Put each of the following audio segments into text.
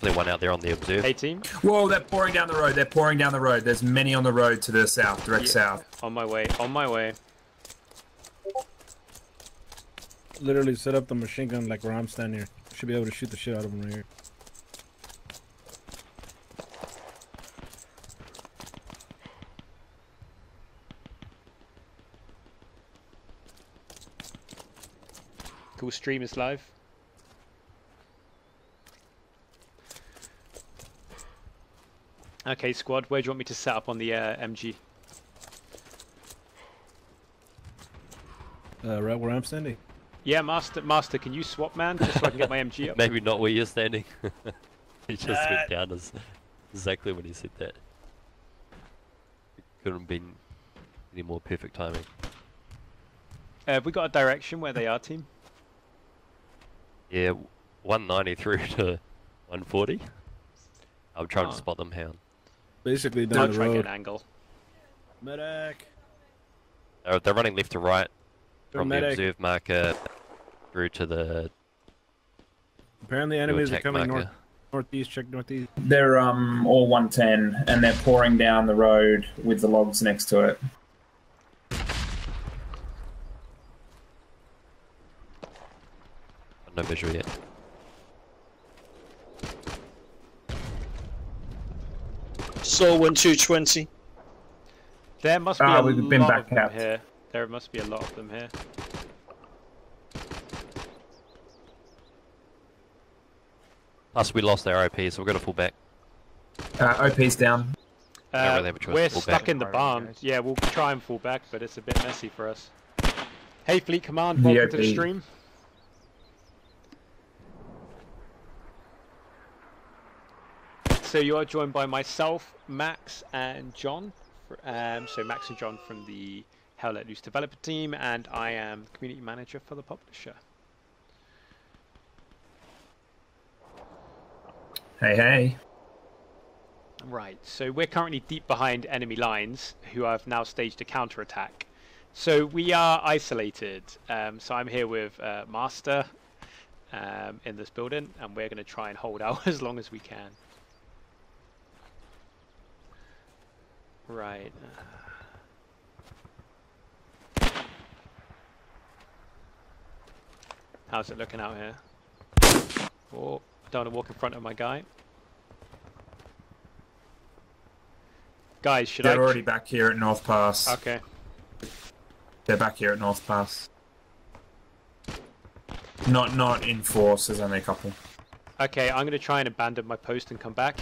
definitely one out there on the observe. Hey team. Whoa, they're pouring down the road. They're pouring down the road. There's many on the road to the south, direct south. On my way. On my way. Literally set up the machine gun like where I'm standing here. Should be able to shoot the shit out of them right here. Cool, stream is live. Okay, squad, where do you want me to set up on the MG? Right where I'm standing. Yeah, Master, can you swap, man, just so I can get my MG up? Maybe not where you're standing. He just went down as exactly when he said that. It couldn't have been any more perfect timing. Have we got a direction where they are, team? Yeah, 190 through to 140. I'm trying to spot them, Hound. Basically down I'll the try and road. get an angle. Medic. They're running left to right from the medic. observe marker through to the Apparently enemies are attack coming marker. northeast. Check northeast. They're all 110, and they're pouring down the road with the logs next to it. No visual yet. So 1220. There must be a we've been lot back of them out. here. There must be a lot of them here. Plus we lost our OP, so we're going to fall back. OP's down. Don't really have a choice We're to fall stuck back. in the barn. Yeah, we'll try and fall back, but it's a bit messy for us. Hey, Fleet Command, welcome to the stream. So you are joined by myself, Max, and John. So Max and John from the Hell Let Loose developer team, and I am community manager for the publisher. Hey, hey. Right, so we're currently deep behind enemy lines, who have now staged a counterattack. So we are isolated. So I'm here with Master in this building, and we're going to try and hold out as long as we can. Right. How's it looking out here? Oh, don't want to walk in front of my guy. Guys, should They're already back here at North Pass. Okay. They're back here at North Pass. Not in force, there's only a couple. Okay, I'm going to try and abandon my post and come back.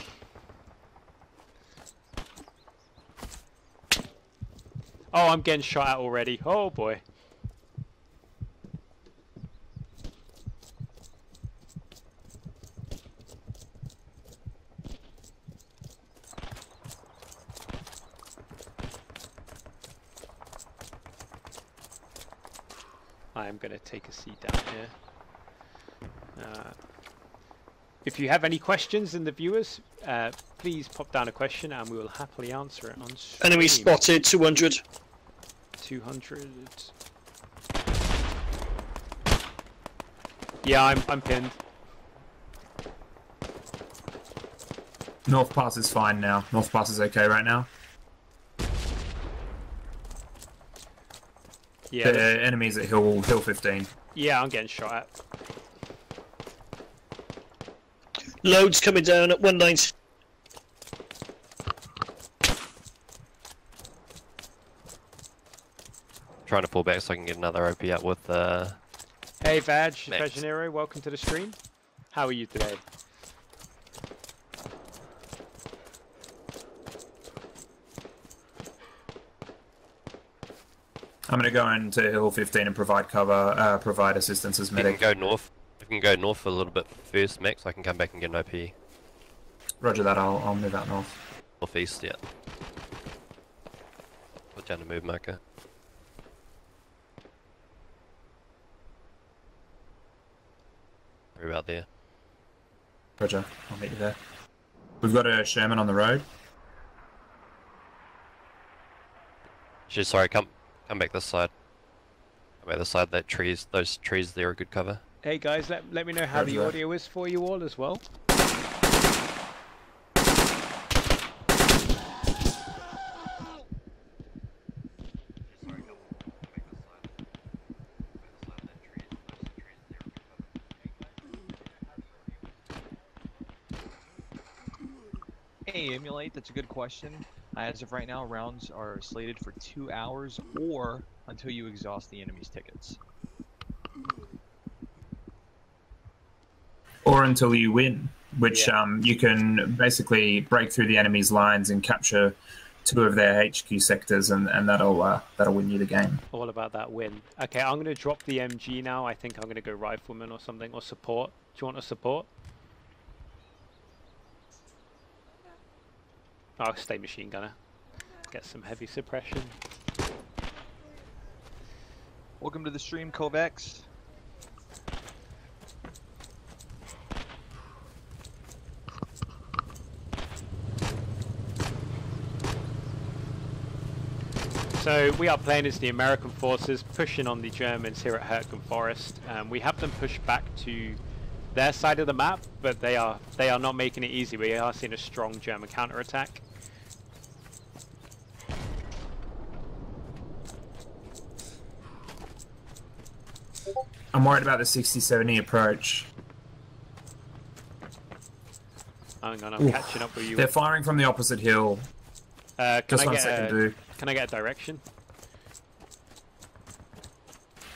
Oh, I'm getting shot at already. Oh boy. I am going to take a seat down here. If you have any questions in the viewers, please pop down a question and we will happily answer it on stream. Enemy spotted, 200. 200. Yeah, I'm pinned. North Pass is fine now. North Pass is okay right now. Yeah, The enemies at Hill 15. yeah, I'm getting shot at. Loads coming down at 190. Trying to fall back so I can get another OP up with Hey Vag, Max. Vaginero, welcome to the stream. How are you today? I'm going to go into Hill 15 and provide cover, provide assistance as You can medic. go north. You can go north a little bit first, Max. I can come back and get an OP. Roger that, I'll move out north. Northeast, yeah. Put down a move marker. We're about there. Roger, I'll meet you there. We've got a Sherman on the road. Sorry, come back this side. Come back this side. Those trees there are good cover. Hey guys, let me know how the Roger that. audio is for you all as well. Hey, Emulate, that's a good question. As of right now, rounds are slated for 2 hours or until you exhaust the enemy's tickets. Or until you win, which you can basically break through the enemy's lines and capture 2 of their HQ sectors, and that'll win you the game. All about that win. Okay, I'm going to drop the MG now. I think I'm going to go rifleman or something, or support. Do you want a support? I'll stay machine gunner. Get some heavy suppression. Welcome to the stream, Kovacs. So we are playing as the American forces pushing on the Germans here at Hurtgen Forest. We have them push back to their side of the map, but they are not making it easy. We are seeing a strong German counterattack. I'm worried about the 60-70 approach. Hang on, I'm catching up with you. They're firing from the opposite hill. Just 1 second, dude. Can I get a direction?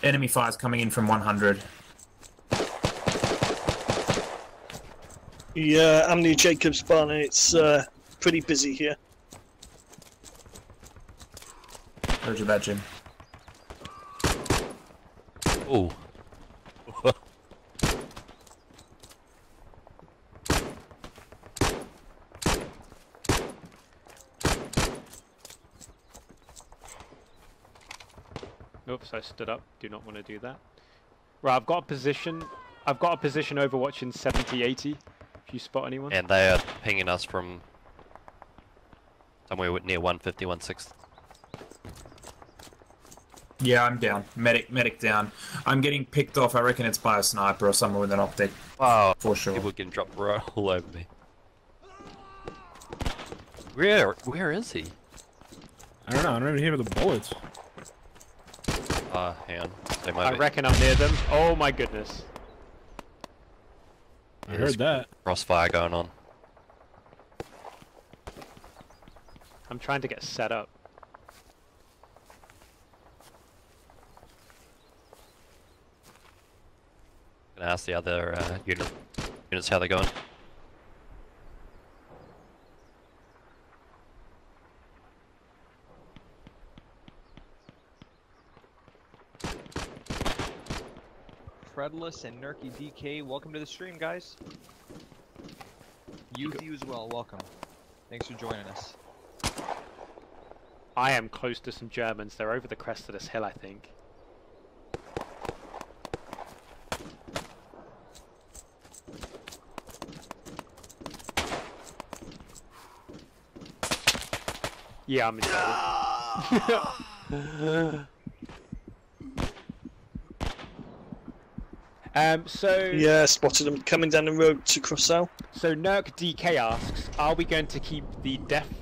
Enemy fire's coming in from 100. Yeah, I'm near Jacob's Barn and it's pretty busy here. Roger that, Jim. Oh. Oops, I stood up. Do not want to do that. Right, I've got a position. I've got a position overwatching 70-80. If you spot anyone. And they are pinging us from somewhere near 150, 160. Yeah, I'm down. Medic down. I'm getting picked off. I reckon it's by a sniper or someone with an optic. Wow. For sure. People getting dropped right all over me. Where is he? I don't know. I don't even hear the bullets. Hang on. They might I be. reckon I'm near them. Oh my goodness. I heard that. Crossfire going on. I'm trying to get set up. Gonna ask the other units how they're going. Fredless and Nerky DK, welcome to the stream, guys. You as well, welcome. Thanks for joining us. I am close to some Germans. They're over the crest of this hill, I think. Yeah, I'm in trouble. So Yeah, spotted them coming down the road to Crossau. So Nerk DK asks, are we going to keep the death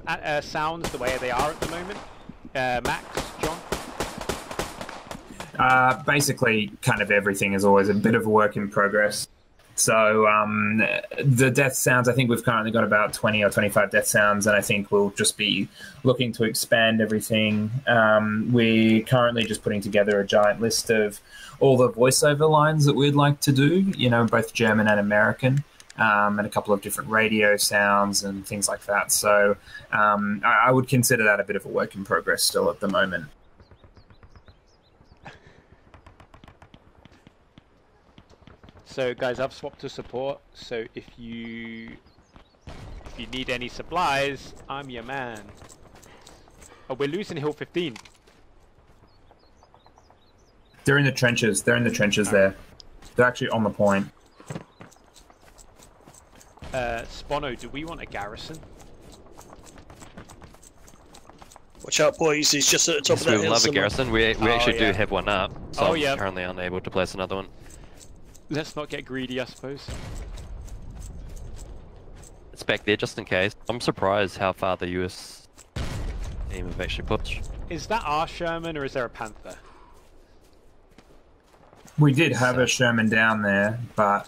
sounds the way they are at the moment? Max, John? Basically, kind of everything is always a bit of a work in progress. So the death sounds, I think we've currently got about 20 or 25 death sounds, and I think we'll just be looking to expand everything. We're currently just putting together a giant list of all the voiceover lines that we'd like to do, you know, both German and American, and a couple of different radio sounds and things like that. So I would consider that a bit of a work in progress still at the moment. So guys, I've swapped to support, so if you need any supplies, I'm your man. Oh, we're losing Hill 15. They're in the trenches. They're in the trenches there. They're actually on the point. Spono, do we want a garrison? Watch out, boys, he's just at the top Yes, of that we would hill love a somewhere. garrison. We actually do yeah. have one up, so Oh, I'm yeah. currently unable to place another one. Let's not get greedy, I suppose. It's back there just in case. I'm surprised how far the US team have actually pushed. Is that our Sherman or is there a Panther? We did have a Sherman down there, but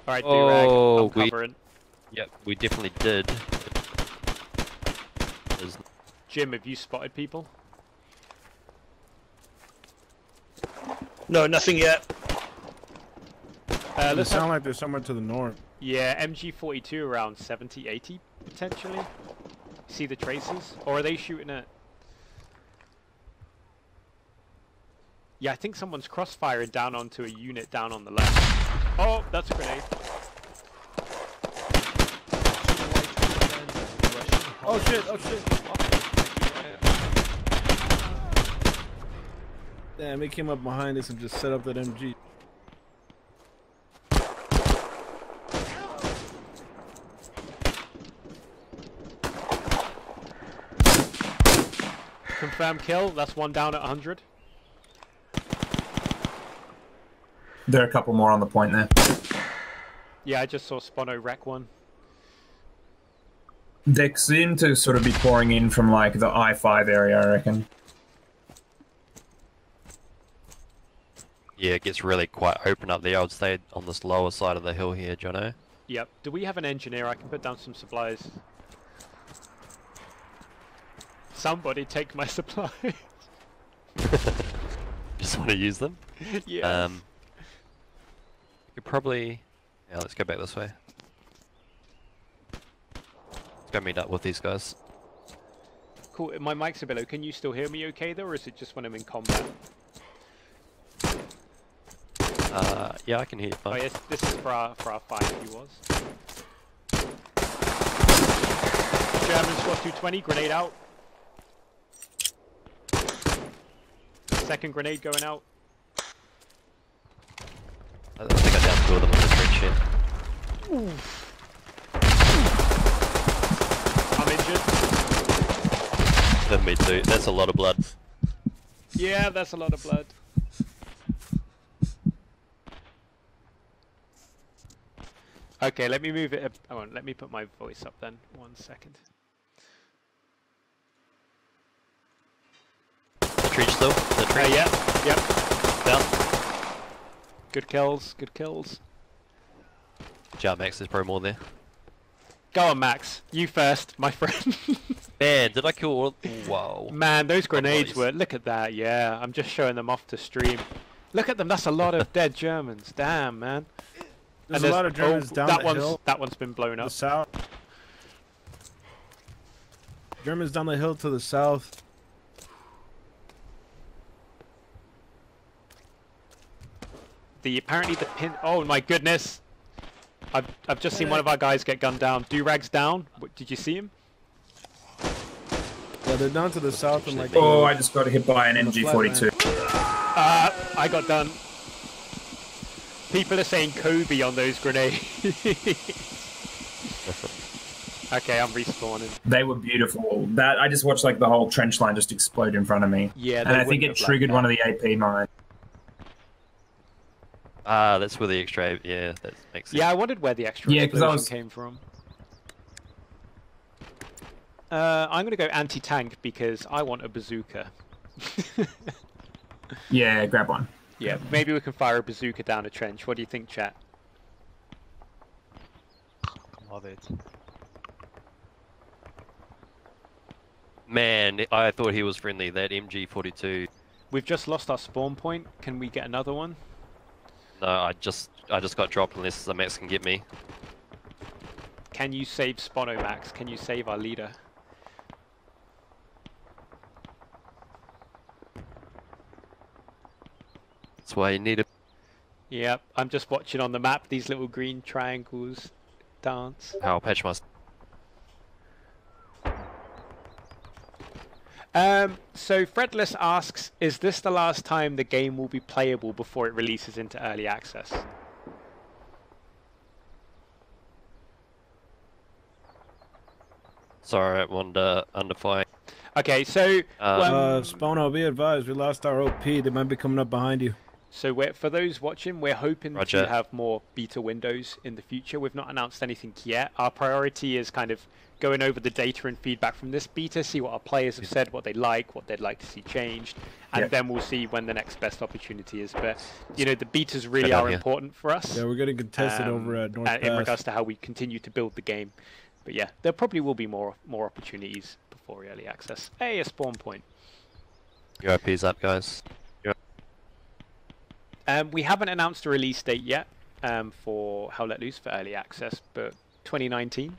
Alright, Do-Rag, Oh, I'm covering. Yep, we definitely did. There's- Jim, have you spotted people? No, nothing yet. They Let's sound like they're somewhere to the north. Yeah, MG42 around 70, 80 potentially. See the traces? Or are they shooting at... Yeah, I think someone's crossfiring down onto a unit down on the left. Oh, that's a grenade. Oh shit, oh shit. Damn, he came up behind us and just set up that MG. Confirmed kill, that's one down at 100. There are a couple more on the point there. Yeah, I just saw Spono wreck one. They seem to sort of be pouring in from like the I-5 area, I reckon. Yeah, it gets really quite open up there. I would stay on this lower side of the hill here, Jono. Yep. Do we have an engineer? I can put down some supplies. Somebody take my supplies. Just want to use them. Yeah. You could probably... Yeah, let's go back this way. Let's go meet up with these guys. Cool. My mic's a bit low. Can you still hear me okay though, or is it just when I'm in combat? Yeah, I can hear you Oh fine. yes, this is for our fight. He was. German squad 220. Grenade out. Second grenade going out. I think I downed 2 of them in the trench here. I'm injured. Me too. That's a lot of blood. Yeah, that's a lot of blood. Okay, let me move it. Oh, let me put my voice up then. 1 second. The trench still? The trench? Yeah, yep. Down. Good kills, good kills. Good job, Max. There's probably more there. Go on, Max. You first, my friend. Man, did I kill all... Whoa. Man, those grenades bodies. were... Look at that, yeah. I'm just showing them off to stream. Look at them, that's a lot of dead Germans. Damn, man. There's a lot of Germans down the hill. That one's been blown The up. south. Germans down the hill to the south. Apparently the pin... Oh my goodness. I've just seen one of our guys get gunned down. Do-Rag's down. Did you see him? Yeah, they're down to the south and like... Oh, I just got hit by an MG42. I got done. People are saying Kobe on those grenades. Okay, I'm respawning. They were beautiful. That I just watched like the whole trench line just explode in front of me. Yeah, and I think it triggered one of the AP mines. Ah, that's where the extra... Yeah, that makes sense. Yeah, I wondered where the extra explosion came from. I'm going to go anti-tank because I want a bazooka. Yeah, grab one. Yeah, maybe we can fire a bazooka down a trench. What do you think, chat? Love it. Man, I thought he was friendly. That MG42. We've just lost our spawn point. Can we get another one? No, I just got dropped unless the Max can get me. Can you save Spono, Max? Can you save our leader? That's why you need it. Yep, I'm just watching on the map these little green triangles dance. I'll patch my... So Fredless asks, is this the last time the game will be playable before it releases into early access? Sorry, I wanted to underfire. Okay, so... Spono, be advised, we lost our OP. They might be coming up behind you. So for those watching, we're hoping to have more beta windows in the future. We've not announced anything yet. Our priority is kind of going over the data and feedback from this beta, see what our players have said, what they like, what they'd like to see changed, and then we'll see when the next best opportunity is. But, you know, the betas really are important for us. Yeah, we're getting contested over at North Pass. In regards to how we continue to build the game. But yeah, there probably will be more opportunities before early access. Hey, a spawn point. Your IP's up, guys. We haven't announced a release date yet for Hell Let Loose for early access, but 2019.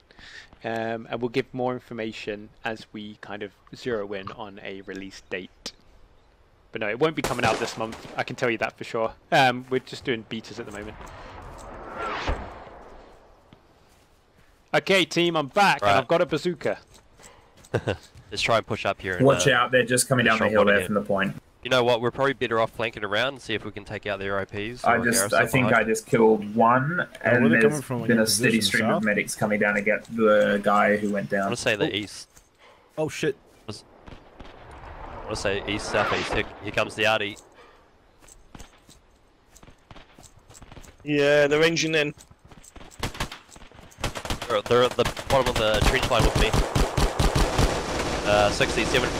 And we'll give more information as we kind of zero in on a release date. But no, it won't be coming out this month. I can tell you that for sure. We're just doing betas at the moment. Okay, team, I'm back, and I've got a bazooka. Let's try and push up here. Watch out, they're just coming down the hill there from the point. You know what? We're probably better off flanking around and see if we can take out their OPs. I think I just killed one, and there's been a steady stream of medics coming down to get the guy who went down. I want to say the east. Oh shit! I want to say east, southeast. Here comes the Artie. Yeah, they're engine in. They're at the bottom of the trench line with me. 67.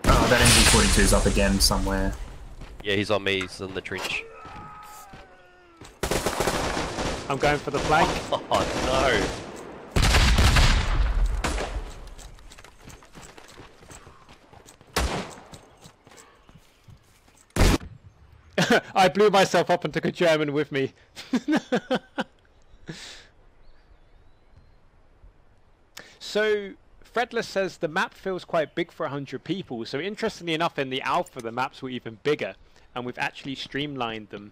Oh, that MG42's up again somewhere. Yeah, he's on me. He's in the trench. I'm going for the flank. Oh no! I blew myself up and took a German with me. So, Fredless says the map feels quite big for 100 people. So interestingly enough, in the alpha, the maps were even bigger. And we've actually streamlined them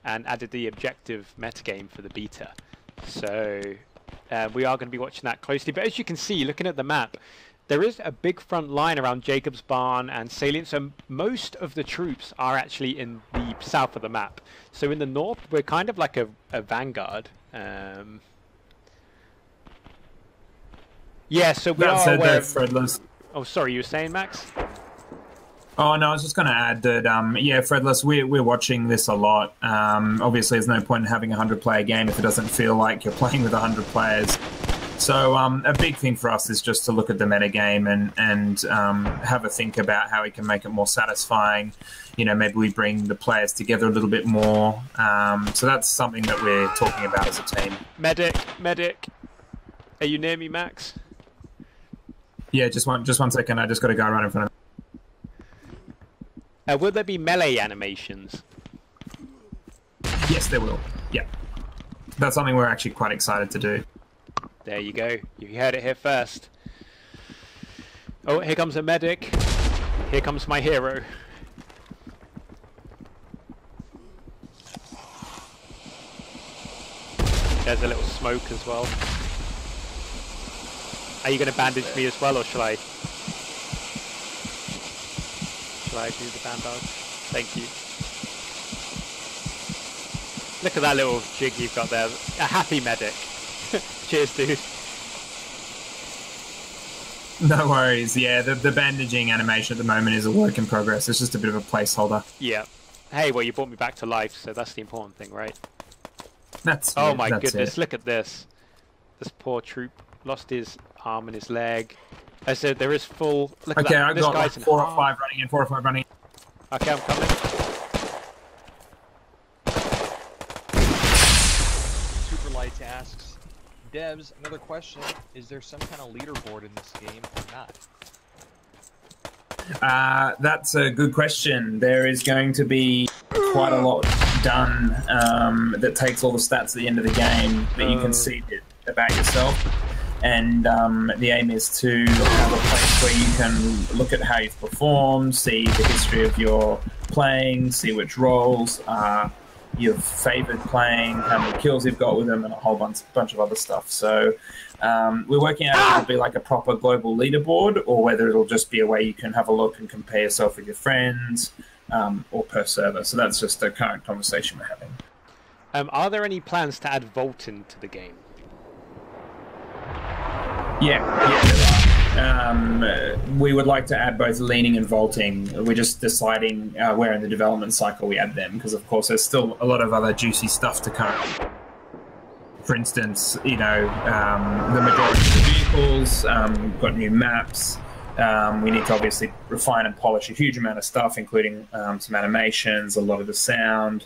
and added the objective metagame for the beta. So we are going to be watching that closely. But as you can see, looking at the map, there is a big front line around Jacob's Barn and Salient. So most of the troops are actually in the south of the map. So in the north, we're kind of like a vanguard. Yeah, so we are aware of... Fredless. Oh, sorry, you were saying, Max? Oh, no, I was just going to add that, yeah, Fredless, we're watching this a lot. Obviously, there's no point in having a 100-player game if it doesn't feel like you're playing with 100 players. So a big thing for us is just to look at the metagame and have a think about how we can make it more satisfying. You know, maybe we bring the players together a little bit more. So that's something that we're talking about as a team. Medic. Are you near me, Max? Yeah, just one second. I just got a guy right in front of me. Will there be melee animations? Yes, there will. Yeah. That's something we're actually quite excited to do. There you go. You heard it here first. Oh, here comes a medic. Here comes my hero. There's a little smoke as well. Are you going to bandage me as well, or shall I? Shall I do the bandage? Thank you. Look at that little jig you've got there. A happy medic. Cheers, dude. No worries. Yeah, the bandaging animation at the moment is a work in progress. It's just a bit of a placeholder. Yeah. Hey, well, you brought me back to life, so that's the important thing, right? That's Oh my goodness, look at this. This poor troop lost his arm and his leg. I said there is full... Look at that. I've got like 4 or 5 running in, 4 or 5 running in. Okay, I'm coming. Super Lights asks, Devs, another question. Is there some kind of leaderboard in this game or not? That's a good question. There is going to be quite a lot done that takes all the stats at the end of the game that you can see about yourself. And the aim is to have a place where you can look at how you've performed, see the history of your playing, see which roles you've favoured playing, how many kills you've got with them, and a whole bunch of other stuff. So we're working out if it'll be like a proper global leaderboard, or whether it'll just be a way you can have a look and compare yourself with your friends, or per server. So that's just the current conversation we're having. Are there any plans to add Vaulting to the game? Yeah, there are. we would like to add both leaning and vaulting. We're just deciding where in the development cycle we add them, because of course there's still a lot of other juicy stuff to come. For instance, you know, the majority of the vehicles, we've got new maps. We need to obviously refine and polish a huge amount of stuff, including some animations, a lot of the sound.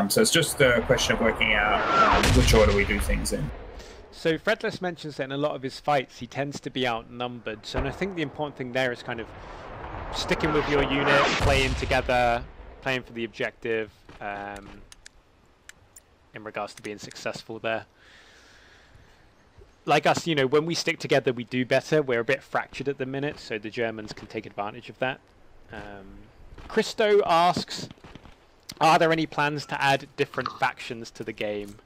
So it's just a question of working out which order we do things in. So Fredless mentions that in a lot of his fights he tends to be outnumbered. So and I think the important thing there is kind of sticking with your unit, playing together, playing for the objective, in regards to being successful there. Like us, you know, when we stick together we do better. We're a bit fractured at the minute, so the Germans can take advantage of that. Christo asks, are there any plans to add different factions to the game?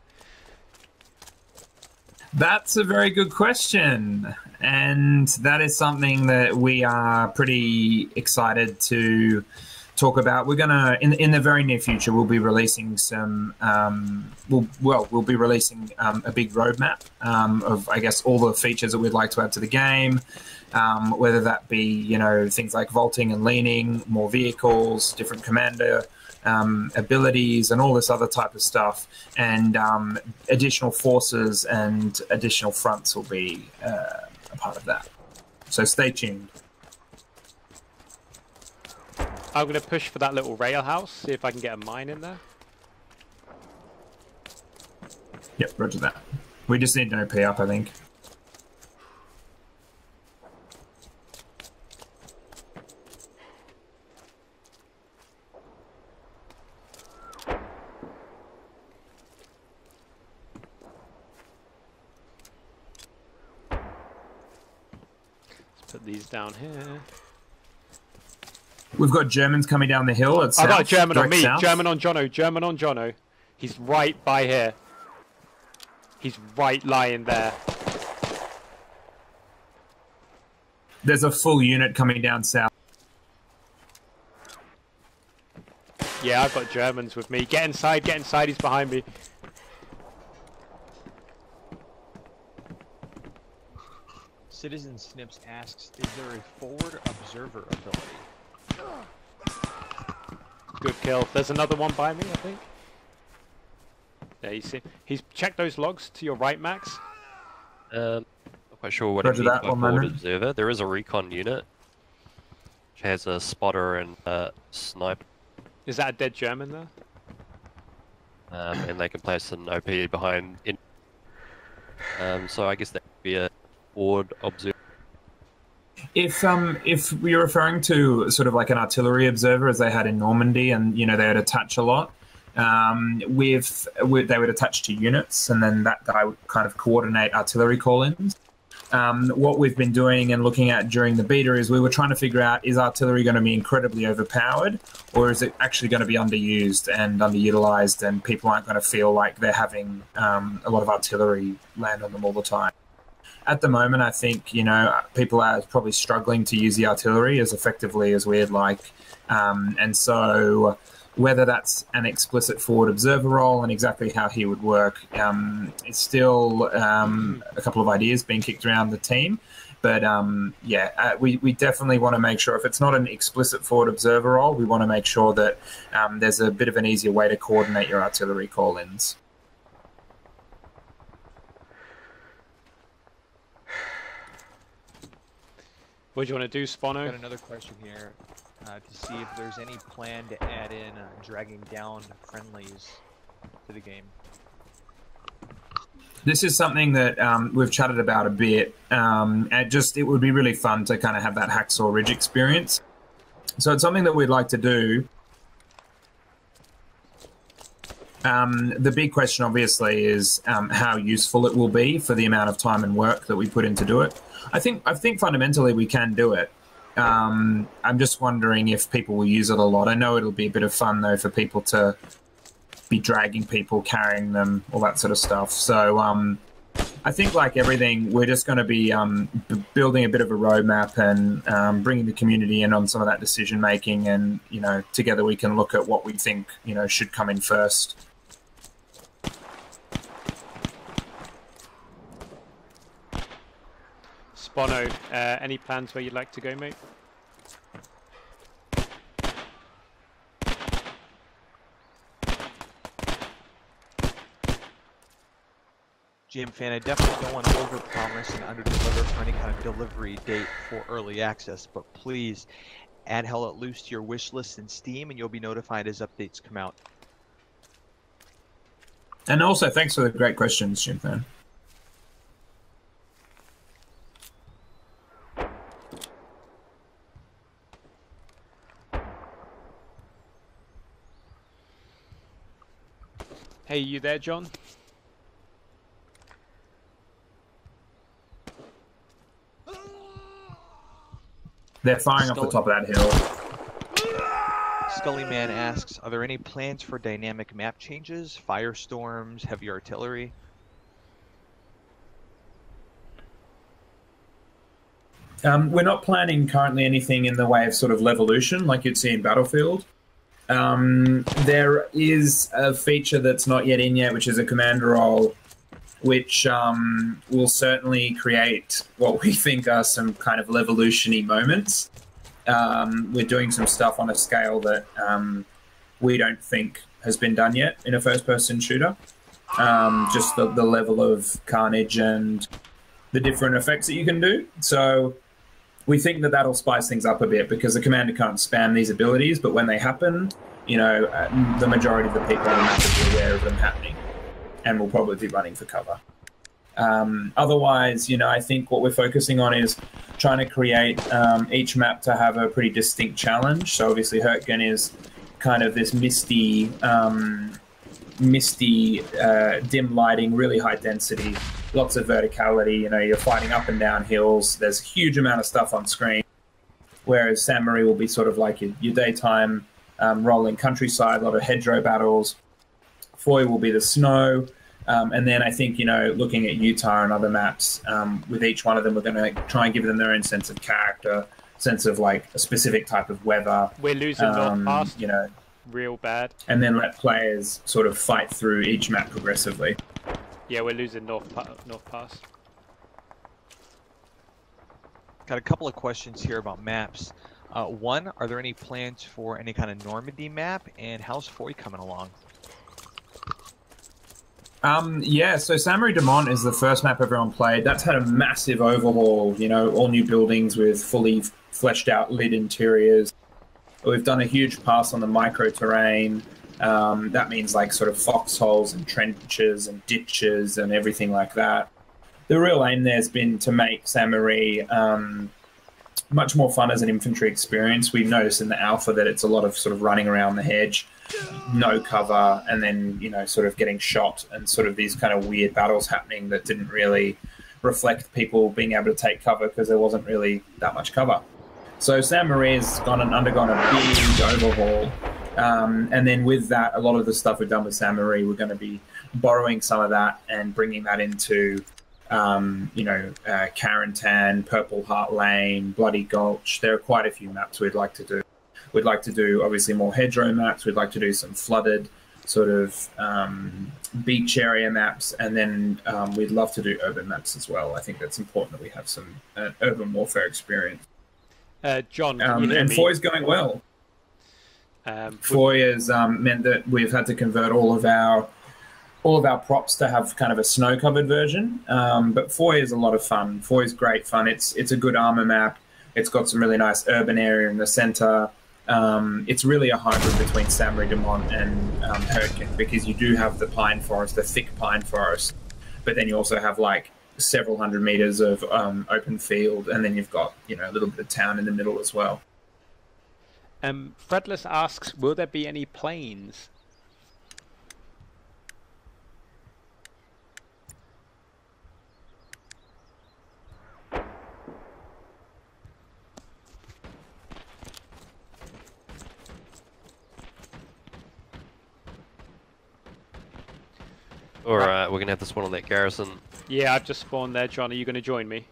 That's a very good question, and that is something that we are pretty excited to talk about. We're gonna in the very near future we'll be releasing some we'll be releasing a big roadmap of, I guess, all the features that we'd like to add to the game, whether that be, you know, things like vaulting and leaning, more vehicles, different commander abilities, and all this other type of stuff, and additional forces and additional fronts will be a part of that. So stay tuned. I'm going to push for that little rail house, see if I can get a mine in there. Yep, roger that. We just need an OP up, I think. Let's put these down here. We've got Germans coming down the hill. I've got a German on me. South. German on Jono. German on Jono. He's right by here. He's right lying there. There's a full unit coming down south. Yeah, I've got Germans with me. Get inside, he's behind me. Citizen Snips asks, is there a forward observer ability? Good kill. There's another one by me, I think. There, you see. He's checked those logs to your right, Max. Not quite sure what it means by forward observer. There is a recon unit which has a spotter and a sniper. Is that a dead German there? And they can place an OP behind. So I guess that would be a forward observer. If you're referring to sort of like an artillery observer, as they had in Normandy, and you know they would attach a lot, they would attach to units, and then that guy would kind of coordinate artillery call-ins. What we've been doing and looking at during the beta is we were trying to figure out, is artillery going to be incredibly overpowered, or is it actually going to be underused and underutilized, and people aren't going to feel like they're having a lot of artillery land on them all the time. At the moment, I think, you know, people are probably struggling to use the artillery as effectively as we'd like. And so whether that's an explicit forward observer role and exactly how he would work, it's still a couple of ideas being kicked around the team. But yeah, we definitely want to make sure, if it's not an explicit forward observer role, we want to make sure that there's a bit of an easier way to coordinate your artillery call-ins. What do you want to do, Spawno? Got another question here to see if there's any plan to add in dragging down friendlies to the game. This is something that we've chatted about a bit. It would be really fun to kind of have that Hacksaw Ridge experience. So it's something that we'd like to do. The big question, obviously, is how useful it will be for the amount of time and work that we put in to do it. I think fundamentally we can do it. I'm just wondering if people will use it a lot. I know it'll be a bit of fun, though, for people to be dragging people, carrying them, all that sort of stuff. So I think, like everything, we're just going to be building a bit of a roadmap and bringing the community in on some of that decision making, and you know, together we can look at what we think, you know, should come in first. Bono, any plans where you'd like to go, mate? GM Fan, I definitely don't want to overpromise and underdeliver for any kind of delivery date for early access, but please add Hell Let Loose to your wish list in Steam and you'll be notified as updates come out. And also, thanks for the great questions, Jim Fan. Hey, you there, John? They're firing off the top of that hill. Scullyman asks, are there any plans for dynamic map changes, firestorms, heavy artillery? We're not planning currently anything in the way of sort of levolution like you'd see in Battlefield. There is a feature that's not yet in yet, which is a commander role, which will certainly create what we think are some kind of levolution-y moments. We're doing some stuff on a scale that we don't think has been done yet in a first-person shooter. Just the level of carnage and the different effects that you can do. So we think that that'll spice things up a bit because the commander can't spam these abilities, but when they happen, you know, the majority of the people on the map will be aware of them happening and will probably be running for cover. Otherwise, you know, I think what we're focusing on is trying to create each map to have a pretty distinct challenge. So obviously Hurtgen is kind of this misty, dim lighting, really high density, lots of verticality. You know, you're fighting up and down hills. There's a huge amount of stuff on screen. Whereas San Marie will be sort of like your daytime rolling countryside, a lot of hedgerow battles. Foy will be the snow. And then I think, you know, looking at Utah and other maps, with each one of them, we're going to try and give them their own sense of character, sense of like a specific type of weather. We're losing North Pass, you know, real bad. And then let players sort of fight through each map progressively. Yeah, we're losing North Pass. Got a couple of questions here about maps. One, are there any plans for any kind of Normandy map, and how's Foy coming along? Yeah, so San Marie de Mont is the first map everyone played. That's had a massive overhaul, you know, all new buildings with fully fleshed out lit interiors. We've done a huge pass on the micro terrain. That means like sort of foxholes and trenches and ditches and everything like that. The real aim there has been to make San Marie much more fun as an infantry experience. We've noticed in the alpha that it's a lot of sort of running around the hedge, no cover, and then, you know, sort of getting shot and sort of these kind of weird battles happening that didn't really reflect people being able to take cover because there wasn't really that much cover. So San Marie has undergone a big overhaul. And then with that, a lot of the stuff we've done with San Marie, we're going to be borrowing some of that and bringing that into, you know, Carentan, Purple Heart Lane, Bloody Gulch. There are quite a few maps we'd like to do. We'd like to do, obviously, more hedgerow maps. We'd like to do some flooded sort of beach area maps. And then we'd love to do urban maps as well. I think that's important that we have some urban warfare experience. John, can you hear and me? Foy's going well. Foy has meant that we've had to convert all of our props to have kind of a snow-covered version. But Foy is a lot of fun. Foy is great fun. It's a good armor map. It's got some really nice urban area in the center. It's really a hybrid between San Marie de Mont and Hurtgen, because you do have the pine forest, the thick pine forest, but then you also have like several hundred meters of open field, and then you've got, you know, a little bit of town in the middle as well. Fredless asks, will there be any planes? Alright, we're gonna have to spawn on that garrison. Yeah, I've just spawned there, John. Are you going to join me?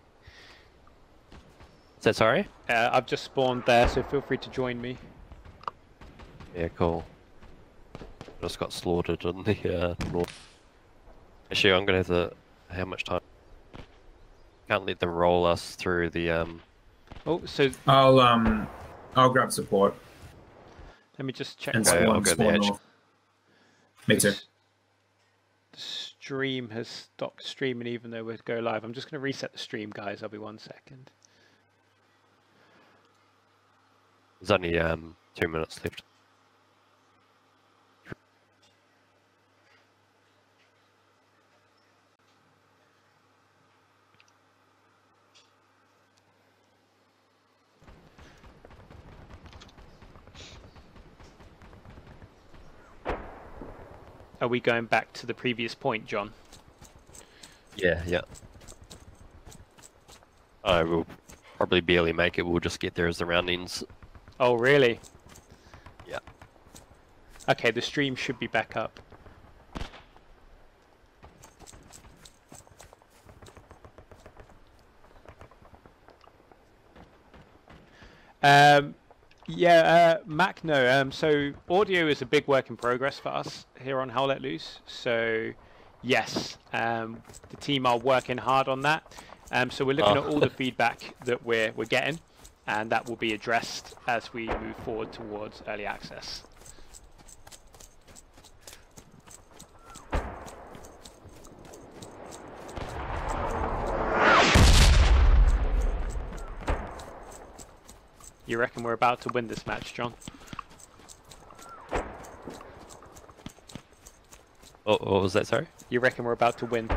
Is that sorry? I've just spawned there, so feel free to join me. Yeah, cool. Just got slaughtered in the north. Actually, I'm gonna have to... How much time? can't let them roll us through the Oh, so I'll grab support let me just check. and Okay, I'll spawn, go the spawn edge. north. Me too. The stream has stopped streaming even though we're go live. I'm just going to reset the stream, guys. I'll be 1 second. There's only 2 minutes left. Are we going back to the previous point, John? Yeah, yeah. I will probably barely make it. We'll just get there as the round ends. Oh, really? Yeah. Okay, the stream should be back up. Mac, no. So audio is a big work in progress for us here on How Let Loose. So yes, the team are working hard on that. So we're looking at all the feedback that we're getting, and that will be addressed as we move forward towards early access. You reckon we're about to win this match, John? Oh, what was that, sorry? You reckon we're about to win?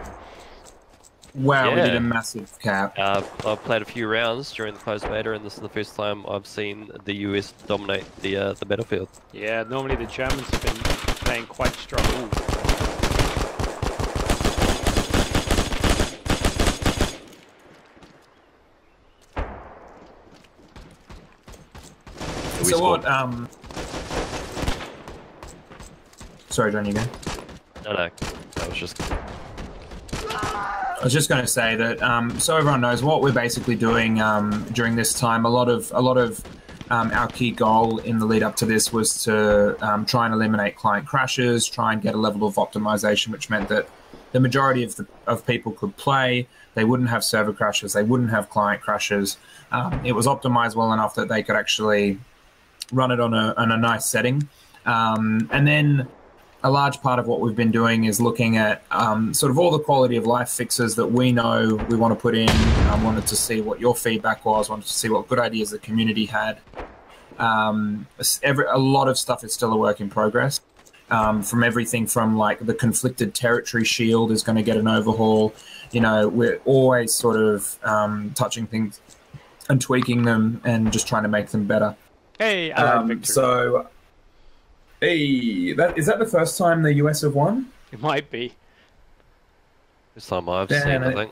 Wow, we did Yeah. a massive cap. I've played a few rounds during the closed beta, and this is the first time I've seen the US dominate the battlefield. Yeah, normally the Germans have been playing quite strong. Ooh. We So scored. what? Sorry, John, you go. No, that was just. I was just going to say that so everyone knows what we're basically doing during this time. A lot of our key goal in the lead up to this was to try and eliminate client crashes, try and get a level of optimization, which meant that the majority of people could play. They wouldn't have server crashes. They wouldn't have client crashes. It was optimized well enough that they could actually run it on a nice setting. And then a large part of what we've been doing is looking at sort of all the quality of life fixes that we know we want to put in. I wanted to see what your feedback was, wanted to see what good ideas the community had. A lot of stuff is still a work in progress. From everything from like the conflicted territory shield is going to get an overhaul. You know, we're always sort of touching things and tweaking them and just trying to make them better. Hey, Allied victory. So, hey, is that the first time the US have won? It might be. First time I've Damn seen, I it. think.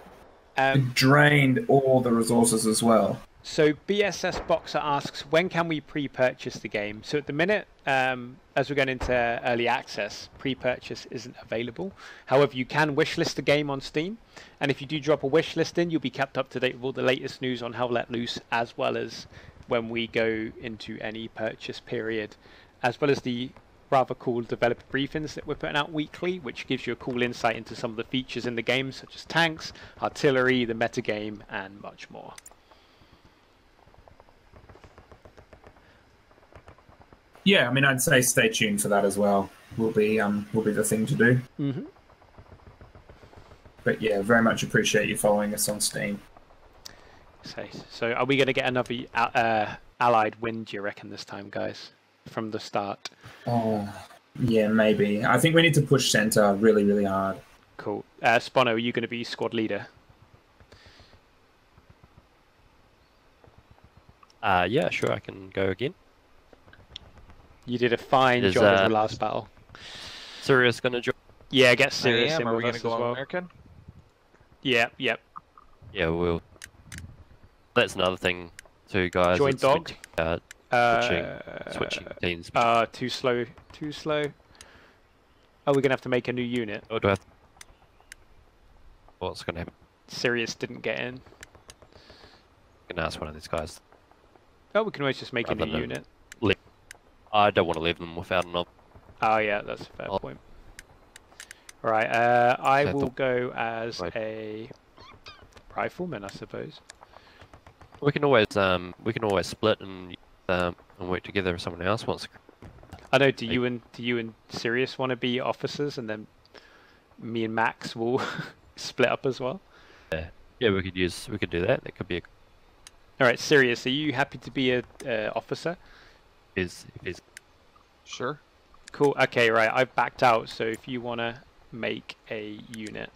It drained all the resources as well. So BSS Boxer asks, when can we pre-purchase the game? So at the minute, as we're going into early access, pre-purchase isn't available. However, you can wishlist the game on Steam. And if you do drop a wishlist in, you'll be kept up to date with all the latest news on How Let Loose, as well as when we go into any purchase period, as well as the rather cool developer briefings that we're putting out weekly, which gives you a cool insight into some of the features in the game, such as tanks, artillery, the metagame, and much more. Yeah, I mean, I'd say stay tuned for that as well. Will be the thing to do. Mm-hmm. But yeah, very much appreciate you following us on Steam. So are we going to get another Allied win, do you reckon, this time, guys, from the start? Oh, yeah, maybe. I think we need to push center really, really hard. Cool. Spono, are you going to be squad leader? Yeah, sure, I can go again. You did a fine Is, job in the last battle. Sirius gonna join? Yeah, get serious in Are we with going us to as go well. American? Yep. Yeah, we'll. That's another thing, too, guys. Join it's dog. Switching teams. Too slow. Oh, we're going to have to make a new unit. Or do I have... What's gonna happen? Sirius didn't get in. I'm gonna ask one of these guys. Oh, we can always just make a Rather new than- unit. I don't want to leave them without an op. Oh, yeah, that's a fair Oh. point. Alright, I Okay, will go as Right. a riflemen, I suppose. We can always split and work together if someone else wants to. I know. Do you and Sirius want to be officers, and then me and Max will split up as well? Yeah, we could do that. That could be. All right, Sirius, are you happy to be a officer? Is Sure. Cool. Okay, right. I've backed out. So if you want to make a unit.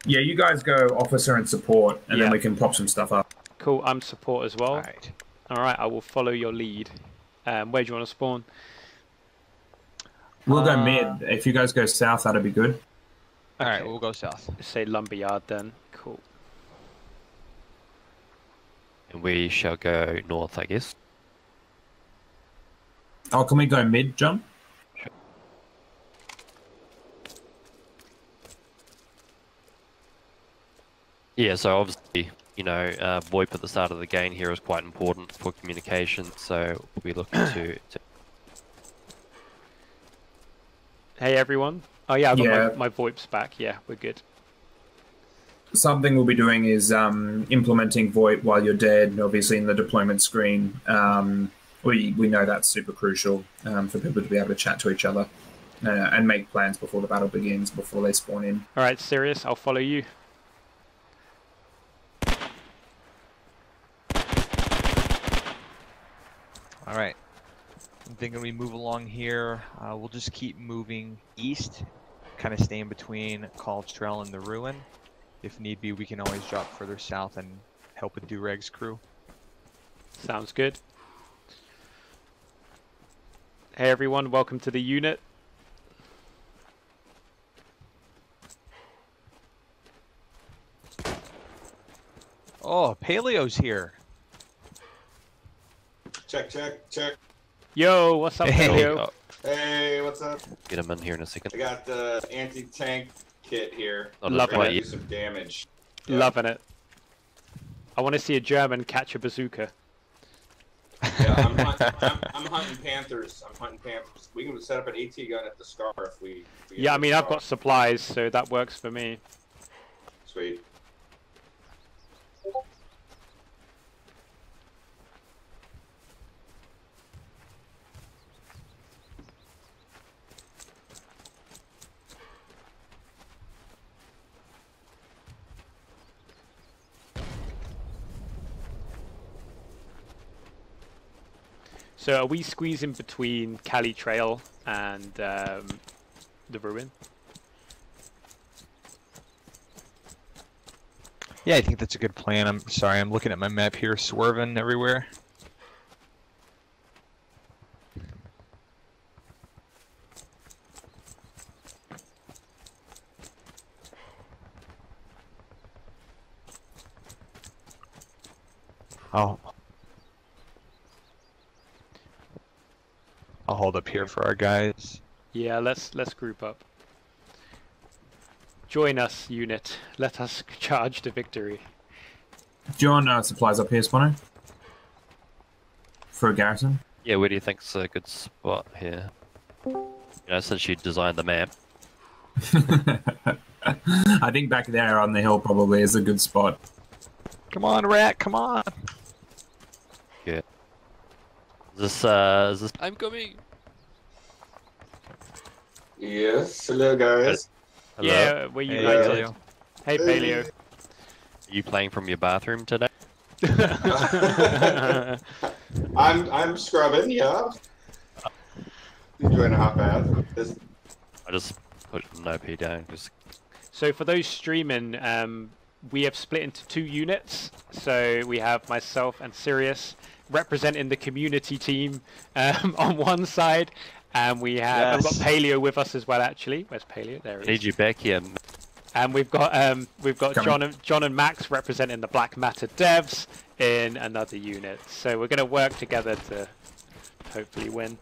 Yeah, you guys go officer and support, and Yeah. then we can pop some stuff up. Cool. I'm support as well. All right. All right. I will follow your lead. Where do you want to spawn? We'll go mid. If you guys go south, that'd be good. All right, Okay. we'll go south. Say lumberyard then. Cool. and we shall go north, I guess. Oh, can we go mid, John? Yeah, so obviously, you know, VoIP at the start of the game here is quite important for communication, so we'll be looking to... Hey everyone. Oh yeah, I've got Yeah. my VoIPs back. Yeah, we're good. Something we'll be doing is implementing VoIP while you're dead, obviously in the deployment screen. We know that's super crucial for people to be able to chat to each other and make plans before the battle begins, before they spawn in. All right, Sirius, I'll follow you. All right. I'm thinking we move along here. We'll just keep moving east, kind of stay in between College Trail and the Ruin. If need be, we can always drop further south and help with Dureg's crew. Sounds good. Hey everyone, welcome to the unit. Oh, Paleo's here. Check, check, check. Yo, what's up, Hey. Paleo? Hey, what's up? Get him in here in a second. I got the anti-tank kit here. Not Love as it. quite Do yet. some damage. Loving it. I want to see a German catch a bazooka. Yeah, I'm hunting panthers. I'm hunting panthers. We can set up an AT gun at the Scar if we Yeah, I mean, I've Scar. got supplies, so that works for me. Sweet. So are we squeezing between Cali Trail and the Ruin? Yeah, I think that's a good plan. I'm sorry, I'm looking at my map here, swerving everywhere. I'll hold up here for our guys. Yeah, let's group up. Join us, unit. Let us charge to victory. Do you want supplies up here, Spawner? For a garrison? Yeah, where do you think's a good spot here? You know, since you designed the map. I think back there on the hill probably is a good spot. Come on, Rat, come on! Is this... I'm coming! Yes. Hello, guys. Hello? Yeah, we're Hey, united. Paleo. Hey, Paleo. Are you playing from your bathroom today? I'm scrubbing. Yeah. Enjoying a hot bath. I just put an OP down because So for those streaming, we have split into two units. So we have myself and Sirius representing the community team on one side, and we have I've got Yes. Paleo with us as well. Actually, where's Paleo? There I he need is. you back here. And we've got Coming. John and Max representing the Black Matter devs in another unit. So we're going to work together to hopefully win.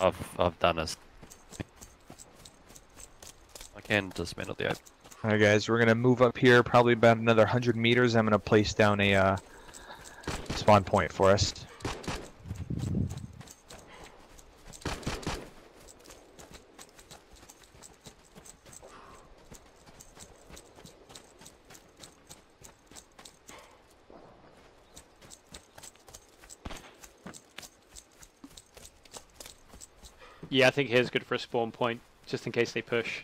I've done this. I can dismantle the open. Alright guys, we're gonna move up here probably about another 100 meters. I'm gonna place down a spawn point for us. Yeah, I think here's good for a spawn point, just in case they push.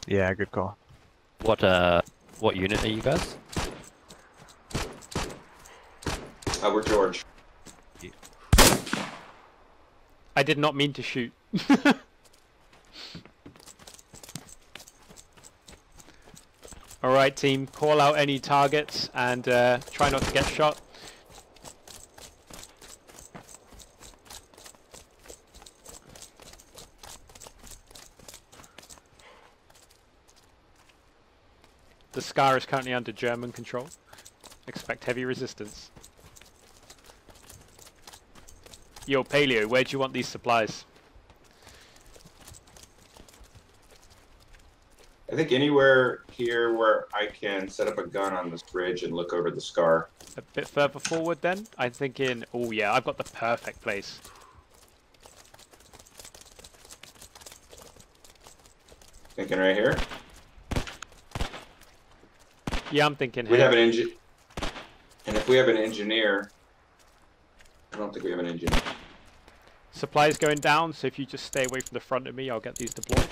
Yeah, good call. What unit are you guys? We're George. I did not mean to shoot. Alright team, call out any targets and try not to get shot. The Scar is currently under German control. Expect heavy resistance. Yo, Paleo, where do you want these supplies? I think anywhere here where I can set up a gun on this bridge and look over the Scar. A bit further forward then? I'm thinking, oh yeah, I've got the perfect place. Thinking right here. Yeah, I'm thinking We here. have an engine, and if we have an engineer, I don't think we have an engineer. Supplies going down, so if you just stay away from the front of me, I'll get these deployed.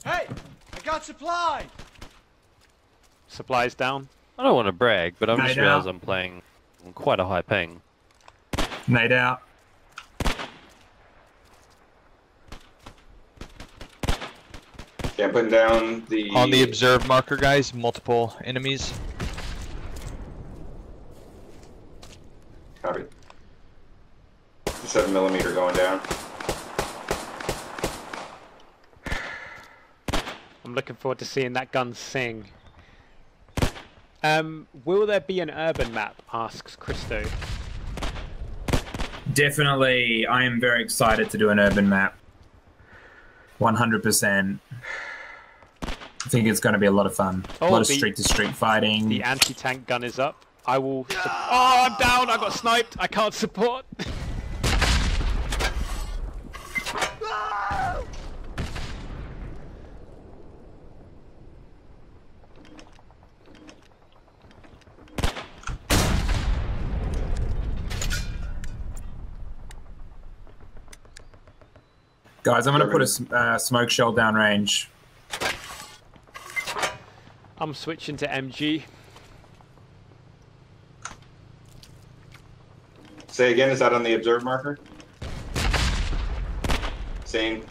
Hey, I got supplies. Supplies down. I don't want to brag, but I'm just Night realised out. I'm playing on quite a high ping. Nade out. Okay, I'm putting down the... On the observe marker, guys, multiple enemies. Copy. 7mm going down. I'm looking forward to seeing that gun sing. Will there be an urban map? Asks Christo. Definitely, I am very excited to do an urban map. 100%. I think it's going to be a lot of fun. Oh, a lot of the- street-to-street fighting. The anti-tank gun is up. I will... Oh, I'm down! I got sniped! I can't support! Guys, I'm going to put a smoke shell downrange. I'm switching to MG. Say again, is that on the observe marker? Same.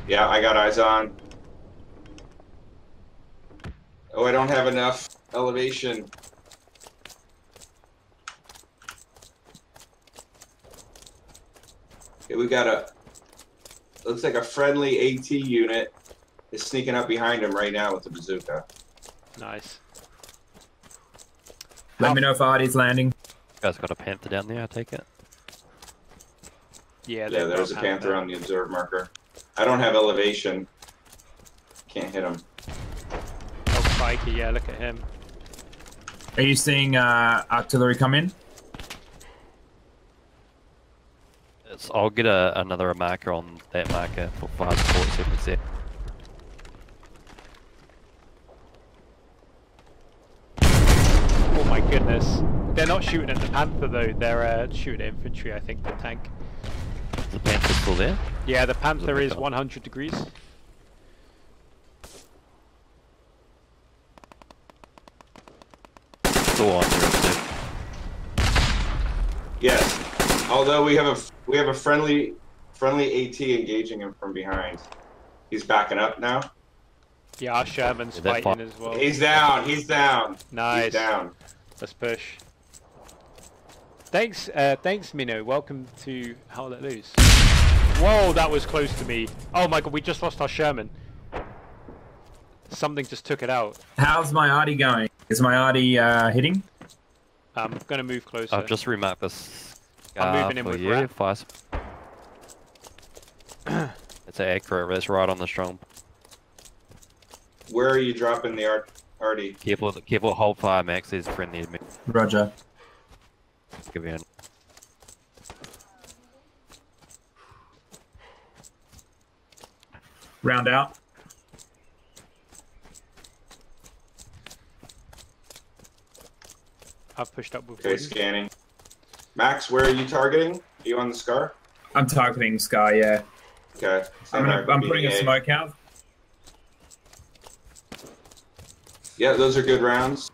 Yeah, I got eyes on. Oh, I don't have enough elevation. Okay, we got a... Looks like a friendly AT unit is sneaking up behind him right now with the bazooka. Nice. Let me know if Artie's landing. You guys got a Panther down there, I take it? Yeah, Yeah, there's a Panther on the observe marker. I don't have elevation. Can't hit him. Oh, crikey, yeah, look at him. Are you seeing artillery come in? I'll get another marker on that marker for 5 support seconds there. Oh my goodness. They're not shooting at the Panther though, they're shooting at infantry, I think, the tank. Is the Panther still there? Yeah, the Panther is pick up. 100 degrees. Still on here, too. Yes. Although we have a friendly AT engaging him from behind. He's backing up now. Yeah, our Sherman's Yeah, they're fighting as well. He's down. He's down. Nice. He's down. Let's push. Thanks, Minnow. Welcome to How Let Loose. Whoa, that was close to me. Oh my god, we just lost our Sherman. Something just took it out. How's my Artie going? Is my Artie hitting? I'm gonna move closer. I've just remarked this. I'm moving in for with you. Rat. 5 It's accurate. That's right on the strong. Where are you dropping the Artie? Careful. Hold fire, Max. There's a friendly enemy. Roger. Give you Round out. I've pushed up with Okay, wooden. scanning. Max, where are you targeting? Are you on the Scar? I'm targeting Sky, yeah. Okay. I'm putting a smoke out. Yeah, those are good rounds.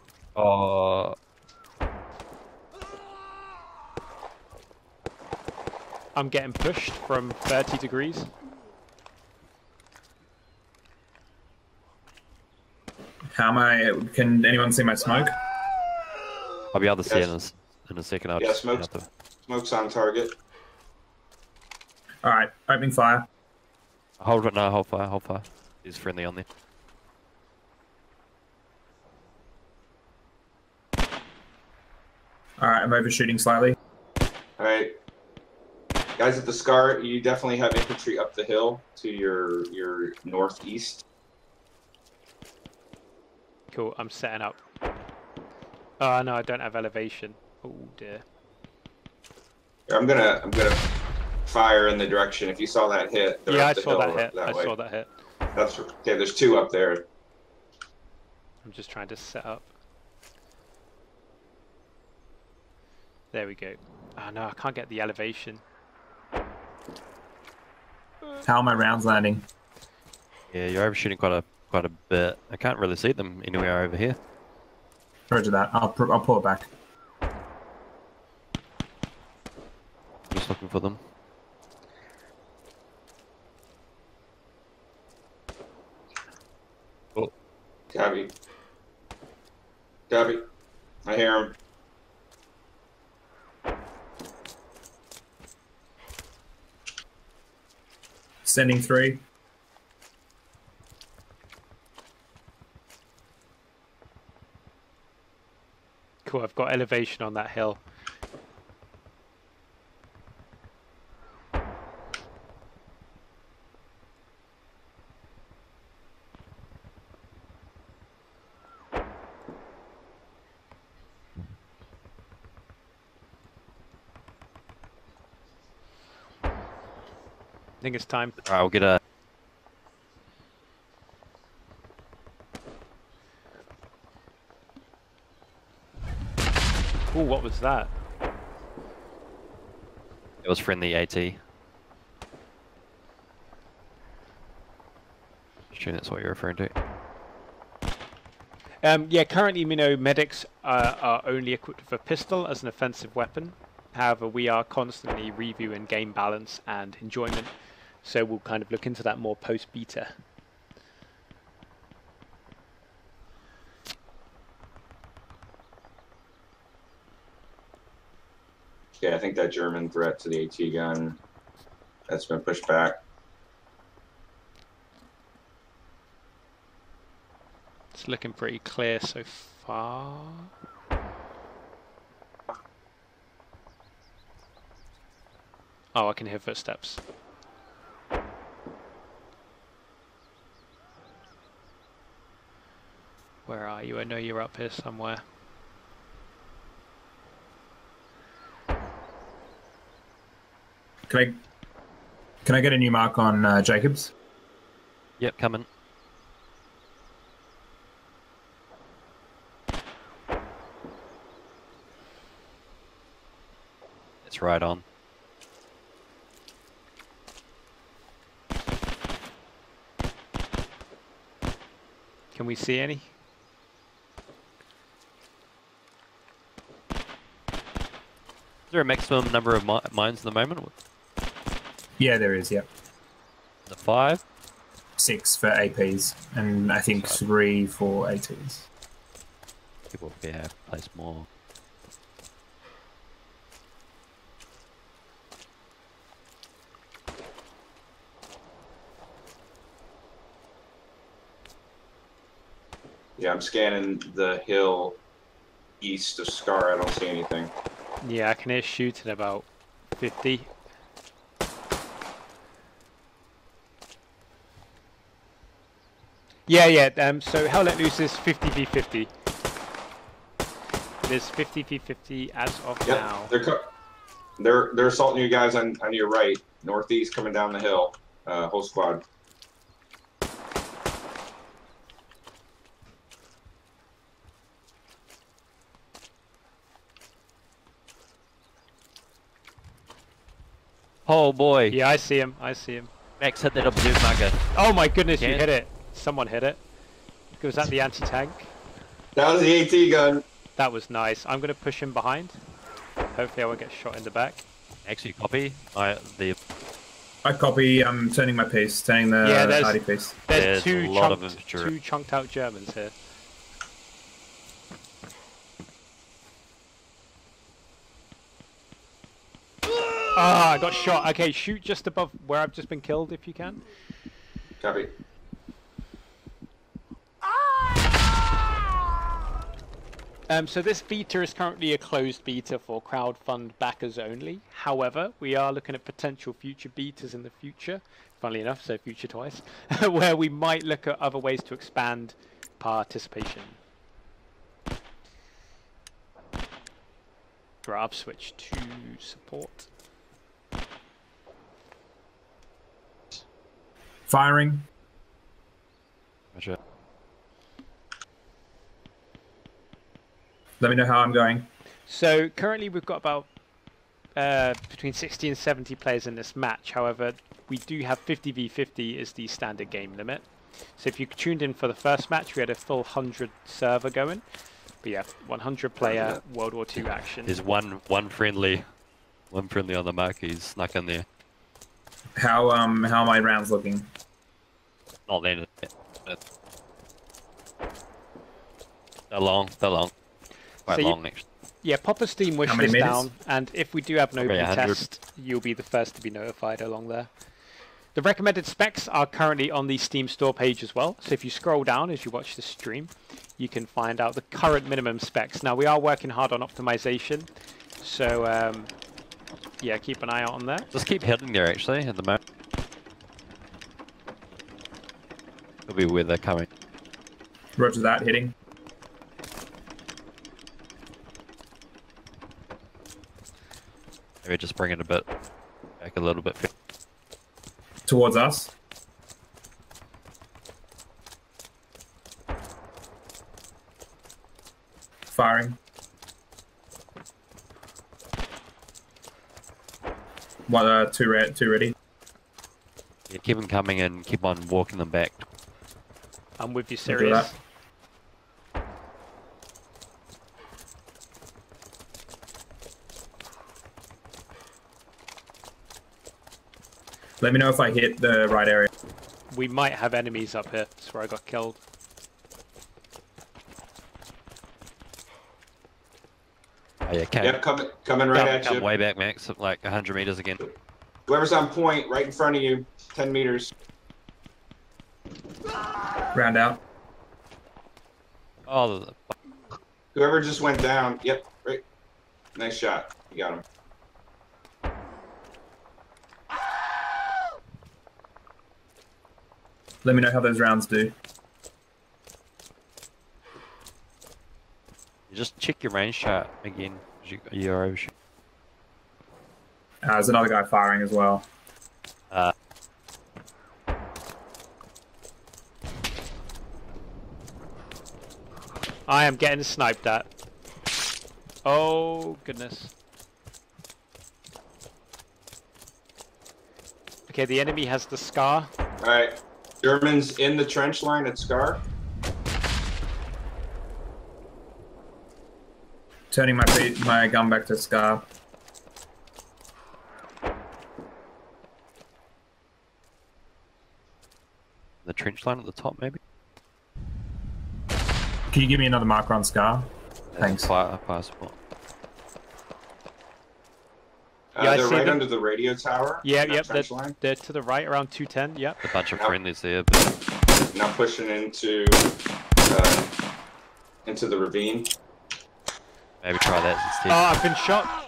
I'm getting pushed from 30 degrees. How am I? Can anyone see my smoke? I'll be able to see it Yes. in a second. I'll Yeah, just smoke's, have to... smoke's on target. All right, opening fire. Hold it, no, hold fire, hold fire. He's friendly on there. All right, I'm overshooting slightly. Alright. Guys at the Scar, you definitely have infantry up the hill to your northeast. Cool, I'm setting up. Oh no, I don't have elevation. Oh dear. I'm gonna fire in the direction. If you saw that hit, they're Yeah, I up the saw hill that hit. I way. saw that hit. That's okay. There's two up there. I'm just trying to set up. There we go. Oh no, I can't get the elevation. How are my rounds landing? Yeah, you're overshooting quite a bit. I can't really see them anywhere over here. Roger that. I'll pull it back. Just looking for them. Oh, Tabby. Tabby. I hear him. Sending 3. Cool, I've got elevation on that hill. I think it's time. alright, I'll get a... Ooh, what was that? It was friendly AT. Assume that's what you're referring to. Yeah, currently, medics are only equipped with a pistol as an offensive weapon. However, we are constantly reviewing game balance and enjoyment, so we'll kind of look into that more post-beta. Yeah, I think that German threat to the AT gun that's been pushed back. It's looking pretty clear so far. Oh, I can hear footsteps. Where are you? I know you're up here somewhere. Can I get a new mark on Jacobs? Yep, coming. It's right on. Can we see any? Is there a maximum number of mines at the moment? Yeah, there is. Yeah, The 5? 6 for APs, and I think 3 for ATs. People have placed more. Yeah, I'm scanning the hill east of Scar. I don't see anything. Yeah, I can hear shooting about 50. Yeah. So Hell Let Loose is 50v50. It is 50v50 as of now. They're assaulting you guys on your right, northeast, coming down the hill. Whole squad. Oh boy. Yeah, I see him. I see him. Max hit that observe marker. Oh my goodness, you Again? hit it. Someone hit it. Was that the anti-tank? That was the AT gun. That was nice. I'm going to push him behind. Hopefully I won't get shot in the back. Actually, copy. I copy. I'm turning my piece, turning the Yeah, hardy piece. There's a two lot of chunked, infantry. two chunked out Germans here. Ah, I got shot. Okay, shoot just above where I've just been killed if you can. Copy. So this beta is currently a closed beta for crowdfund backers only. However, we are looking at potential future betas in the future, funnily enough, so future twice, where we might look at other ways to expand participation. Grab switch to support. Firing. Roger. Let me know how I'm going. So currently we've got about between 60 and 70 players in this match. However, we do have 50v50 as the standard game limit. So if you tuned in for the first match, we had a full 100 server going. But yeah, 100 player World War II action. There's one friendly on the mark. He's snuck in there. How are my rounds looking? Not landed yet. They're long. Quite So long actually. Yeah, pop a Steam wish How many list meters? down, and if we do have an Okay, open 100. test, you'll be the first to be notified along there. The recommended specs are currently on the Steam store page as well, so if you scroll down as you watch the stream, you can find out the current minimum specs. Now, we are working hard on optimization, so yeah, keep an eye out on there. Just keep heading there actually at the moment. It'll be where they're coming. Roger that, hitting. Maybe just bring it back a little bit. Towards us. Firing. What, two ready? Yeah, keep them coming and keep on walking them back. I'm with you, Do serious. that. Let me know if I hit the right area. We might have enemies up here. That's where I got killed. Oh yeah, okay. Yep, coming right at Come you. way back, Max. Like 100 meters again. Whoever's on point, right in front of you, 10 meters. Round out. Oh, Whoever just went down, yep, right. Nice shot. You got him. Let me know how those rounds do. you just check your range chart again. You're overshooting. There's another guy firing as well. I am getting sniped at. Oh, goodness. Okay, the enemy has the Scar. Alright. Germans in the trench line at Scar. Turning my gun back to Scar. The trench line at the top, maybe? Can you give me another marker on Scar? Thanks. Fire support. Yeah, I They're see right them. under the radio tower. Yeah, in that yep, trench line. they're to the right, around 210, yep. A bunch of friendlies there, but Now pushing into the ravine. maybe try that Oh, instead. I've been shot.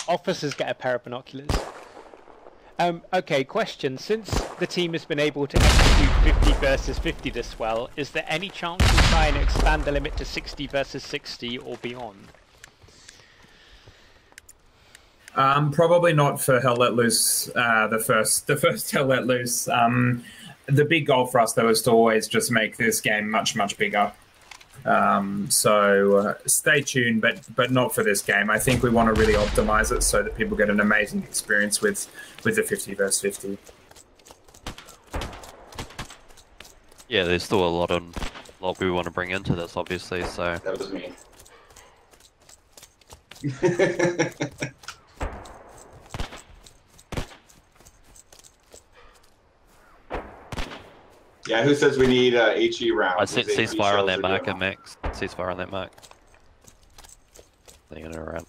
Officers get a pair of binoculars. Okay, question. Since the team has been able to execute 50 versus 50 this well, is there any chance to try and expand the limit to 60 versus 60 or beyond? Probably not for Hell Let Loose. The first Hell Let Loose. The big goal for us though is to always just make this game much bigger. So stay tuned, but not for this game. I think we want to really optimize it so that people get an amazing experience with the 50 versus 50. Yeah, there's still a lot we want to bring into this, obviously. So That was me. Yeah, who says we need HE rounds? I ceasefire on that marker, Max. Ceasefire on that mark. Thing it around.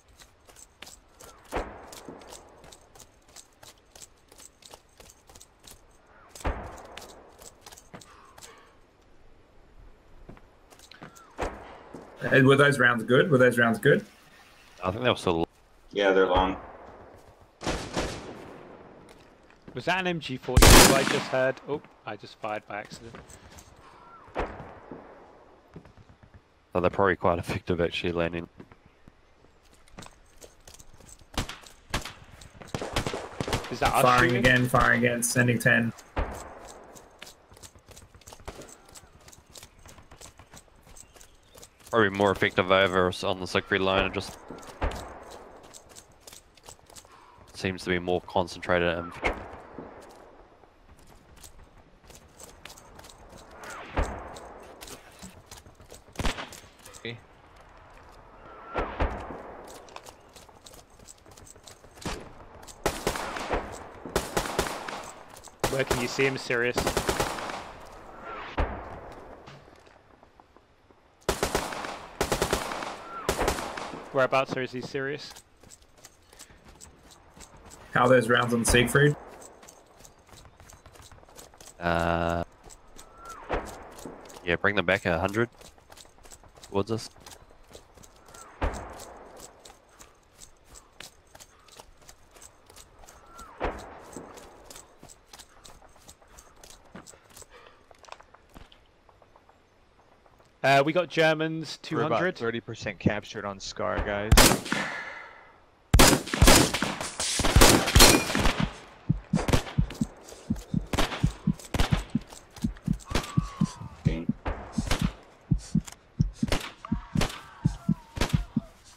Were those rounds good? Were those rounds good? I think that was still. Yeah, they're long. Was that an MG42 I just heard? Oh, I just fired by accident. So they're probably quite effective actually landing. Is that us Firing shooting? again, sending 10. Probably more effective over on the Siegfried line and just seems to be more concentrated infantry. Where can you see him, Sirius? Whereabouts are is he, Sirius? How are those rounds on Siegfried? Yeah, bring them back 100 towards us. We got Germans, We're about 200. 30% captured on Scar, guys.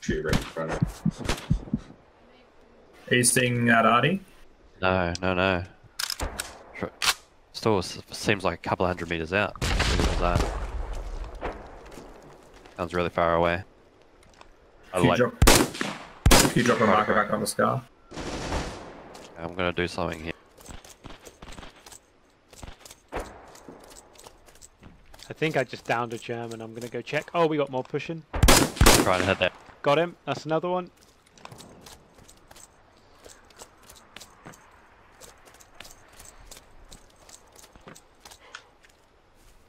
Tree right in front of it. Are you seeing that, Artie? No. Still seems like a couple 100 meters out. What was that? Sounds really far away. Can you drop a marker back on the Scar? I'm gonna do something here. I think I just downed a German. I'm gonna go check. Oh, we got more pushing. Trying to hit that. Got him. That's another one.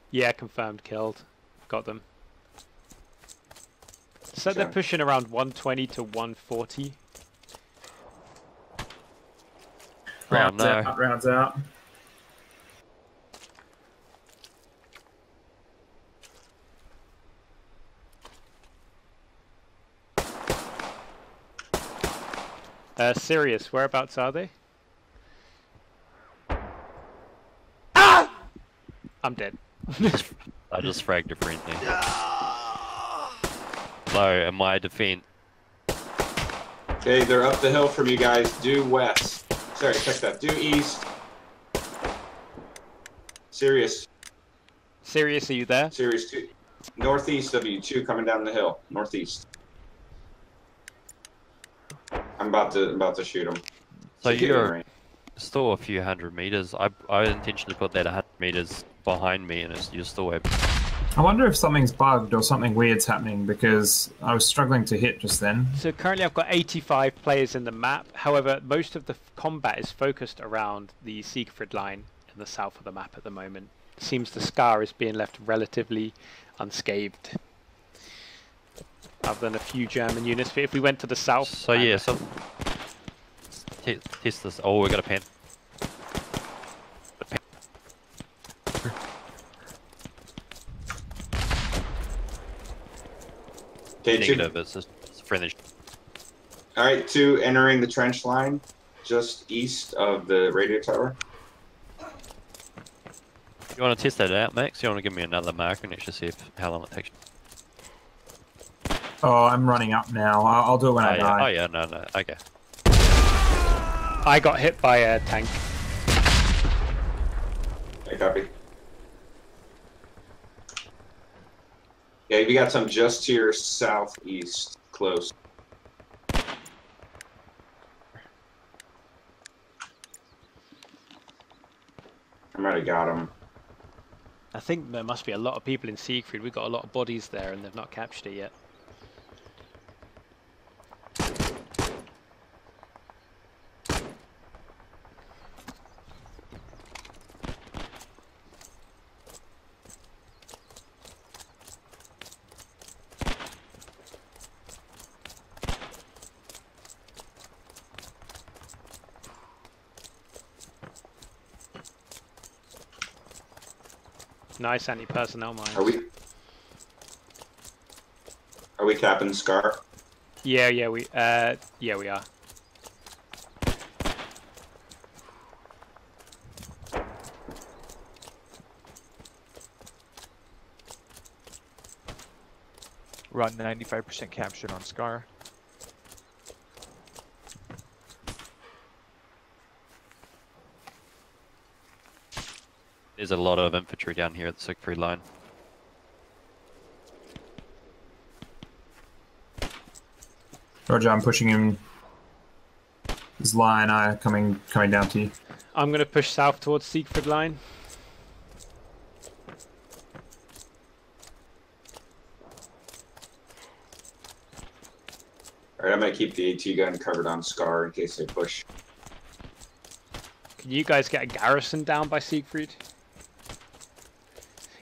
Yeah, confirmed killed. Got them. So they're pushing around 120 to 140. Rounds no. out, rounds out. Sirius, whereabouts are they? Ah! I'm dead. I just fragged a friendly. Low, in my defense. Okay, they're up the hill from you guys. Due west. Sorry, check that. Due east. Sirius. Sirius, are you there? Sirius 2. Northeast of you, 2 coming down the hill. Northeast. I'm about to shoot them. So you're still a few 100 meters. I intentionally put that 100 meters behind me, and you're still able. I wonder if something's bugged or something weird's happening because I was struggling to hit just then. So currently I've got 85 players in the map. However, most of the combat is focused around the Siegfried line in the south of the map at the moment. Seems the Scar is being left relatively unscathed. Other than a few German units. But if we went to the south... So yeah, so... Test this. Oh, we got a pan. Okay, Negative, it's just a friendly. Alright, 2 entering the trench line just east of the radio tower. You want to test that out, Max? You want to give me another marker and let's just see how long it takes? Oh, I'm running up now. I'll do it when I die. Oh yeah, no, okay. I got hit by a tank. I copy. Yeah, you got some just to your southeast, close. I might have got him. I think there must be a lot of people in Siegfried. We've got a lot of bodies there and they've not captured it yet. Nice anti-personnel mines. Are we capping Scar? Yeah, we are. We're on 95% captured on Scar. There's a lot of infantry down here at the Siegfried line. Roger, I'm pushing him. His line, coming down to you. I'm going to push south towards Siegfried line. Alright, I'm gonna keep the AT gun covered on Scar in case they push. Can you guys get a garrison down by Siegfried?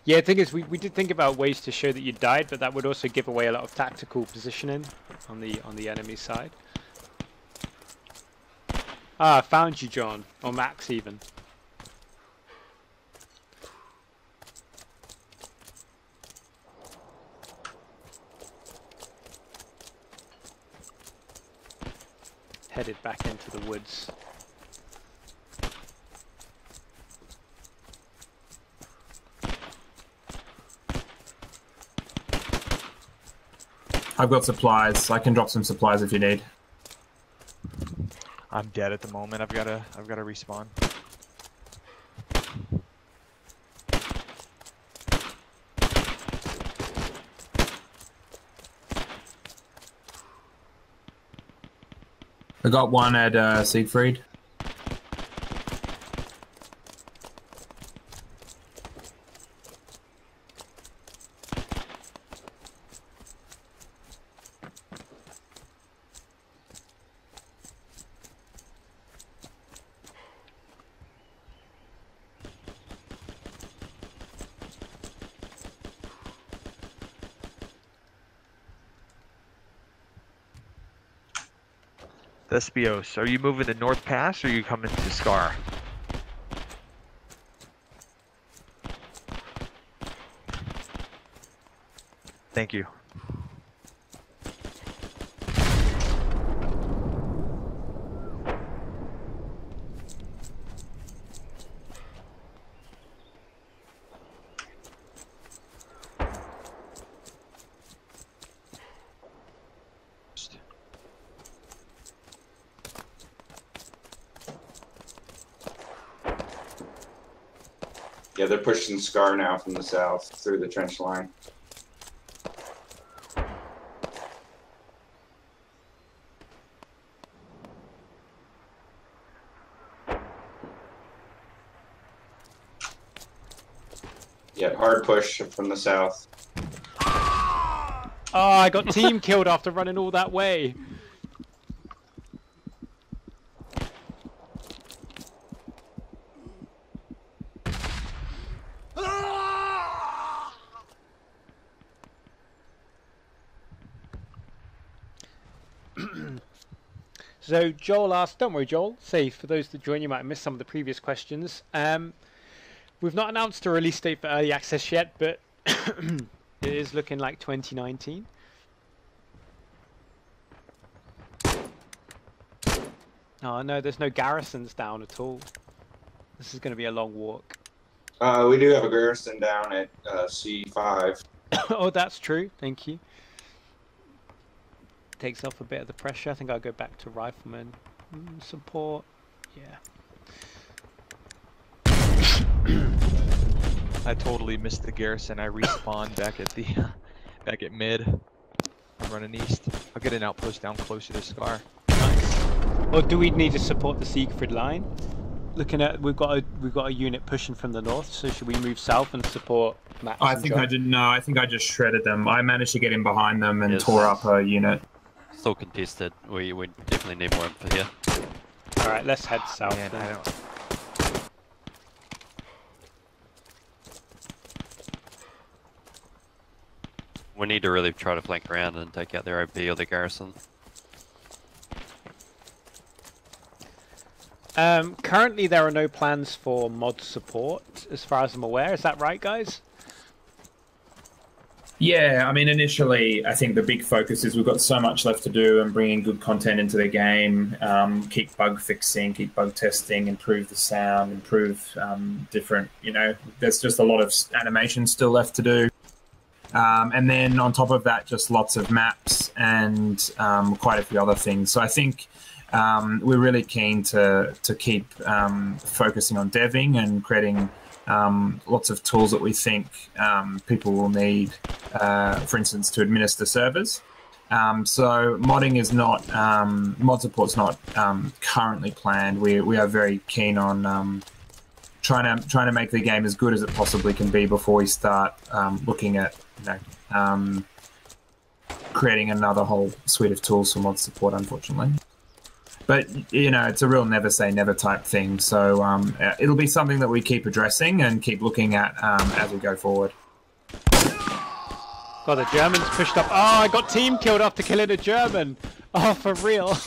Yeah, the thing is, we did think about ways to show that you died, but that would also give away a lot of tactical positioning on the enemy side. Ah, I found you, John, or Max even. Headed back into the woods. I've got supplies. I can drop some supplies if you need. I'm dead at the moment. I've gotta respawn. I got one at Siegfried. Thespios, are you moving the North Pass or are you coming to Scar? Thank you. Yeah, they're pushing Scar now from the south through the trench line. Yeah, hard push from the south. Oh, I got team killed after running all that way. So Joel asked, don't worry Joel, say for those that join you might have missed some of the previous questions. We've not announced a release date for early access yet, but it is looking like 2019. Oh no, there's no garrisons down at all. This is going to be a long walk. We do have a garrison down at C5. Oh, that's true, thank you. takes off a bit of the pressure. I think I'll go back to rifleman support. Yeah. I totally missed the garrison. I respawned back at the back at mid. I'm running east. I'll get an outpost down closer to Scar. Nice. Well, do we need to support the Siegfried line? Looking at we've got a unit pushing from the north. So should we move south and support Max? I think I didn't know. I think I just shredded them. I managed to get in behind them and tore up a unit. Still contested. We definitely need more info here. All right, let's head south. Man, then. I don't. We need to really try to flank around and take out their OP or the garrison. Currently, there are no plans for mod support, as far as I'm aware. Is that right, guys? Yeah, I mean, initially, I think the big focus is we've got so much left to do and bringing good content into the game, keep bug fixing, keep bug testing, improve the sound, improve different, there's just a lot of animation still left to do. And then on top of that, just lots of maps and quite a few other things. So I think we're really keen to keep focusing on deving and creating lots of tools that we think people will need, for instance, to administer servers. So modding is not, mod support's not currently planned. We are very keen on trying to make the game as good as it possibly can be before we start looking at creating another whole suite of tools for mod support, unfortunately. But, it's a real never say never type thing. So it'll be something that we keep addressing and keep looking at as we go forward. God, the Germans pushed up. Oh, I got team killed after killing a German. Oh, for real.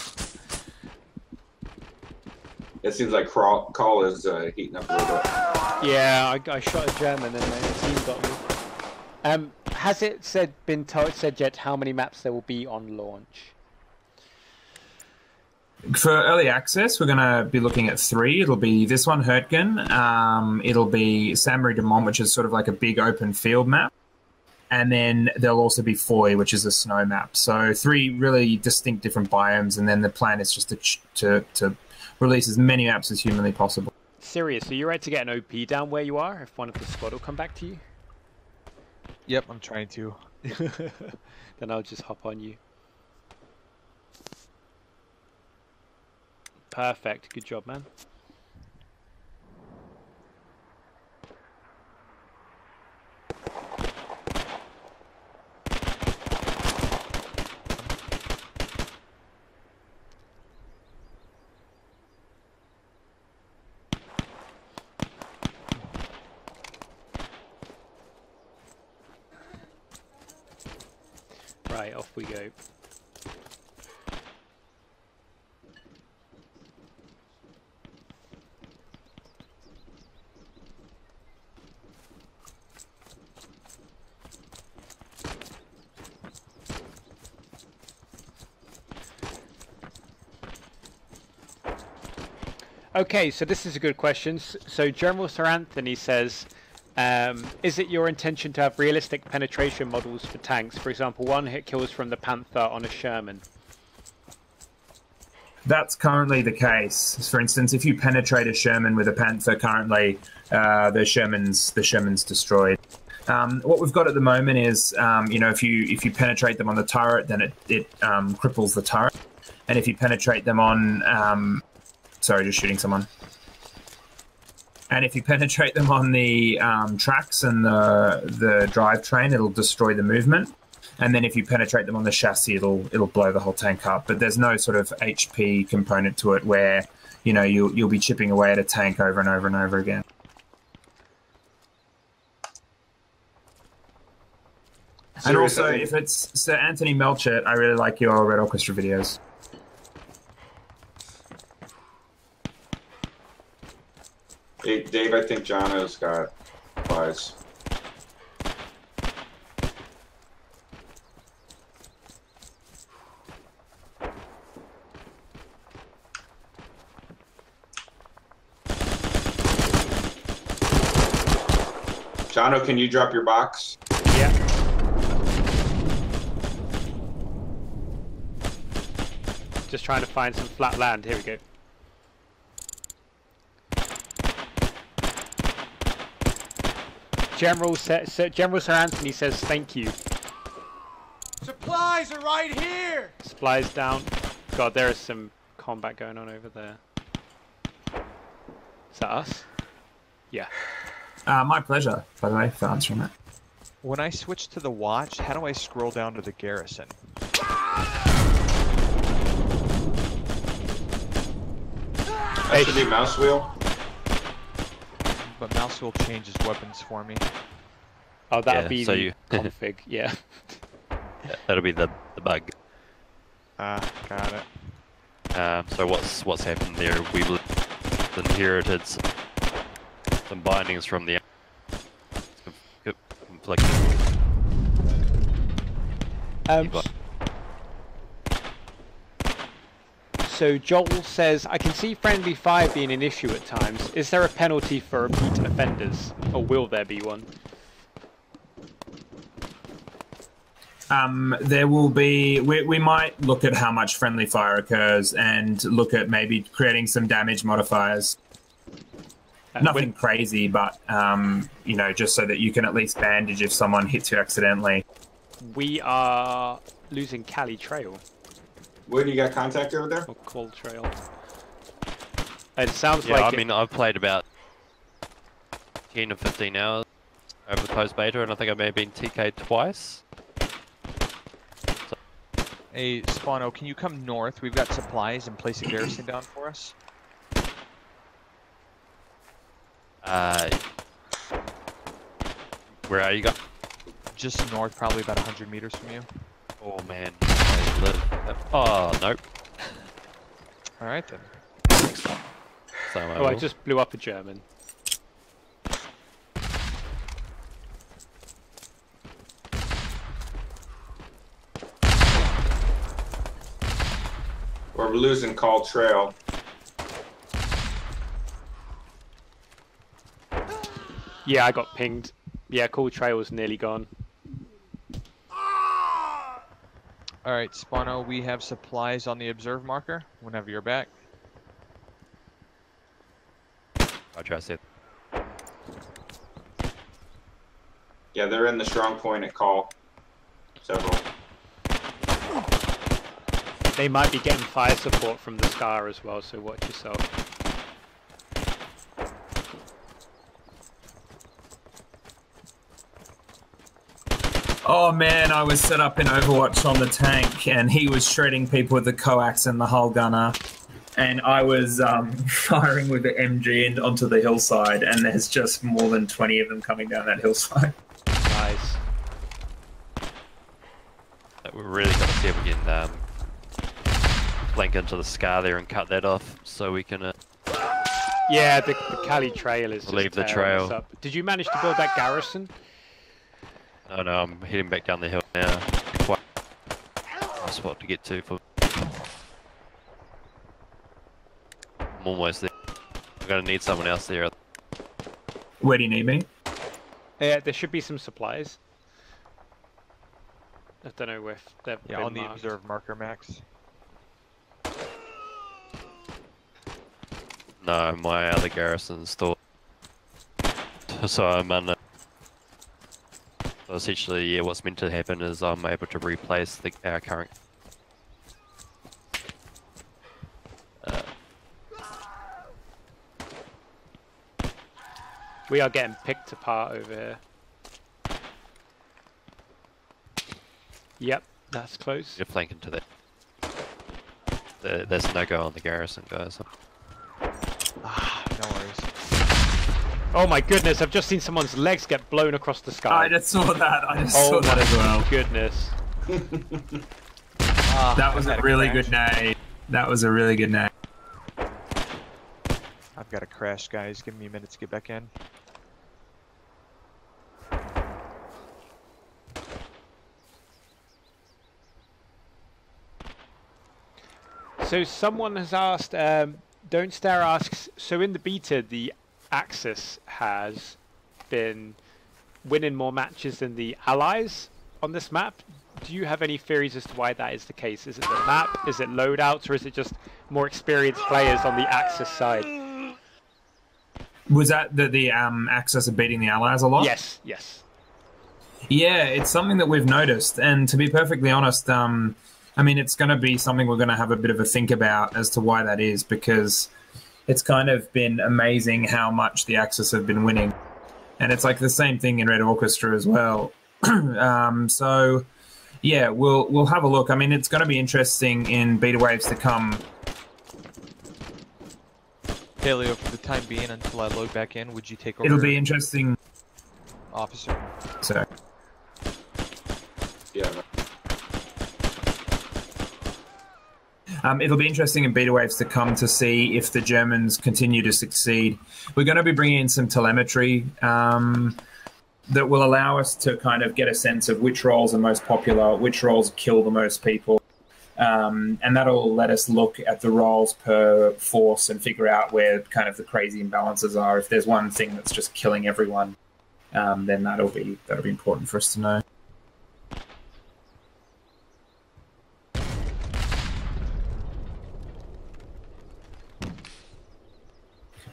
It seems like Call is heating up a little bit. Yeah, I shot a German and the team got me. Has it said yet how many maps there will be on launch? For early access, we're going to be looking at 3. It'll be this one, Hurtgen. It'll be Saint-Marie de Mont, which is sort of like a big open field map. And then there'll also be Foy, which is a snow map. So 3 really distinct different biomes. And then the plan is just to release as many maps as humanly possible. Serious, are you ready to get an OP down where you are? If one of the squad will come back to you? Yep, I'm trying to. Then I'll just hop on you. Perfect. Good job, man. Right, off we go. Okay, so this is a good question. So General Sir Anthony says, is it your intention to have realistic penetration models for tanks? For example, one-hit kills from the Panther on a Sherman. That's currently the case. For instance, if you penetrate a Sherman with a Panther currently, the Sherman's destroyed. What we've got at the moment is, if you penetrate them on the turret, then it cripples the turret. And if you penetrate them on... sorry, just shooting someone. And if you penetrate them on the tracks and the drivetrain, it'll destroy the movement. And then if you penetrate them on the chassis, it'll blow the whole tank up. But there's no sort of HP component to it where you'll be chipping away at a tank over and over and over again. And also, if it's Sir Anthony Melchett, I really like your Red Orchestra videos. Hey, Dave, I think Jono's got supplies. Jono, can you drop your box? Yeah. Just trying to find some flat land. Here we go. General Sir Anthony says thank you. Supplies are right here! Supplies down. God, there is some combat going on over there. Is that us? Yeah. My pleasure, by the way, for answering that. When I switch to the watch, how do I scroll down to the garrison? That should be mouse wheel. But mouse wheel changes weapons for me. Oh, that'll Yeah, be so the you- config, yeah. That'll be the bug. Ah, got it. So what's happened there? We've inherited some bindings from the conflicting. So Joel says, I can see friendly fire being an issue at times. Is there a penalty for repeat offenders? Or will there be one? There will be. We might look at how much friendly fire occurs and look at maybe creating some damage modifiers. Nothing crazy, but you know, just so that you can at least bandage if someone hits you accidentally. We are losing Cali Trail. Wood, you got contact over there? Or Call Trail. It sounds Yeah, like I mean, I've played about 10 or 15 hours over the closed beta, and I think I may have been TK'd twice. Hey, Spawno, can you come north? We've got supplies and place a garrison down for us. Where are you guys? Just north, probably about 100 meters from you. Oh man, I live. Oh nope. All right then. So oh, I just blew up a German. We're losing Call Trail. Yeah, I got pinged. Yeah, Call Trail was nearly gone. All right, Spawno, we have supplies on the observe marker whenever you're back. I trust it. Yeah, they're in the strong point at Call. Several. They might be getting fire support from the Scar as well, so watch yourself. Oh man, I was set up in Overwatch on the tank, and he was shredding people with the coax and the hull gunner, and I was firing with the MG and onto the hillside, and there's just more than 20 of them coming down that hillside. Nice. We're really got to see if we can flank into the Scar there and cut that off, so we can. Yeah, the Cali Trail is Leave just the tearing us trail. up. Did you manage to build that garrison? Oh no, I'm heading back down the hill now. Quite a spot to get to for. I'm almost there. I'm gonna need someone else there. Where do you need me? Yeah, there should be some supplies. I don't know if they've Yeah, been on the marked. observe marker, Max. No, my other garrison's still. So I'm under. So essentially, yeah, what's meant to happen is I'm able to replace our current. We are getting picked apart over here. Yep, that's close. You're flanking to that. There's no go on the garrison, guys. Ah, no worries. Oh my goodness, I've just seen someone's legs get blown across the sky. I just saw that. I just Oh saw that my as well. goodness. That was I've a got really crash. good nade. That was a really good nade. I've got a crash, guys. Give me a minute to get back in. So someone has asked, Don't Stare asks, so in the beta the Axis has been winning more matches than the Allies on this map. do you have any theories as to why that is the case? Is it the map? Is it loadouts? Or is it just more experienced players on the Axis side? Was that the Axis are beating the Allies a lot? Yes, yes. Yeah, it's something that we've noticed. And to be perfectly honest, I mean, it's going to be something we're going to have a bit of a think about as to why that is, because it's kind of been amazing how much the Axis have been winning. And it's like the same thing in Red Orchestra as well. So, yeah, we'll have a look. I mean, it's going to be interesting in beta waves to come. Paleo, for the time being, until I load back in, would you take over? It'll be interesting. Officer. Sorry. Yeah. It'll be interesting in beta waves to come to see if the Germans continue to succeed. We're going to be bringing in some telemetry that will allow us to kind of get a sense of which roles are most popular, which roles kill the most people. And that'll let us look at the roles per force and figure out where kind of the crazy imbalances are. If there's one thing that's just killing everyone, then that'll be important for us to know.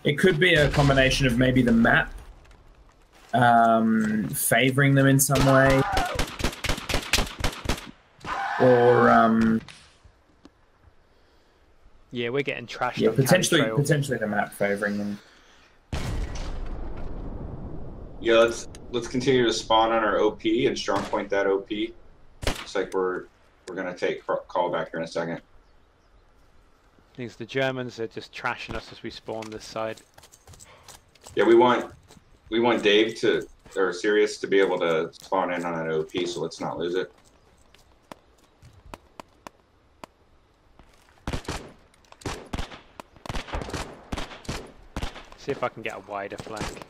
It could be a combination of maybe the map favoring them in some way, or yeah, we're getting trashed. yeah, on potentially the map favoring them. Yeah, let's continue to spawn on our OP and strong point that OP. Looks like we're gonna take call back here in a second. Things the Germans are just trashing us as we spawn this side. Yeah, we want Dave to, or Sirius to be able to spawn in on an OP, so let's not lose it. See if I can get a wider flank.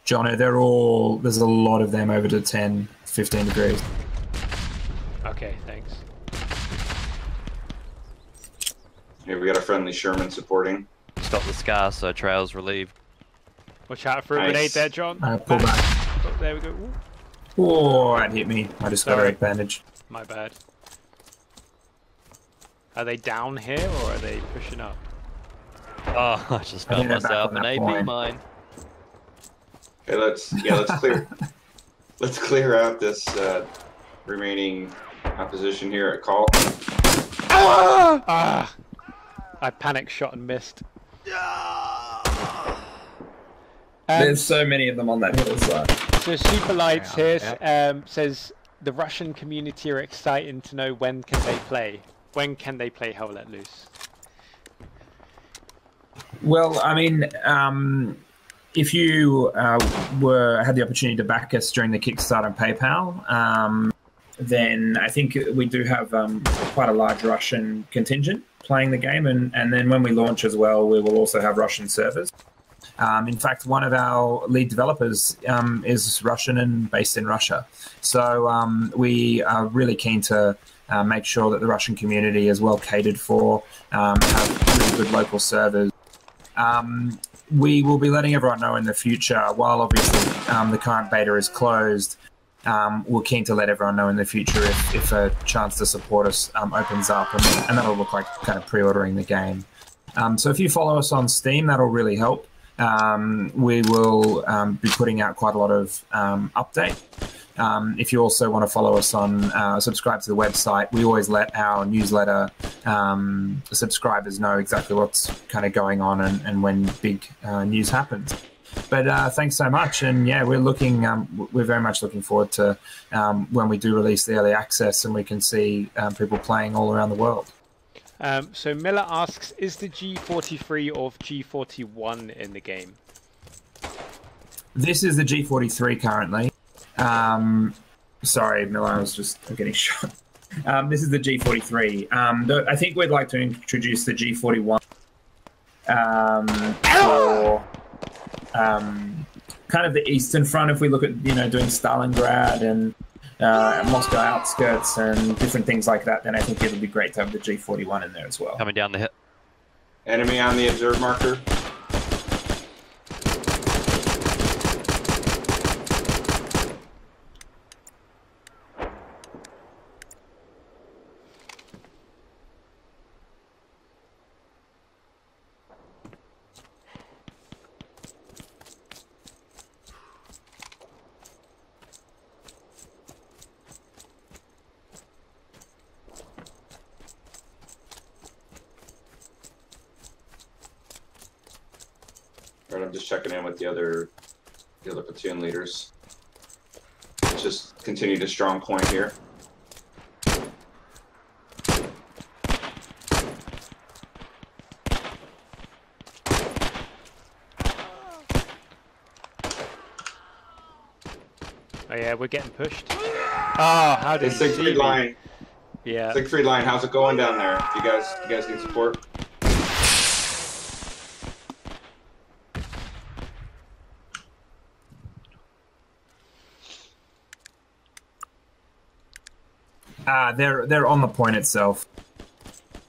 Jono, there's a lot of them over to 10, 15 degrees. Okay, thanks. Here we got a friendly Sherman supporting. Stop the scar, so trail's relieved. Watch out for a Nice. grenade there, John. Pull back. Oh, there we go. Ooh, Oh, that hit me. I just got a Sorry. red bandage. my bad. Are they down here or are they pushing up? Oh, I just I found think they're back myself on an that AP point. mine. Okay, let's clear let's clear out this remaining opposition here at call. Ah! I panic shot and missed. There's so many of them on that hillside. So Super Lights here Yeah. says the Russian community are excited to know when can they play. When can they play Hell Let Loose? Well, I mean, if you had the opportunity to back us during the Kickstarter and PayPal, then I think we do have quite a large Russian contingent playing the game, and then when we launch as well, we will also have Russian servers. In fact, one of our lead developers is Russian and based in Russia. So we are really keen to make sure that the Russian community is well catered for, have really good local servers. We will be letting everyone know in the future, while obviously the current beta is closed, we're keen to let everyone know in the future if a chance to support us opens up, and that'll look like kind of pre-ordering the game. So if you follow us on Steam, that'll really help. We will be putting out quite a lot of update. If you also want to follow us on, subscribe to the website, we always let our newsletter subscribers know exactly what's kind of going on and when big news happens. But thanks so much, and yeah, we're very much looking forward to when we do release the early access and we can see people playing all around the world. So Miller asks, is the G43 or G41 in the game? This is the G43 currently. Sorry, Miller, I was just getting shot. This is the G43. I think we'd like to introduce the G41 for kind of the Eastern Front. If we look at doing Stalingrad and Moscow outskirts and different things like that, then I think it would be great to have the G41 in there as well. Coming down the hill. Enemy on the observe marker. Alright, I'm just checking in with the other platoon leaders. Let's just continue to strong point here. Oh yeah, we're getting pushed. Oh, how did It's Siegfried line. Yeah. Siegfried line, how's it going down there? You guys need support? They're on the point itself.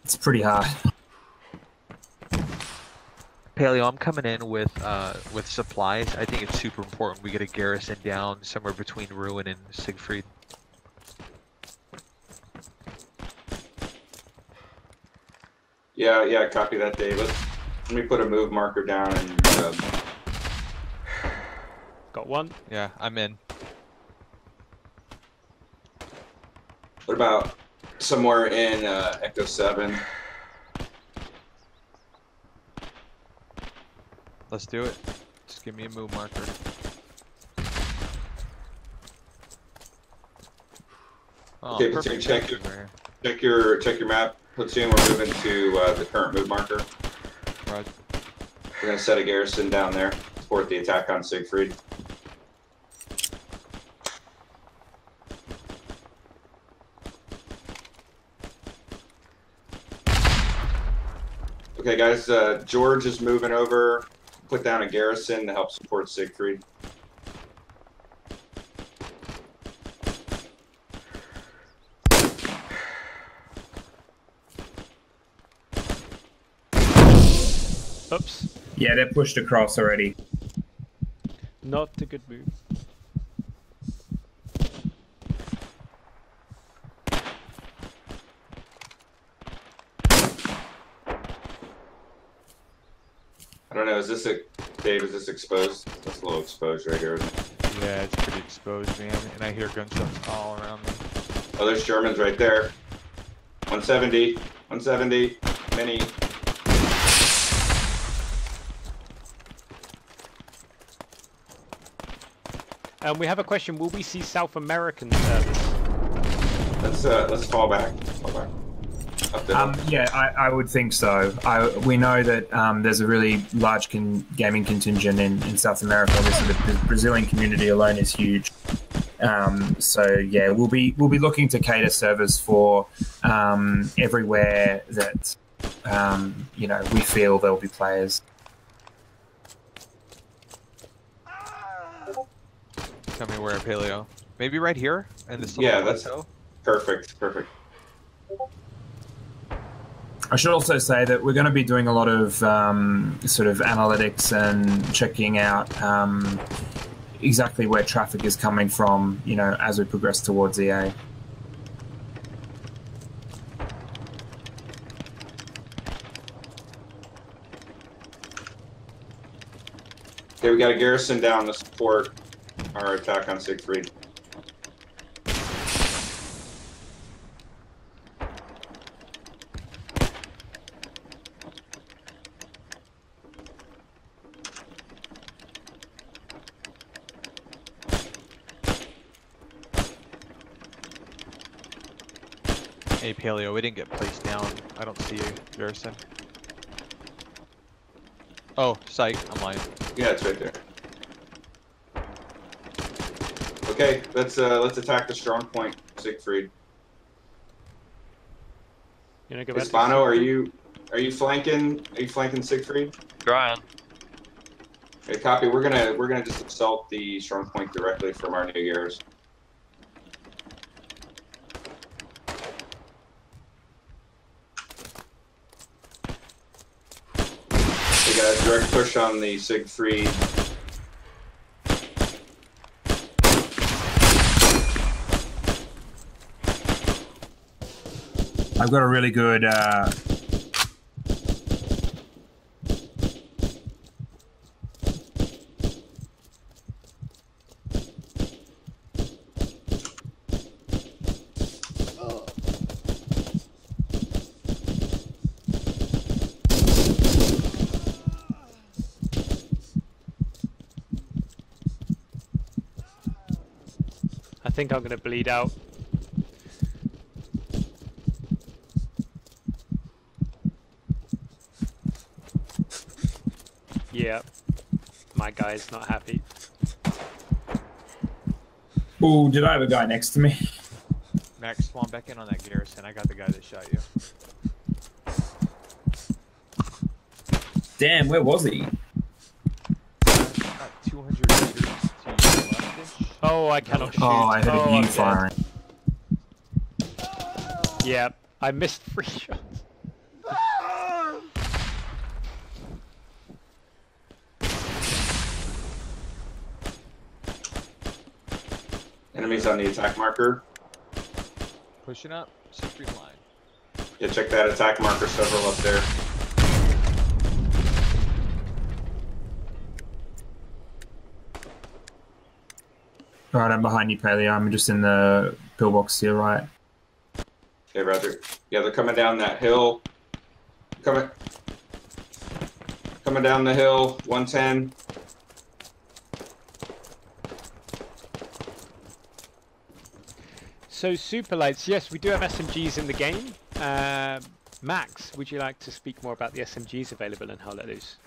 It's pretty hard. Paleo, I'm coming in with supplies. I think it's super important we get a garrison down somewhere between Ruin and Siegfried. Yeah, copy that, Dave. Let me put a move marker down and Got one. Yeah, I'm in. what about somewhere in Echo 7? Let's do it. Just give me a move marker. Oh, Okay, perfect. check your map. Platoon, we're moving to the current move marker. Right. We're gonna set a garrison down there, support the attack on Siegfried. Okay, guys, George is moving over. Put down a garrison to help support Siegfried. Oops. Yeah, they're pushed across already. Not a good move. I don't know, is this Dave, is this exposed? That's a little exposed right here, isn't it? Yeah, it's pretty exposed, man. And I hear gunshots all around me. Oh, there's Germans right there. 170, 170, mini. We have a question. Will we see South American service? Let's fall back. Fall back. Up the hill. Yeah, I would think so. We know that there's a really large gaming contingent in South America. Obviously, the Brazilian community alone is huge. So yeah, we'll be looking to cater servers for everywhere that we feel there'll be players. Tell me where, Paleo. Maybe right here in this little Yeah, that's plateau? perfect. Perfect. I should also say that we're going to be doing a lot of sort of analytics and checking out exactly where traffic is coming from, as we progress towards EA. Okay, we got a garrison down to support our attack on Siegfried. Hey, Paleo, we didn't get placed down. I don't see a garrison. Oh, psych, I'm lying. Yeah, it's right there. Okay, let's attack the strong point, Siegfried. You know, go back to Hispano, are you flanking? Are you flanking Siegfried? Trying. Okay, copy. We're gonna just assault the strong point directly from our new gears. guys. Direct push on the Siegfried. I've got a really good I think I'm going to bleed out. Yeah, my guy's not happy. Oh, did I have a guy next to me? Max, spawn back in on that garrison. I got the guy that shot you. Damn, where was he? About 200 meters to your left-ish. Oh, I cannot shoot. Oh, I heard Oh, you I'm firing. dead. Yeah, I missed 3 shots. Enemies on the attack marker. Pushing up, Siegfried line. Yeah, check that attack marker. Several up there. Alright, I'm behind you, Paleo. I'm just in the pillbox here, right? Okay, Roger. Yeah, they're coming down that hill. Coming down the hill. 110. So Superlights, yes, we do have SMGs in the game. Max, would you like to speak more about the SMGs available and how let loose?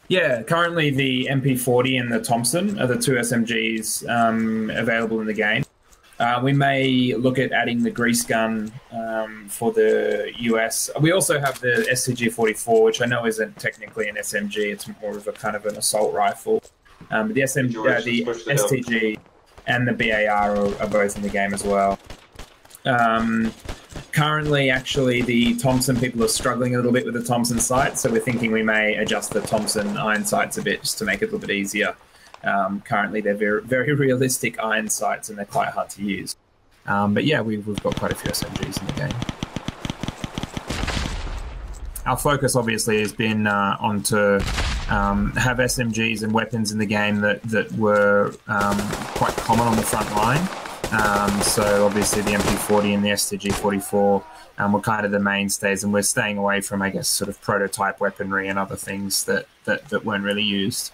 Yeah, currently the MP40 and the Thompson are the 2 SMGs available in the game. We may look at adding the grease gun for the US. We also have the STG-44, which I know isn't technically an SMG. It's more of a kind of an assault rifle. But the STG and the BAR are both in the game as well. Currently, actually, the Thompson people are struggling a little bit with the Thompson sights, so we're thinking we may adjust the Thompson iron sights a bit just to make it a little bit easier. Currently, they're very, very realistic iron sights and they're quite hard to use. But yeah, we've got quite a few SMGs in the game. Our focus, obviously, has been on to have SMGs and weapons in the game that were quite common on the front line. So obviously the MP40 and the STG-44 were kind of the mainstays, and we're staying away from, I guess, sort of prototype weaponry and other things that weren't really used.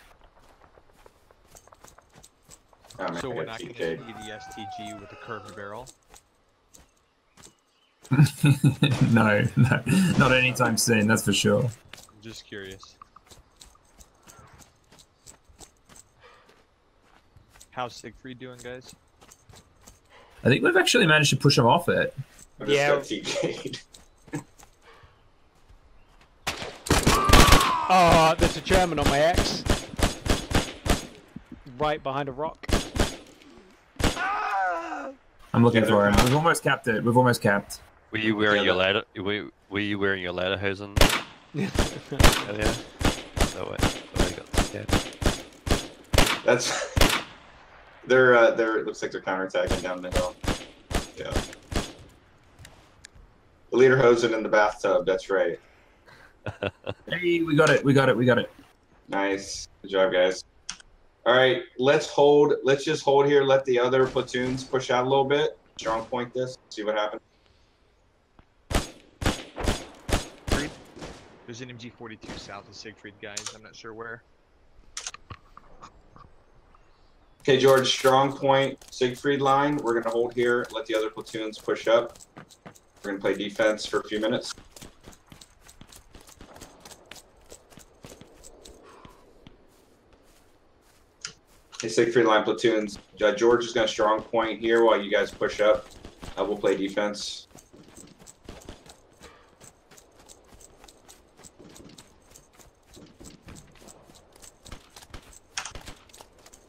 So we're not going to see the STG with a curved barrel? No, not anytime soon, that's for sure. I'm just curious. How's Siegfried doing, guys? I think we've actually managed to push them off it. Yeah. Oh, there's a German on my X. Right behind a rock. I'm looking for him. We've almost capped it. We've almost capped. Were you wearing your ladder? Were you wearing your ladderhosen? Yeah. No way. Oh, I got scared. That's. They're it looks like they're counterattacking down the hill. Yeah. The Lederhosen in the bathtub. That's right. Hey, we got it. We got it. We got it. Nice. Good job, guys. All right, let's just hold here. Let the other platoons push out a little bit. Strong point this. See what happens. There's an MG42 south of Siegfried, guys. I'm not sure where. Okay, George, strong point, Siegfried line. We're going to hold here. Let the other platoons push up. We're going to play defense for a few minutes. Okay, Siegfried line platoons. George is going to strong point here while you guys push up. We'll play defense.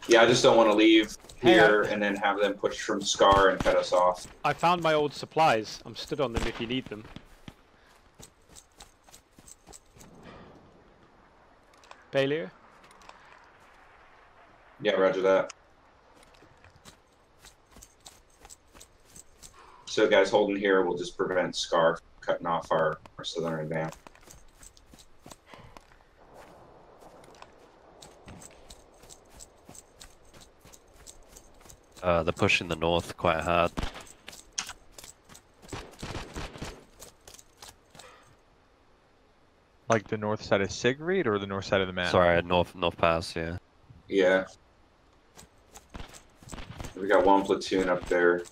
Yeah, I just don't want to leave here and then have them push from Scar and cut us off. I found my old supplies. I'm stood on them if you need them. Paleo. Yeah, roger that. So guys, holding here will just prevent Scar from cutting off our southern advance. They're pushing the north quite hard. Like the north side of Sigrid or the north side of the map? Sorry, north pass, yeah. Yeah. We got one platoon up there.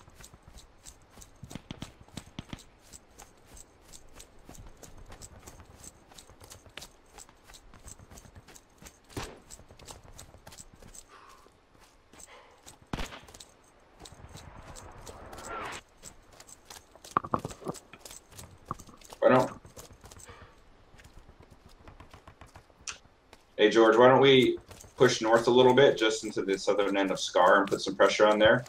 Hey George, why don't we push north a little bit, just into the southern end of Scar, and put some pressure on there?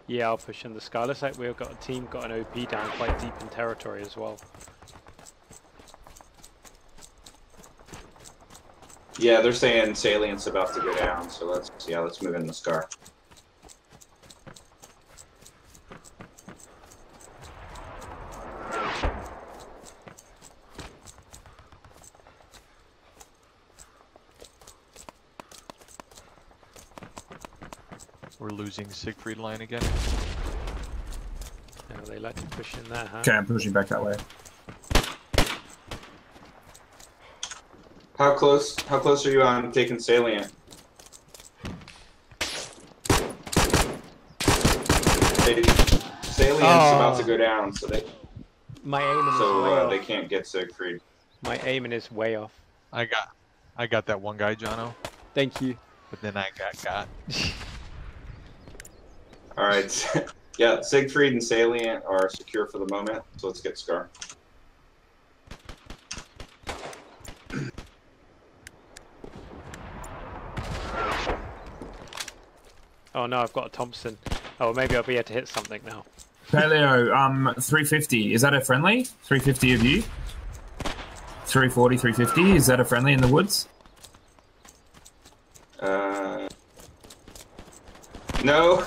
Yeah, I'll push in the Scar. Looks like we've got a team got an OP down quite deep in territory as well. Yeah, they're saying salient's about to go down, so let's move in the Scar. We're losing Siegfried line again. Yeah, they like to push in there, huh? Okay, I'm pushing back that way. How close are you on taking salient? Salient's about to go down, so they they can't get Siegfried. My aiming is way off. I got that one guy, Jono. Thank you. But then I got. All right, yeah, Siegfried and Salient are secure for the moment, so let's get Scar. Oh no, I've got a Thompson. Oh, maybe I'll be able to hit something now. Paleo, 350. Is that a friendly? 350 of you? 340, 350. Is that a friendly in the woods? No. No.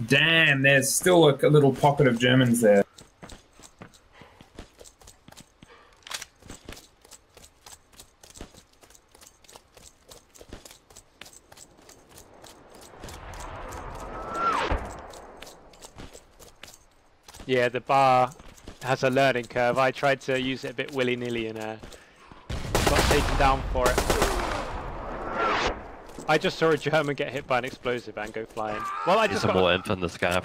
Damn, there's still a little pocket of Germans there. Yeah, the bar has a learning curve. I tried to use it a bit willy-nilly and got taken down for it. I just saw a German get hit by an explosive and go flying. Well, I just got more info in the Sky.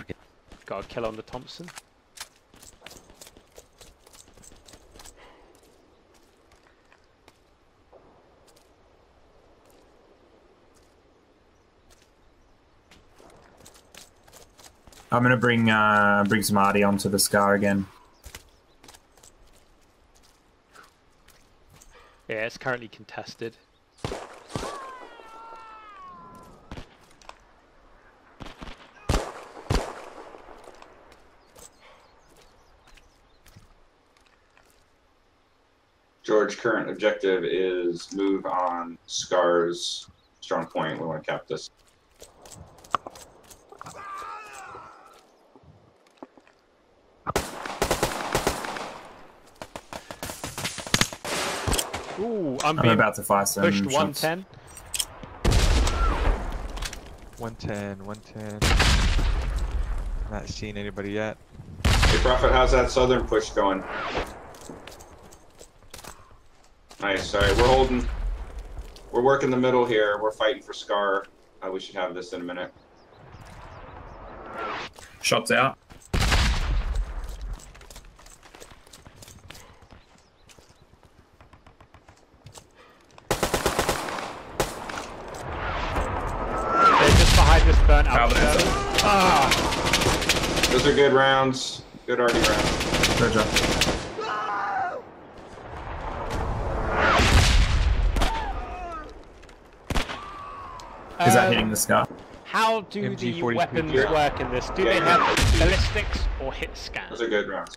Got a kill on the Thompson. I'm gonna bring some Arty onto the Scar again. Yeah, it's currently contested. George, current objective is move on Scar's strong point. We want to cap this. Ooh, I'm about to fire some pushed shots. 110. 110. Not seeing anybody yet. Hey, Prophet, how's that southern push going? Nice. Sorry, we're holding. We're working the middle here. We're fighting for Scar. We should have this in a minute. Shots out. This burnt out. Those are good rounds. Good arty rounds. Good job. Is that hitting the scar? How do the MG42 weapons here. work in this? Do they Yeah. have ballistics or hit scan? Those are good rounds.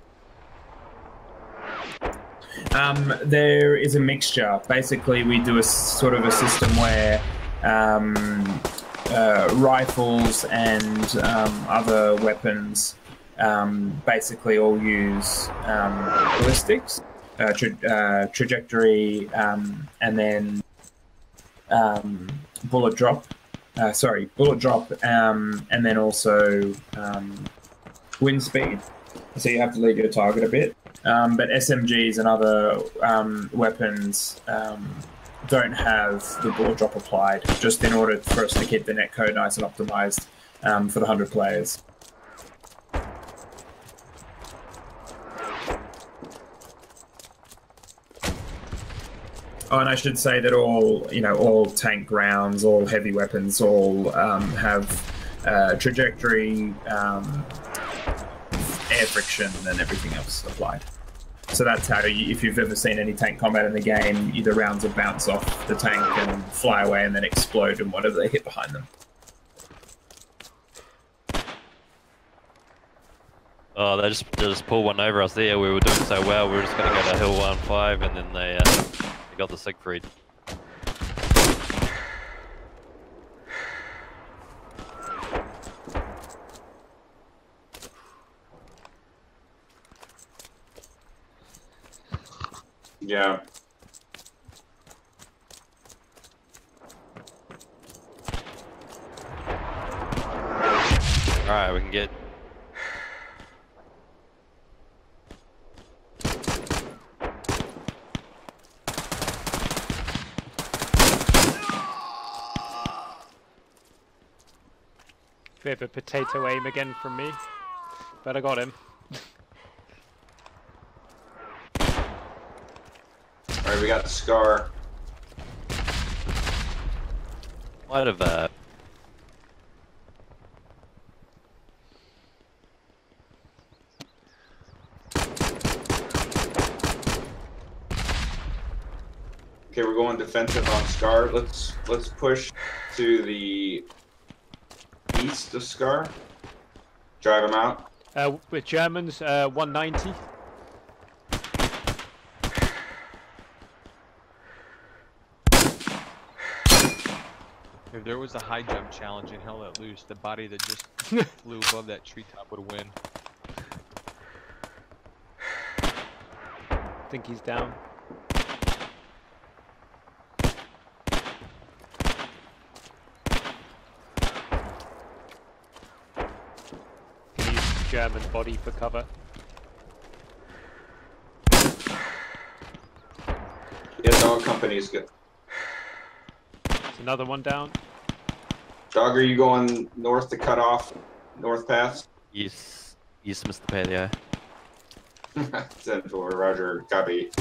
There is a mixture. Basically, we do a sort of a system where rifles and other weapons basically all use ballistics, trajectory, and then bullet drop, and then also wind speed. So you have to lead your target a bit. But SMGs and other weapons don't have the bullet drop applied, just in order for us to keep the netcode nice and optimized for the 100 players. Oh, and I should say that all tank rounds, all heavy weapons, all have trajectory, air friction, and everything else applied. So that's how, if you've ever seen any tank combat in the game, the rounds will bounce off the tank and fly away and then explode and whatever they hit behind them. Oh, they just pulled one over us there. We were doing so well. We were just going to go to Hill 1-5, and then they got the Siegfried. Yeah. Alright, we can get... Bit of a potato aim again from me, but I got him. Alright, we got the scar. Might have, Okay, we're going defensive on Scar. Let's push to the east of Scar. Drive them out. With Germans, 190. If there was a high jump challenge in Hell Let Loose, the body that just flew above that treetop would win. I think he's down. Can use German body for cover. Yeah, dog company is good. There's another one down. Dog, are you going north to cut off North Pass? yes, Mr. Paleo. 10-4, Roger, copy.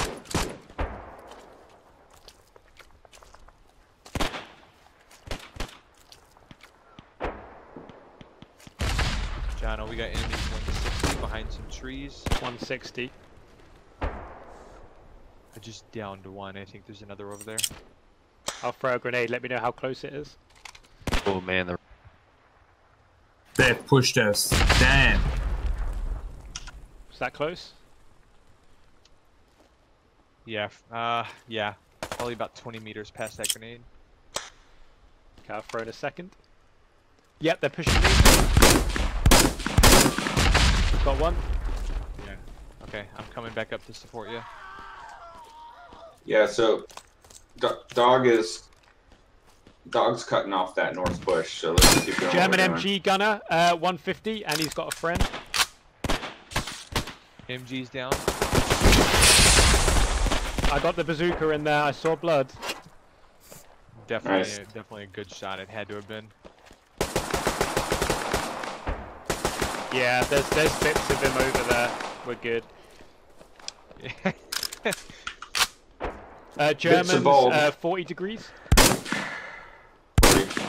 Jono, we got enemies 160 behind some trees. 160. I just downed one. I think there's another over there. I'll throw a grenade. Let me know how close it is. Oh man, the... They've pushed us. Damn. Was that close? Yeah, yeah. Probably about 20 meters past that grenade. Okay, I'll throw in a second. Yep, they're pushing me. Got one. Yeah. Okay, I'm coming back up to support you. Yeah, so Dog's cutting off that north push, so let's keep going. German MG gunner, 150, and he's got a friend. MG's down. I got the bazooka in there. I saw blood. Definitely, Nice. definitely a good shot. It had to have been. Yeah, there's bits of him over there. We're good. Germans, bulb. 40 degrees.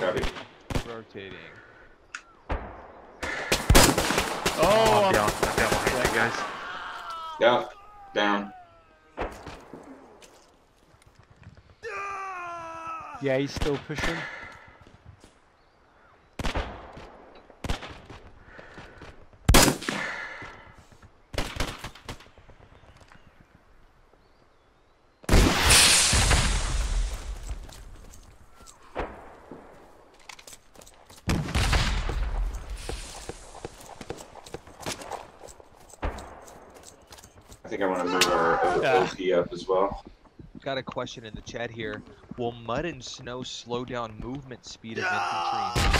Copy. Rotating. Oh, I'm down behind you guys. Yep, down. yeah, he's still pushing. think I want to move our OP up as well. Got a question in the chat here. Will mud and snow slow down movement speed of infantry?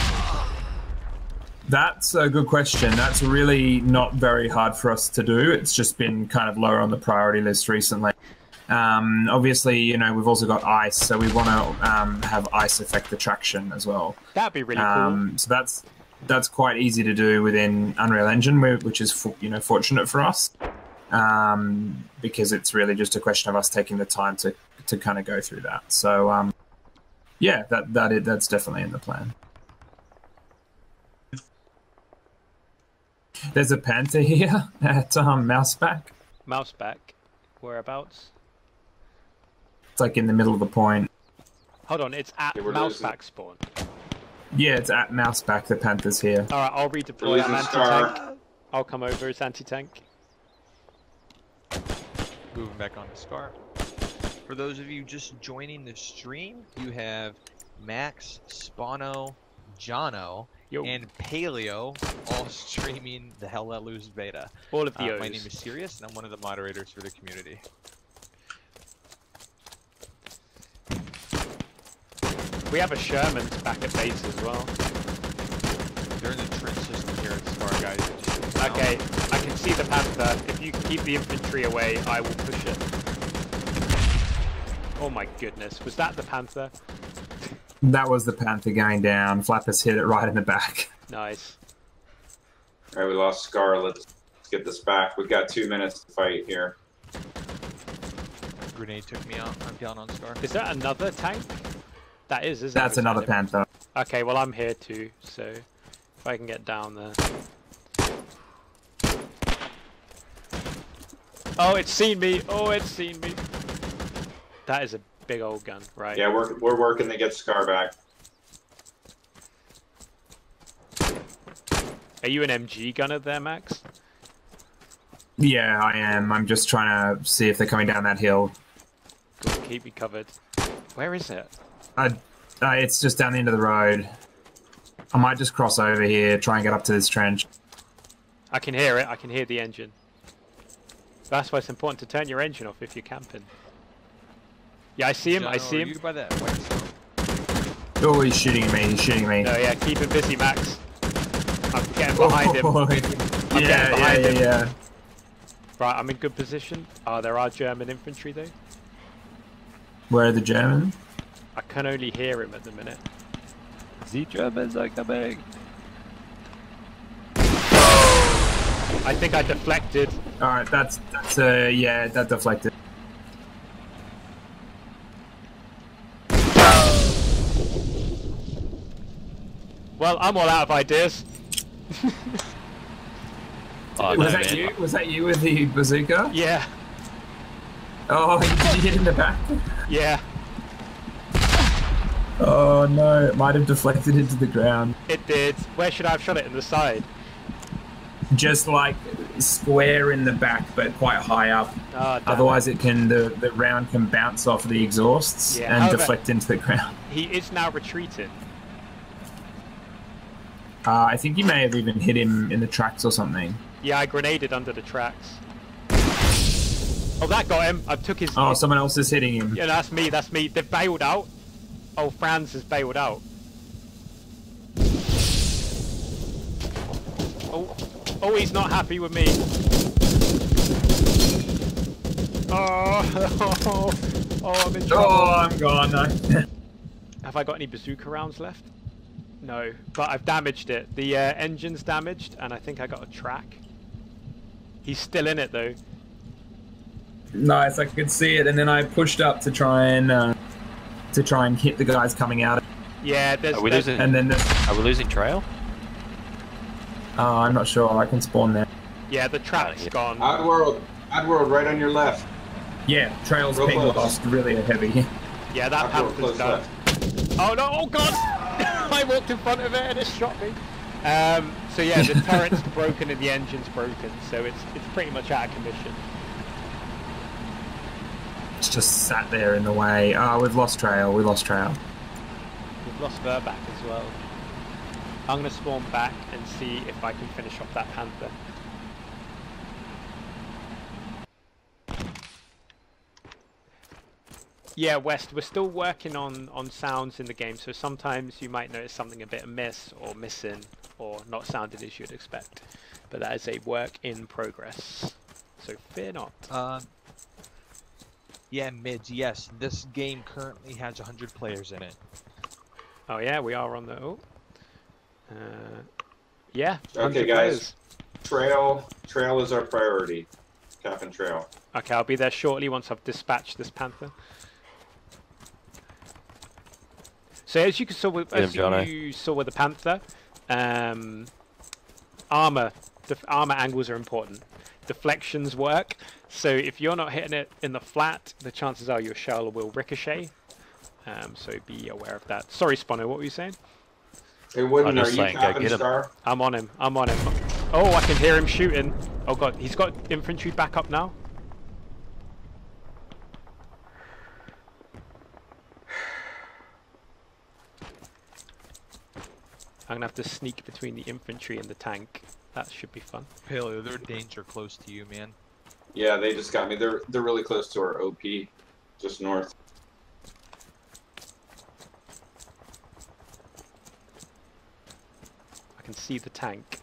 That's a good question. That's really not very hard for us to do. It's just been kind of lower on the priority list recently. Obviously, you know, we've also got ice, so we want to have ice affect the traction as well. That'd be really cool. So that's quite easy to do within Unreal Engine, which is fortunate for us, because it's really just a question of us taking the time to kind of go through that. So yeah, that's definitely in the plan. There's a panther here at Mouseback. Mouseback, whereabouts? It's like in the middle of the point. Hold on, it's at Mouseback spawn. Yeah, it's at Mouseback. The panther's here. All right, I'll redeploy. I'm anti-tank. I'll come over as anti-tank. Moving back on to Scar. For those of you just joining the stream, you have Max, Spano, Jono, and Paleo all streaming the Hell Let Loose beta. All of the My name is Sirius, and I'm one of the moderators for the community. We have a Sherman back at base as well. They're in the trench system here at Scar, guys. Okay, I can see the Panther. If you keep the infantry away, I will push it. Oh my goodness, was that the Panther? That was the panther going down. Flappers hit it right in the back. Nice. Alright, we lost Scar. Let's get this back. We've got 2 minutes to fight here. Grenade took me out. I'm down on Scar. Is that another tank? That is, isn't it? That's another panther. Okay, well I'm here too, so if I can get down there. Oh, it's seen me! Oh, it's seen me! That is a big old gun, right? Yeah, we're working to get Scar back. Are you an MG gunner there, Max? Yeah, I am. I'm just trying to see if they're coming down that hill. Cool, keep me covered. Where is it? It's just down the end of the road. I might just cross over here, try and get up to this trench. I can hear it. I can hear the engine. That's why it's important to turn your engine off if you're camping. Yeah, I see him. Jono, I see him. Are you by that white zone? Oh, he's shooting me. He's shooting me. No, yeah, keep him busy, Max. I'm getting behind him. I'm getting behind him. Yeah. Right, I'm in good position. Oh, there are German infantry though. Where are the Germans? I can only hear him at the minute. The Germans are coming. I think I deflected. Alright, that's yeah, that deflected. Well, I'm all out of ideas. Oh, Was no, that man. you? Was that you with the bazooka? Yeah, Oh, did you hit in the back? yeah, Oh no, it might have deflected into the ground. it did. Where should I have shot it? In the side? Just like square in the back, but quite high up. Oh, damn Otherwise, it can the round can bounce off the exhausts Yeah, and however- deflect into the ground. He is now retreating. I think you may have even hit him in the tracks or something. Yeah, I grenaded under the tracks. Oh, that got him. I took his... Oh, someone else is hitting him. Yeah, that's me, that's me. They've bailed out. Oh, Franz has bailed out. Oh, he's not happy with me. Oh, I'm in trouble. Oh, I'm gone. Have I got any bazooka rounds left? No, but I've damaged it. The engine's damaged, and I think I got a track. He's still in it, though. Nice, I could see it, and then I pushed up to try and hit the guys coming out. Yeah, there's... Are we losing? And then Are we losing trail? I'm not sure. I can spawn there. Yeah, the track's gone. Oddworld right on your left. Yeah, trails Real being close. lost really heavy. Yeah, that Oddworld panther's close done. left. Oh no! Oh god! I walked in front of it and it shot me. So yeah, the turret's broken and the engine's broken, so it's pretty much out of commission. It's just sat there in the way. Oh, we've lost trail. We lost trail. We've lost Verback as well. I'm gonna spawn back and see if I can finish off that panther. Yeah, West, we're still working on sounds in the game, so sometimes you might notice something a bit amiss or missing or not sounded as you'd expect. But that is a work in progress, so fear not. Yeah, mids, yes. This game currently has 100 players in it. Oh yeah, we are on the... Oh. Yeah, Okay, 100 guys. players. Trail is our priority. Cap and trail. Okay, I'll be there shortly once I've dispatched this panther. So as you saw with, with the panther, armor angles are important. Deflections work. So if you're not hitting it in the flat, the chances are your shell will ricochet. So be aware of that. Sorry, Spono, what were you saying? Hey, Wooden, are you capping Star? I'm on him. I'm on him. Oh, I can hear him shooting. Oh god, he's got infantry back up now. I'm gonna have to sneak between the infantry and the tank. That should be fun. Paleo, they're danger close to you, man. Yeah, they just got me. They're really close to our OP, just north. I can see the tank.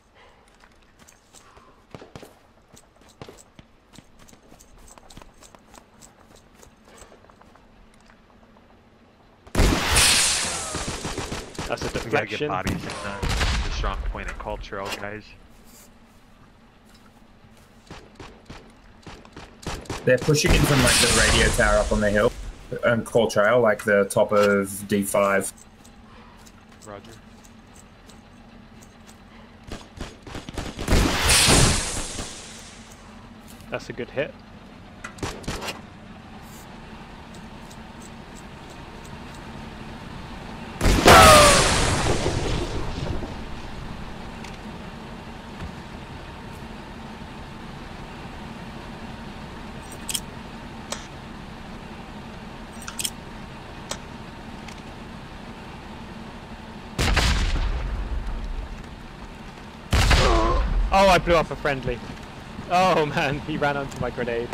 That's a deflection. We gotta get bodies in the strong point at Cultural, guys. They're pushing in from like the radio tower up on the hill and Core Trail, like the top of D5. Roger. That's a good hit. Oh, I blew up a friendly. Oh man, he ran onto my grenade.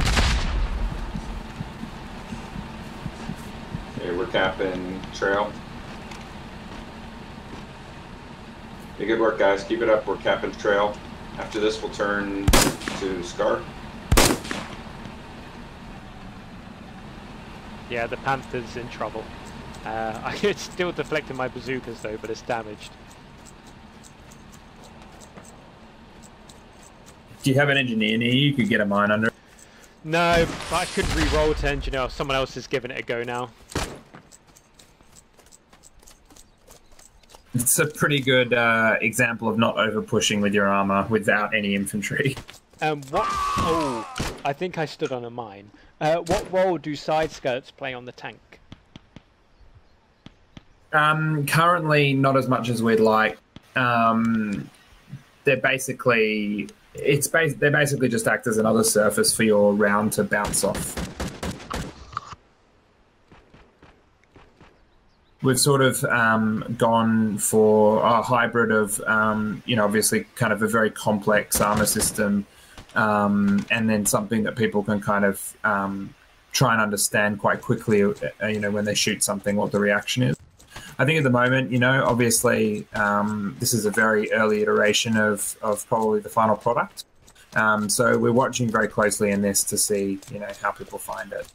Okay, we're capping trail. Hey, good work, guys. Keep it up. We're capping trail. After this, we'll turn to Scar. Yeah, the Panther's in trouble. It's still deflecting my bazookas though, but it's damaged. Do you have an engineer near you? You could get a mine under it. No, but I could re-roll to engineer. Someone else is giving it a go now. It's a pretty good example of not over-pushing with your armor without any infantry. What? Oh, I think I stood on a mine. What role do side skirts play on the tank? Currently, not as much as we'd like. They're basically... they basically just act as another surface for your round to bounce off. We've sort of gone for a hybrid of, obviously kind of a very complex armor system, and then something that people can kind of try and understand quite quickly, when they shoot something, what the reaction is. I think at the moment, obviously this is a very early iteration of probably the final product. So we're watching very closely in this to see, how people find it.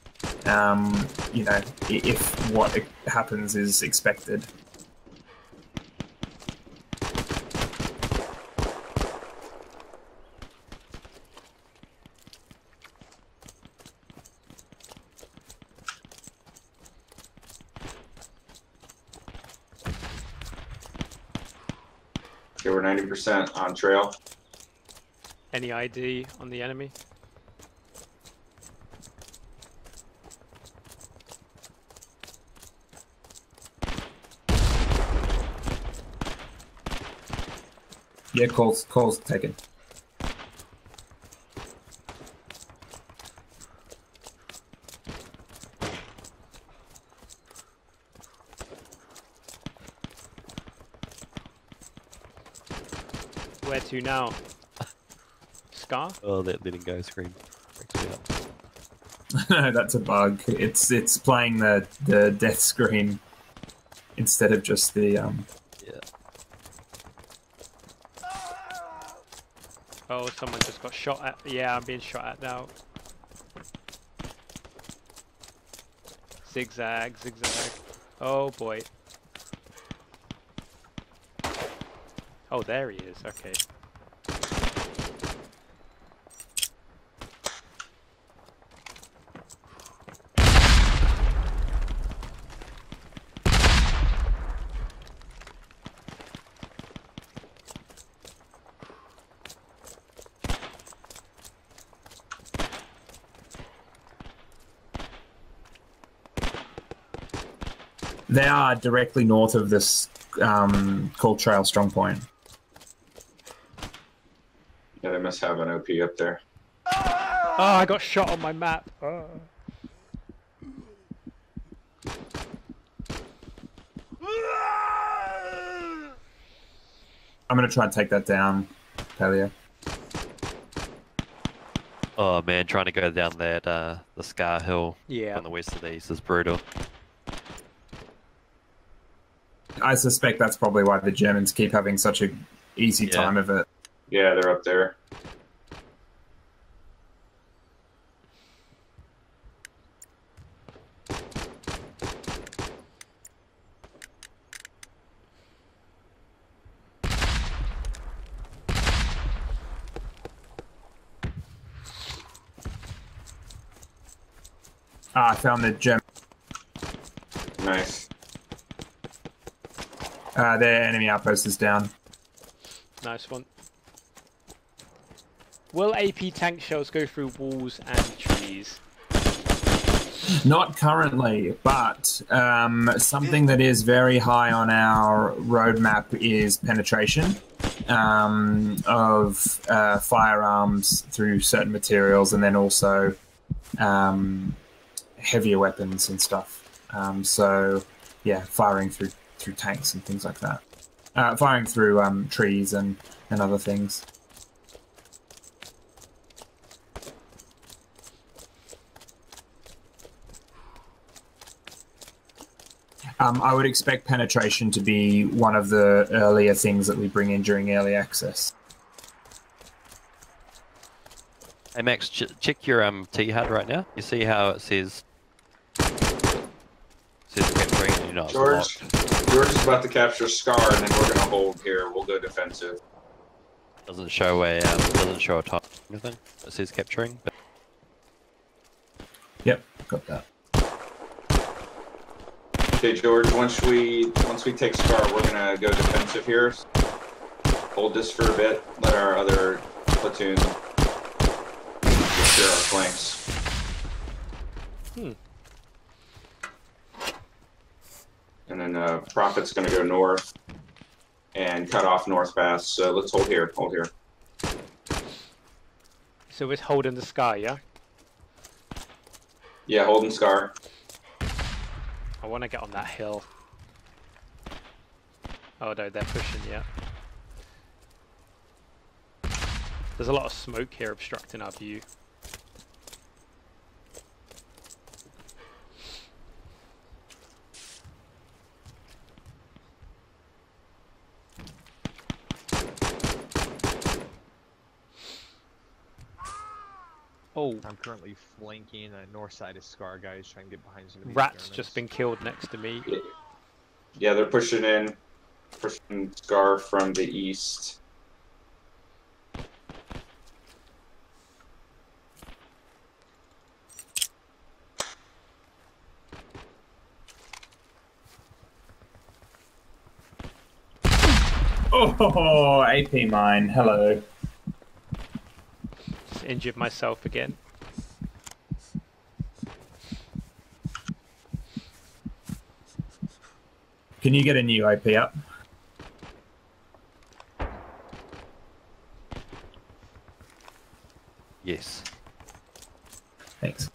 If what happens is expected. Okay, we're 90% on trail. Any ID on the enemy? Yeah, calls taken. Where to now? Scar? Oh, that letting go screen. No, that's a bug. It's playing the death screen instead of just the Yeah. Oh, someone just got shot at. Yeah, I'm being shot at now. Zigzag, zigzag. Oh boy. Oh, there he is. Okay. They are directly north of this Cold Trail strong point. Yeah, they must have an OP up there. Oh, I got shot on my map. Oh. I'm gonna try and take that down, Paleo. Oh man, trying to go down that the Scar Hill Yeah. on the west of the east is brutal. I suspect that's probably why the Germans keep having such a easy time of it. Yeah, they're up there. Ah, I found the German. Nice. Their enemy outpost is down. Nice one. Will AP tank shells go through walls and trees? Not currently, but something that is very high on our roadmap is penetration of firearms through certain materials, and then also heavier weapons and stuff. So, yeah, firing through tanks and things like that. Firing through trees and other things. I would expect penetration to be one of the earlier things that we bring in during early access. Hey Max, check your T-HUD right now. You see how it says capturing and you're not George is about to capture Scar, and then we're gonna hold here. We'll go defensive. Doesn't show a time or anything. It says capturing. But... Yep, got that. Okay, George. Once we take Scar, we're gonna go defensive here. Hold this for a bit. Let our other platoon secure our flanks. And then Prophet's gonna go north and cut off North Pass. So let's hold here. Hold here. So it's holding the sky, yeah? Yeah, holding Scar. I want to get on that hill. Oh no, they're pushing, yeah. There's a lot of smoke here obstructing our view. Oh, I'm currently flanking the north side of Scar, guys, trying to get behind some of these Rat's Germans. just been killed next to me. Yeah, they're pushing in. Pushing Scar from the east. Oh, AP mine. Hello. Just injured myself again. Can you get a new AP up? Yes. Thanks.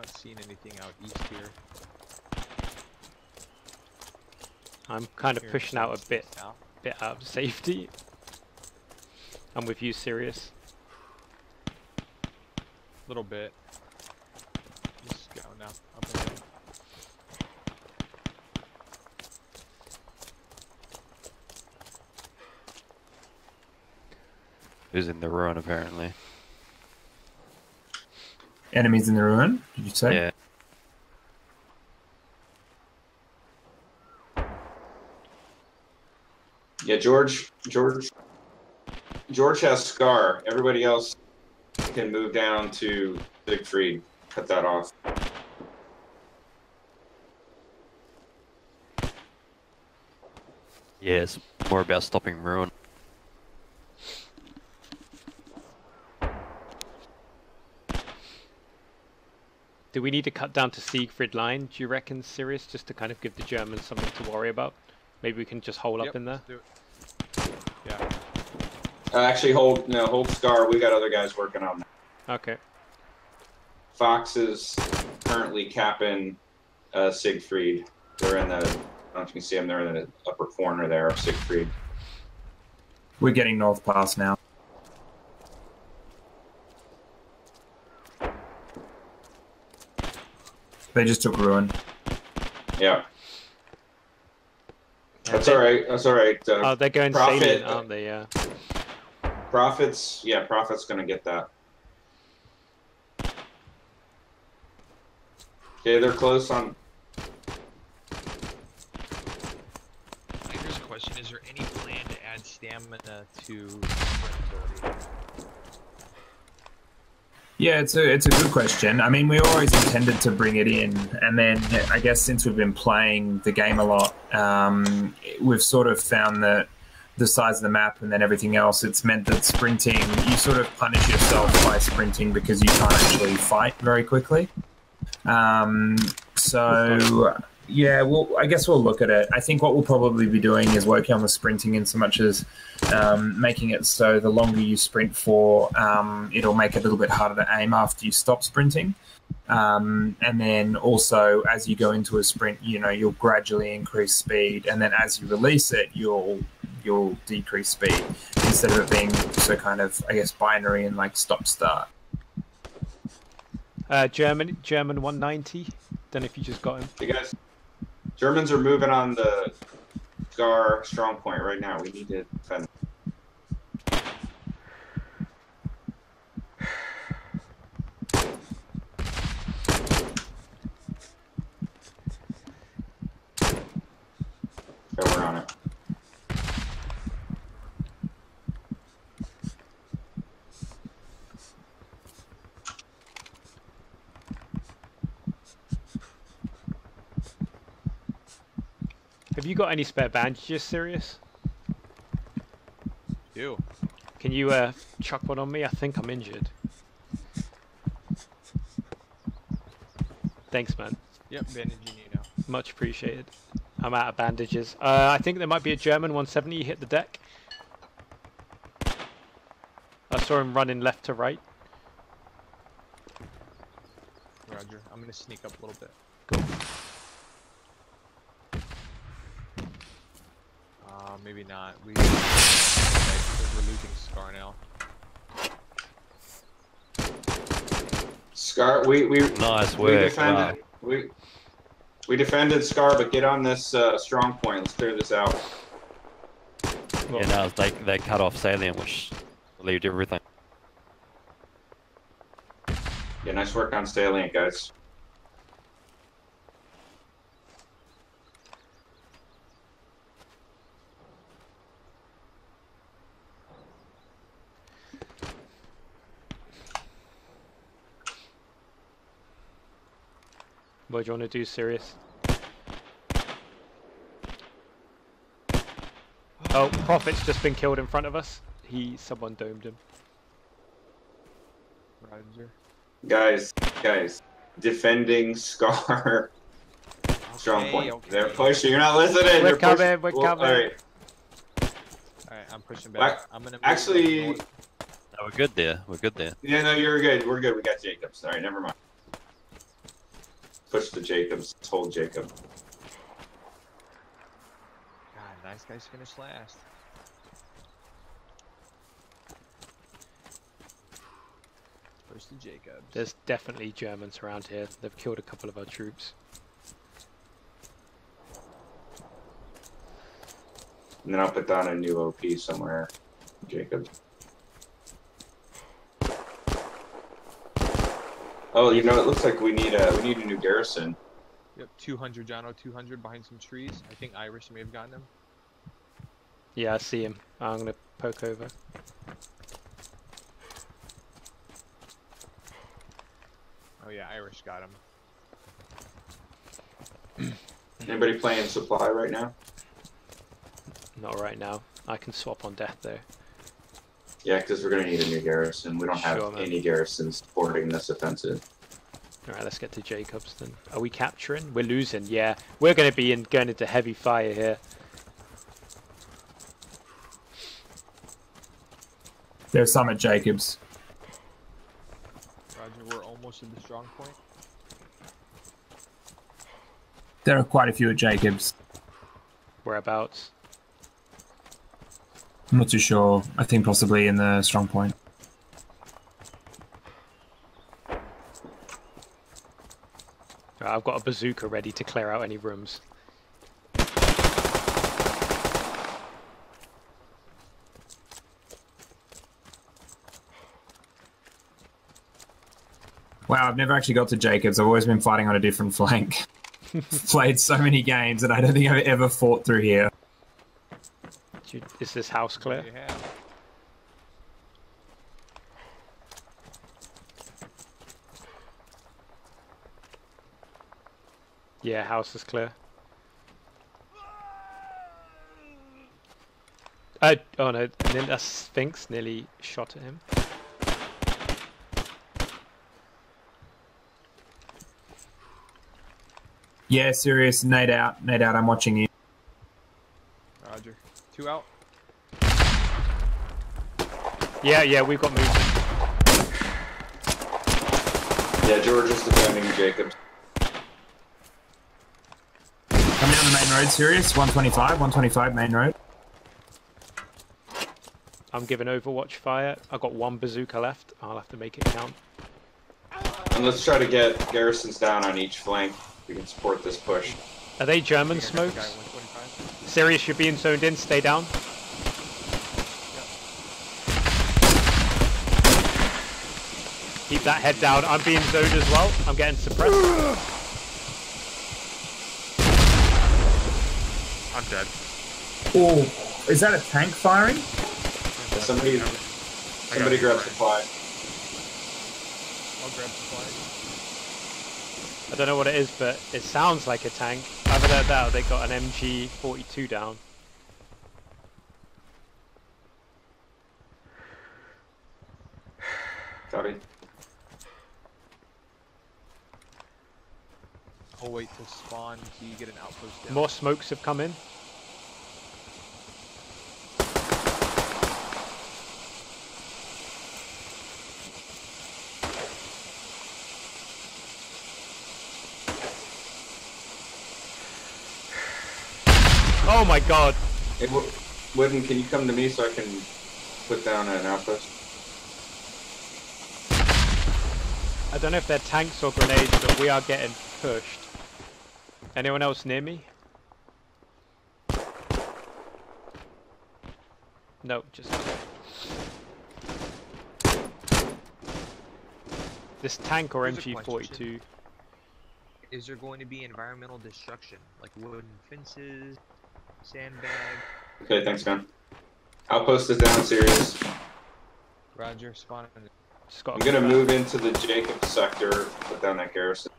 not seeing anything out east here. I'm kind of Here, pushing out a bit south. out of safety. I'm with you, Sirius. Little bit. Just go now. Up and in. Who's in the ruin apparently? Enemies in the ruin, did you say? Yeah. Yeah, George has Scar. Everybody else can move down to Siegfried. Cut that off. Yeah, it's more about stopping ruin. Do we need to cut down to Siegfried line, do you reckon, Sirius, just to kind of give the Germans something to worry about? Maybe we can just hold up in there? Let's do it. Yeah. Actually, hold Scar. We got other guys working on that. Okay. Fox is currently capping Siegfried. They're in the, I don't know if you can see them, they're in the upper corner there of Siegfried. We're getting North Pass now. They just took ruin. Yeah. That's alright, that's alright. Oh, they're going Prophet, salient, aren't they? Yeah. Prophet's gonna get that. Okay, they're close on. Here's a question: is there any plan to add stamina to sprint ability? Yeah, it's a good question. I mean, we always intended to bring it in, and then I guess since we've been playing the game a lot, we've sort of found that the size of the map and then everything else, it's meant that sprinting, you sort of punish yourself by sprinting because you can't actually fight very quickly. So yeah, well, I guess we'll look at it. I think what we'll probably be doing is working on the sprinting in so much as making it so the longer you sprint for, it'll make it a little bit harder to aim after you stop sprinting. And then also as you go into a sprint, you know, you'll gradually increase speed, and then as you release it, you'll decrease speed instead of it being so kind of, I guess, binary and like stop start. German 190. Don't know if you just got him. You guys, Germans are moving on the Scar strong point right now. We need to defend. Okay, we're on it. Have you got any spare bandages, Sirius? Do. Can you chuck one on me? I think I'm injured. Thanks, man. Yep, bandaging you now. Much appreciated. I'm out of bandages. I think there might be a German 170. He hit the deck. I saw him running left to right. Roger. I'm gonna sneak up a little bit. Cool. Maybe not. We're losing Scar now. Scar, we Nice we work. defended we defended Scar, but get on this strong point. Let's clear this out. Yeah, no, they cut off salient, which relieved everything. Yeah, nice work on salient, guys. What do you want to do, Sirius? Oh, Prophet's just been killed in front of us. Someone domed him. Roger. Guys, defending Scar. Strong point. Okay. They're pushing. You're not listening. We're You're coming. We're Well, coming. all right. Alright, I'm pushing back. I'm gonna move Actually, north. No, we're good there. We're good there. yeah, no, you're good. We're good. We got Jacobs. All right, never mind. push the Jacobs. Let's hold Jacob. God, nice guys finished last. Push the Jacobs. There's definitely Germans around here. They've killed a couple of our troops. And then I'll put down a new OP somewhere, Jacob. Oh, you know, it looks like we need a new garrison. Yep, 200, Jono, 200 behind some trees. I think Irish may have gotten him. Yeah, I see him. I'm gonna poke over. Oh yeah, Irish got him. Anybody playing supply right now? Not right now. I can swap on death though. Yeah, because we're going to need a new garrison. We don't have Sure, man. any garrisons supporting this offensive. Alright, let's get to Jacobs then. Are we capturing? We're losing, yeah. We're going to be going into heavy fire here. There's some at Jacobs. Roger, we're almost at the strong point. There are quite a few at Jacobs. Whereabouts? I'm not too sure. I think possibly in the strong point. Right, I've got a bazooka ready to clear out any rooms. Wow, I've never actually got to Jacobs. I've always been fighting on a different flank. Played so many games and I don't think I've ever fought through here. Is this house clear? Yeah. Yeah, house is clear. Oh no, that Sphinx nearly shot at him. Yeah, serious. Nade out. Nade out. I'm watching you. Roger. 2 out. Yeah, we've got movement. Yeah, George is defending Jacobs. Coming down the main road, serious. 125 main road. I'm giving Overwatch fire. I've got 1 bazooka left. I'll have to make it count. And let's try to get garrisons down on each flank. We can support this push. Are they German smokes? Sirius, you're being zoned in. Stay down. Keep that head down. I'm being zoned as well. I'm getting suppressed. I'm dead. Oh, is that a tank firing? Somebody grab supply. I'll grab supply. I don't know what it is, but it sounds like a tank. Either that or they got an MG42 down. Copy. I'll wait to spawn so you get an outpost down. More smokes have come in. Oh my god! Hey, Wooden, can you come to me so I can put down an outpost? I don't know if they're tanks or grenades, but we are getting pushed. Anyone else near me? No, just... This tank or Here's a MG42? question. Is there going to be environmental destruction? Like wooden fences, sandbag? Okay, thanks, man. Outpost is down, serious. Roger, spawn. I'm gonna move into the Jacob sector, put down that garrison.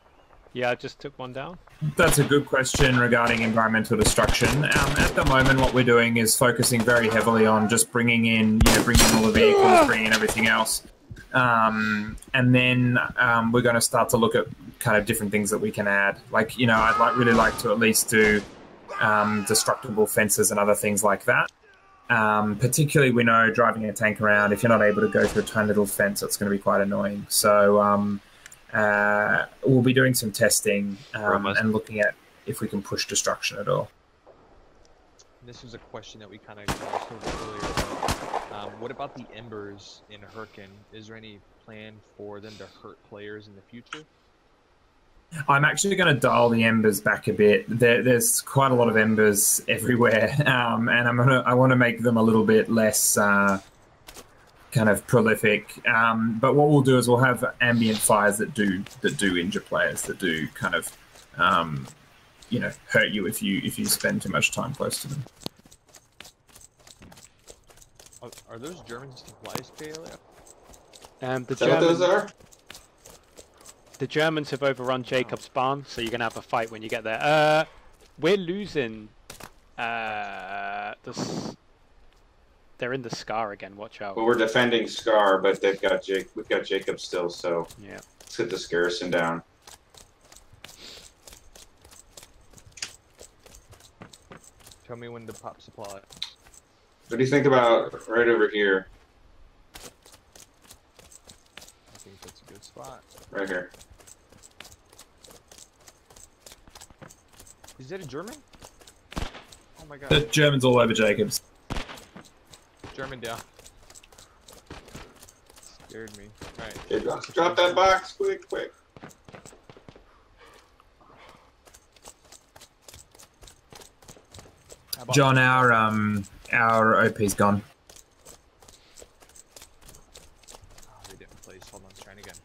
Yeah, I just took one down. That's a good question regarding environmental destruction. At the moment, what we're doing is focusing very heavily on just bringing in all the vehicles, bringing in everything else. And then we're going to start to look at kind of different things that we can add. Like, I'd really like to at least do destructible fences and other things like that. Particularly, we know driving a tank around, if you're not able to go through a tiny little fence, it's going to be quite annoying. So we'll be doing some testing Almost. and looking at if we can push destruction at all. This was a question that we kind of glossed over earlier. What about the embers in Hurtgen? Is there any plan for them to hurt players in the future? I'm actually going to dial the embers back a bit. There's quite a lot of embers everywhere, and I want to make them a little bit less kind of prolific. But what we'll do is we'll have ambient fires that do injure players, that do kind of hurt you if you spend too much time close to them. Are those German supplies, Paleo? The Is that what those are? The Germans have overrun Jacob's barn, so you're gonna have a fight when you get there. We're losing. They're in the Scar again. Watch out. Well, we're defending Scar, but we've got Jacob still, so Yeah. let's get this garrison down. Tell me when to pop supply. What do you think about right over here? I think that's a good spot. Right here. Is that a German? Oh my god. The Germans all over Jacobs. German down. Scared me. Alright. Okay, drop that box, quick. John, our OP's gone. Oh, they didn't place. Hold on, trying again.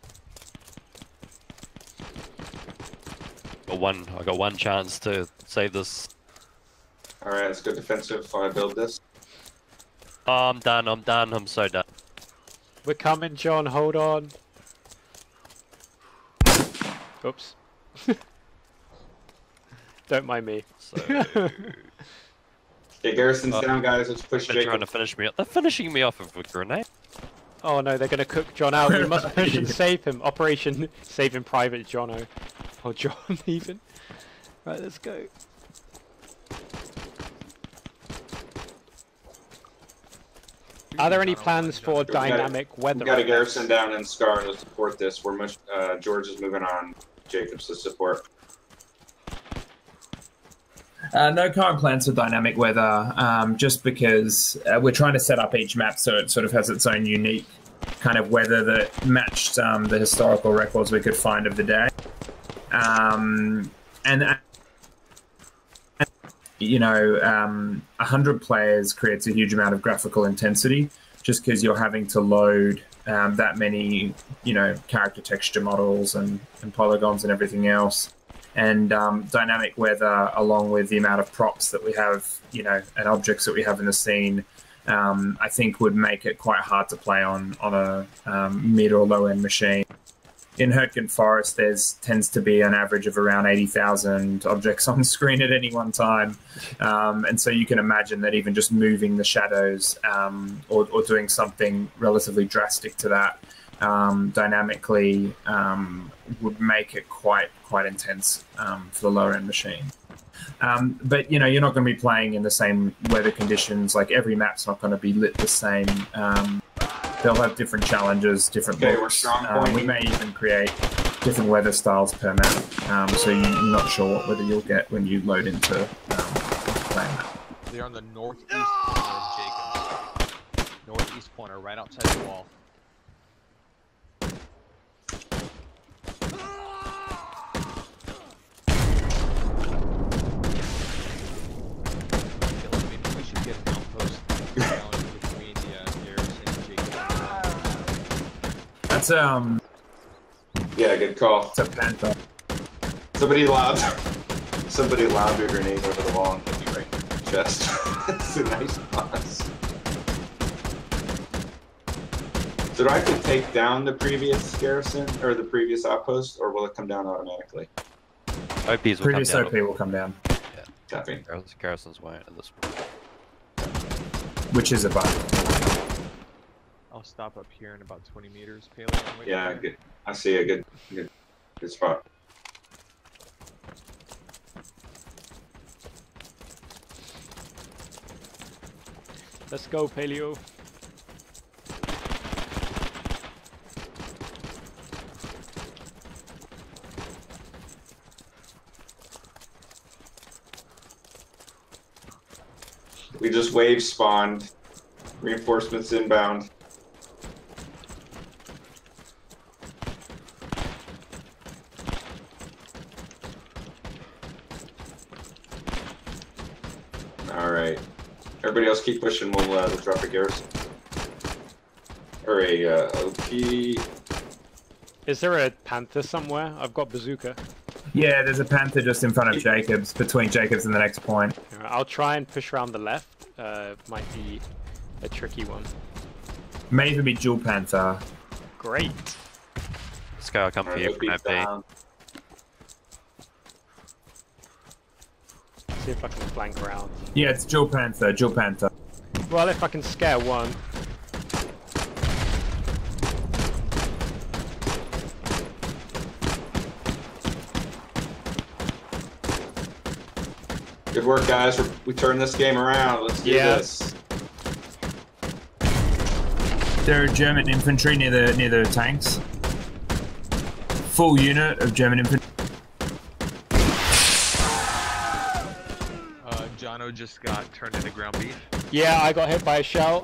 I got one chance to save this. Alright, let's go defensive while I build this. Oh, I'm done, I'm so done. We're coming, John. Hold on. Oops. Don't mind me. So, Okay, garrison's down, guys. Let's push they're Jacob. trying to finish me off. They're finishing me off with a grenade. Oh no, they're gonna cook John out. We must push and save him. Operation Saving Private Jono. Or John even. Right, let's go. Are there any plans for dynamic weather? We've got a effects? garrison down in Scar to support this. George is moving on Jacobs to support. No current plans for dynamic weather, just because we're trying to set up each map so it sort of has its own unique kind of weather that matched the historical records we could find of the day. And 100 players creates a huge amount of graphical intensity just because you're having to load that many, character texture models and polygons and everything else. And dynamic weather, along with the amount of props that we have, and objects that we have in the scene, I think would make it quite hard to play on a mid or low end machine. In Hurtgen Forest, tends to be an average of around 80,000 objects on screen at any one time. And so you can imagine that even just moving the shadows or doing something relatively drastic to that dynamically would make it quite intense for the lower end machine. But you're not going to be playing in the same weather conditions. Like every map's not going to be lit the same. They'll have different challenges, different Okay, looks. we're strong point. We may even create different weather styles per map, so you're not sure what weather you'll get when you load into playing that. They're on the northeast corner of Jacobs. Northeast corner, right outside the wall. Maybe we should get an outpost down between the garrison and Jacobs. That's Yeah, good call. it's a panther. Somebody lobbed a grenade over the wall and hit me right in the chest. That's a nice toss. So do I have to take down the previous garrison or the previous outpost, or will it come down automatically? OPs will Previous come OP down. will come down, Copy. Garrisons won't at this point. which is a bug. I'll stop up here in about 20 meters, Paleo. Yeah, good. I see a good spot. Let's go, Paleo. We just wave spawned. Reinforcements inbound. Alright. Everybody else keep pushing, we'll drop a garrison. Or a OP. Is there a panther somewhere? I've got bazooka. Yeah, there's a panther just in front of Jacobs, between Jacobs and the next point. I'll try and push around the left. Might be a tricky one. May even be dual panther. Great. Let's go, I'll come for you from that B. See if I can flank around. Yeah, it's dual panther, dual panther. Well, if I can scare one. Good work, guys. We turned this game around. Let's do this. There are German infantry near the tanks. Full unit of German infantry. Jono just got turned into ground beef. Yeah, I got hit by a shell.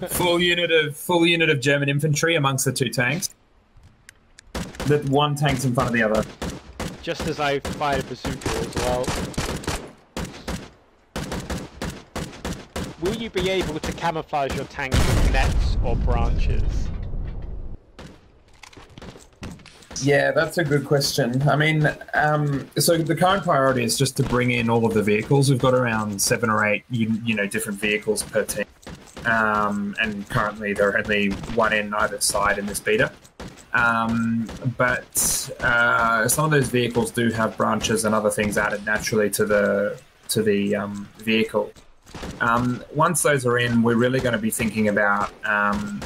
full unit of German infantry amongst the two tanks. The one tank's in front of the other. Just as I fired a bazooka as well. Will you be able to camouflage your tanks with nets or branches? Yeah, that's a good question. I mean, so the current priority is just to bring in all of the vehicles. We've got around 7 or 8, different vehicles per team, and currently there are only 1 in either side in this beta. But some of those vehicles do have branches and other things added naturally to the vehicle. Once those are in, we're really going to be thinking about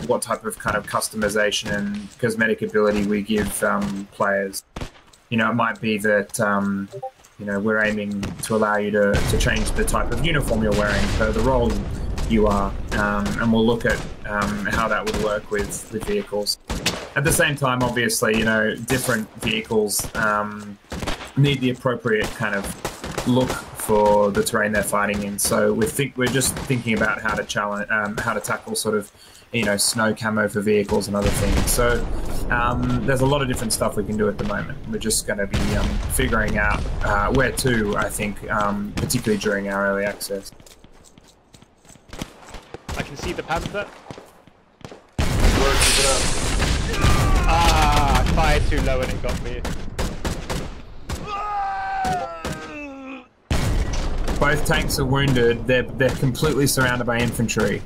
what type of kind of customization and cosmetic ability we give players. It might be that we're aiming to allow you to change the type of uniform you're wearing per the role you are, and we'll look at how that would work with vehicles. At the same time, obviously, different vehicles need the appropriate kind of look for the terrain they're fighting in. So we're just thinking about how to tackle sort of, snow camo for vehicles and other things. So there's a lot of different stuff we can do at the moment. We're just going to be figuring out where to, I think, particularly during our early access. I can see the panther. Keep it up. Ah, I fired too low and it got me. Both tanks are wounded. They're completely surrounded by infantry.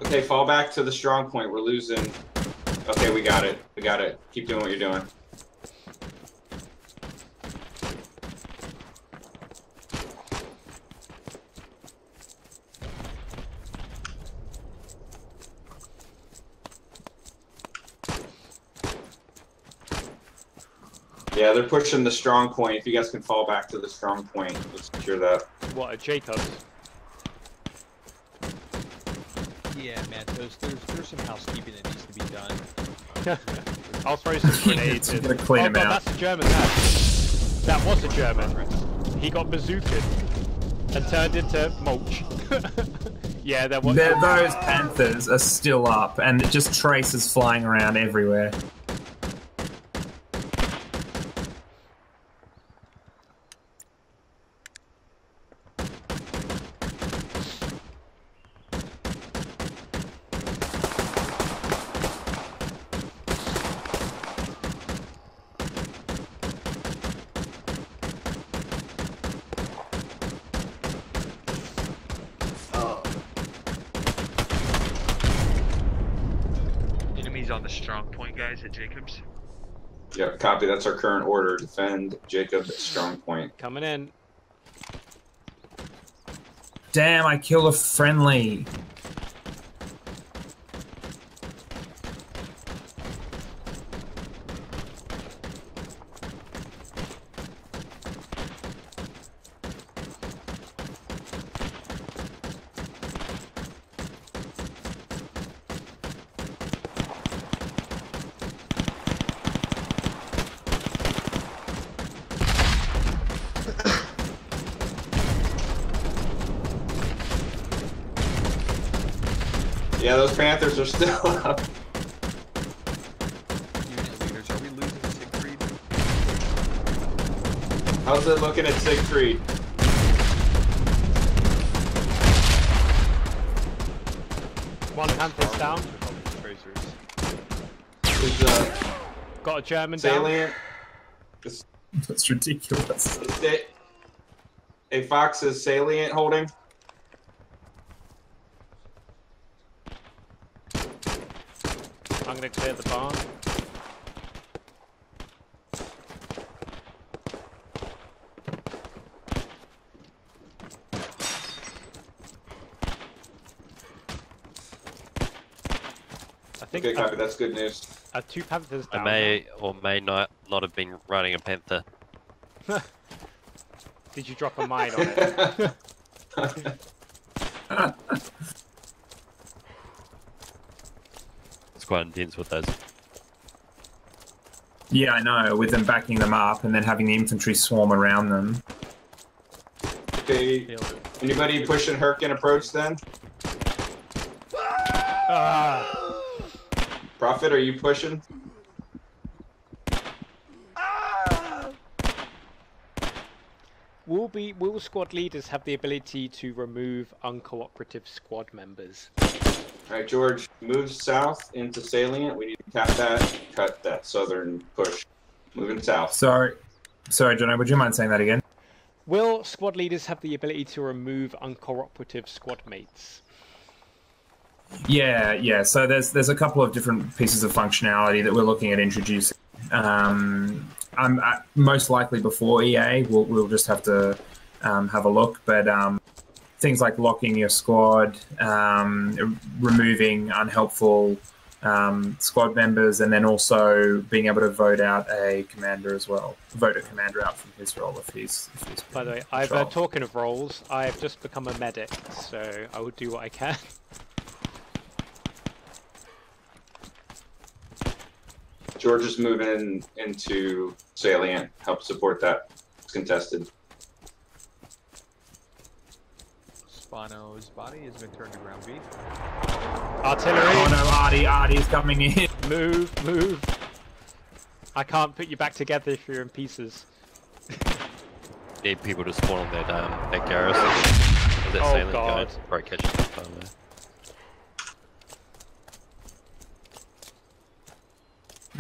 Okay, fall back to the strong point. We're losing. Okay, we got it. We got it. Keep doing what you're doing. Yeah, they're pushing the strong point. If you guys can fall back to the strong point, let's secure that. What, a Jacobs? Yeah, man, there's some housekeeping that needs to be done. I'll throw some grenades in. Clean Oh god, that's a German. That was a German. He got bazookaed and turned into mulch. Yeah, there was. Those panthers are still up, and it just traces flying around everywhere. On the strong point, guys, at Jacobs. Yeah, copy. That's our current order. Defend Jacob at strong point. Coming in. Damn, I killed a friendly. Yeah, those Panthers are still up. Unit leaders, are we losing Siegfried? How's it looking at Siegfried? One Panther's down. Is Got a German down. salient? That's ridiculous. A Fox is salient holding. I'm gonna clear the barn. I think Okay, copy. That's good news. 2 Panthers I down. may or may not have been running a Panther. Did you drop a mine on it? It's quite intense with those. Yeah, I know, with them backing them up and then having the infantry swarm around them. Okay. Anybody pushing Hurtgen approach then? Prophet, are you pushing? Will squad leaders have the ability to remove uncooperative squad members? Alright, George, move south into salient. We need to cut that southern push. Moving south. Sorry, Jono, would you mind saying that again? Will squad leaders have the ability to remove uncooperative squad mates? Yeah. So there's a couple of different pieces of functionality that we're looking at introducing. I'm most likely before EA. We'll just have to have a look, but things like locking your squad, removing unhelpful squad members, and then also being able to vote out a commander as well. Vote a commander out from his role if he's By the way, talking of roles, I've just become a medic, so I will do what I can. George is moving into salient. Help support that. It's contested. Spano's body has been turned to ground beef. Artillery! Oh no, Artie's coming in. Move! I can't put you back together if you're in pieces. Need people to spawn on that garrison. That Oh, salient God. guy. Right, catch the phone there.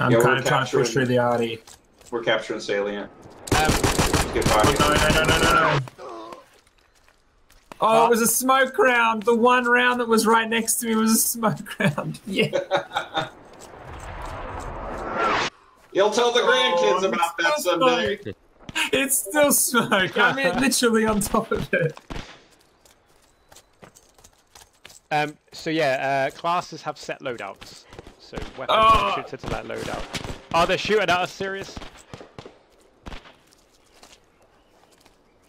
I'm Yeah, kind we're of trying to push through the Artie. We're capturing salient. Um, Get Oh, pocket. no. Oh, it was a smoke round. The one round that was right next to me was a smoke round. Yeah. You'll tell the grandkids about that someday. It's still smoke. I'm literally on top of it. So yeah, classes have set loadouts. So weapons are shooted to that loadout. Oh, they're shooting at us, serious?